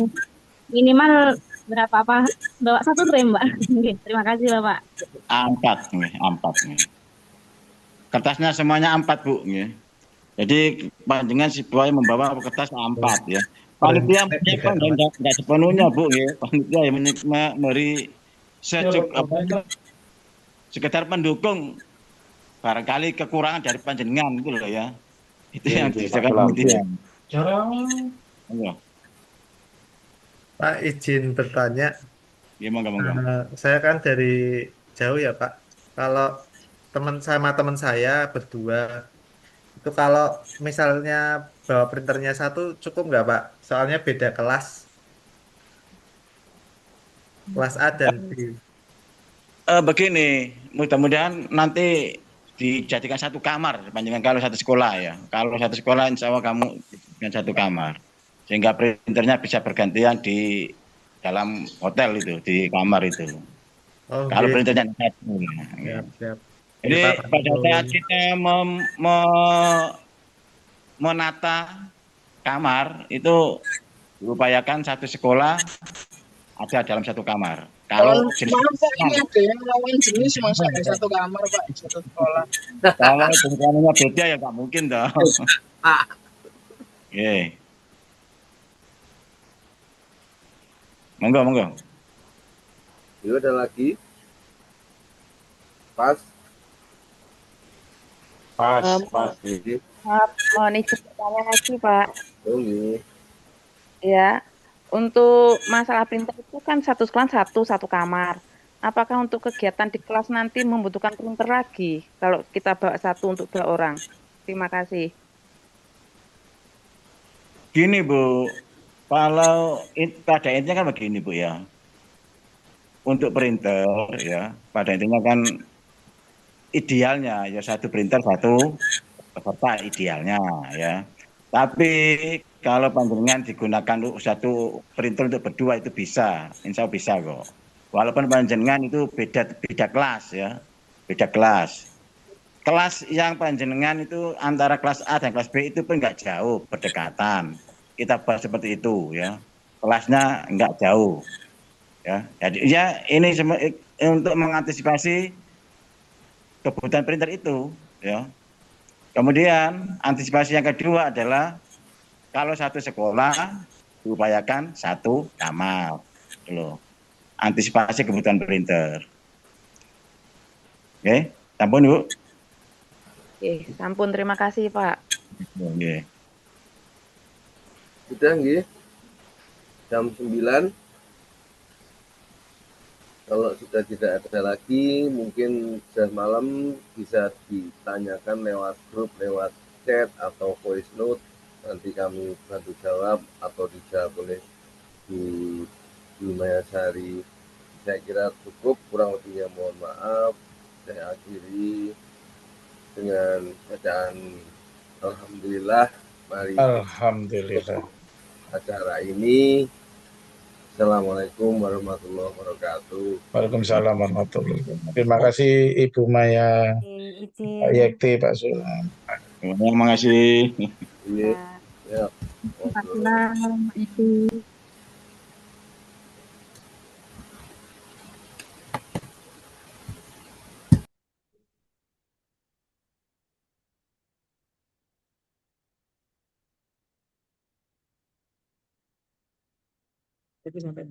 minimal berapa apa bawa 1 frame Mbak. Oke, terima kasih Bapak. A4 nggih, A4 nggih. Kertasnya semuanya A4 Bu nggih. Jadi panjenengan si boy membawa kertas A4 ya. Panitia enggak sepenuhnya Bu ya. Panitia yang memberi sekedar pendukung barangkali kekurangan dari panjenengan gitu loh ya. Itu yang disediakan panitia. Pak izin bertanya. Ya, monggo. Saya kan dari jauh ya Pak. Kalau teman saya berdua itu kalau misalnya bawa printernya 1 cukup nggak Pak? Soalnya beda kelas. Kelas A dan B. Begini, mudah-mudahan nanti dijadikan satu kamar panjenengan kalau satu sekolah ya. Kalau satu sekolah insya Allah kamu dengan satu kamar. Sehingga printernya bisa bergantian di dalam hotel itu, di kamar itu. Oh, kalau okay. printernya satu. Siap. Jadi pada saat kita menata kamar itu diupayakan satu sekolah ada dalam satu kamar. Kalau maaf Pak, ini ada yang lawan jenis masa ada satu kamar Pak, satu sekolah. kalau jumlahnya beda ya nggak mungkin dong. Oke. Monggo. Yuk, ada lagi. Pas. Mohon izin bertanya lagi Pak. Tunggu. Ya, untuk masalah printer itu kan satu sekolah satu kamar. Apakah untuk kegiatan di kelas nanti membutuhkan printer lagi kalau kita bawa 1 untuk 2 orang? Terima kasih. Gini Bu, kalau pada intinya kan begini Bu ya. Untuk printer ya, pada intinya kan idealnya ya satu printer satu peserta idealnya ya. Tapi kalau panjenengan digunakan satu printer untuk berdua itu bisa, insya Allah bisa kok. Walaupun panjenengan itu beda kelas ya, beda kelas. Kelas yang panjenengan itu antara kelas A dan kelas B itu pun nggak jauh, berdekatan. Kita bahas seperti itu ya. Kelasnya nggak jauh. Ya, jadi ya ini untuk mengantisipasi kebutuhan printer itu ya. Kemudian antisipasi yang kedua adalah kalau satu sekolah diupayakan satu kamar loh. Antisipasi kebutuhan printer. Oke, sampun Bu. Oke, sampun, terima kasih Pak. Oke. Sudah nggih. Jam 9. Kalau sudah tidak ada lagi, mungkin sudah malam bisa ditanyakan lewat grup, lewat chat atau voice note. Nanti kami bantu jawab atau dijawab oleh Bu Mayasari. Saya kira cukup, kurang lebihnya mohon maaf. Saya akhiri dengan bacaan Alhamdulillah. Mari Alhamdulillah. Acara ini. Assalamualaikum warahmatullahi wabarakatuh. Waalaikumsalam warahmatullahi wabarakatuh. Terima kasih Ibu Maya, Pak Yekti, Pak Sulam. Terima kasih. Ya. itu. Jadi sampai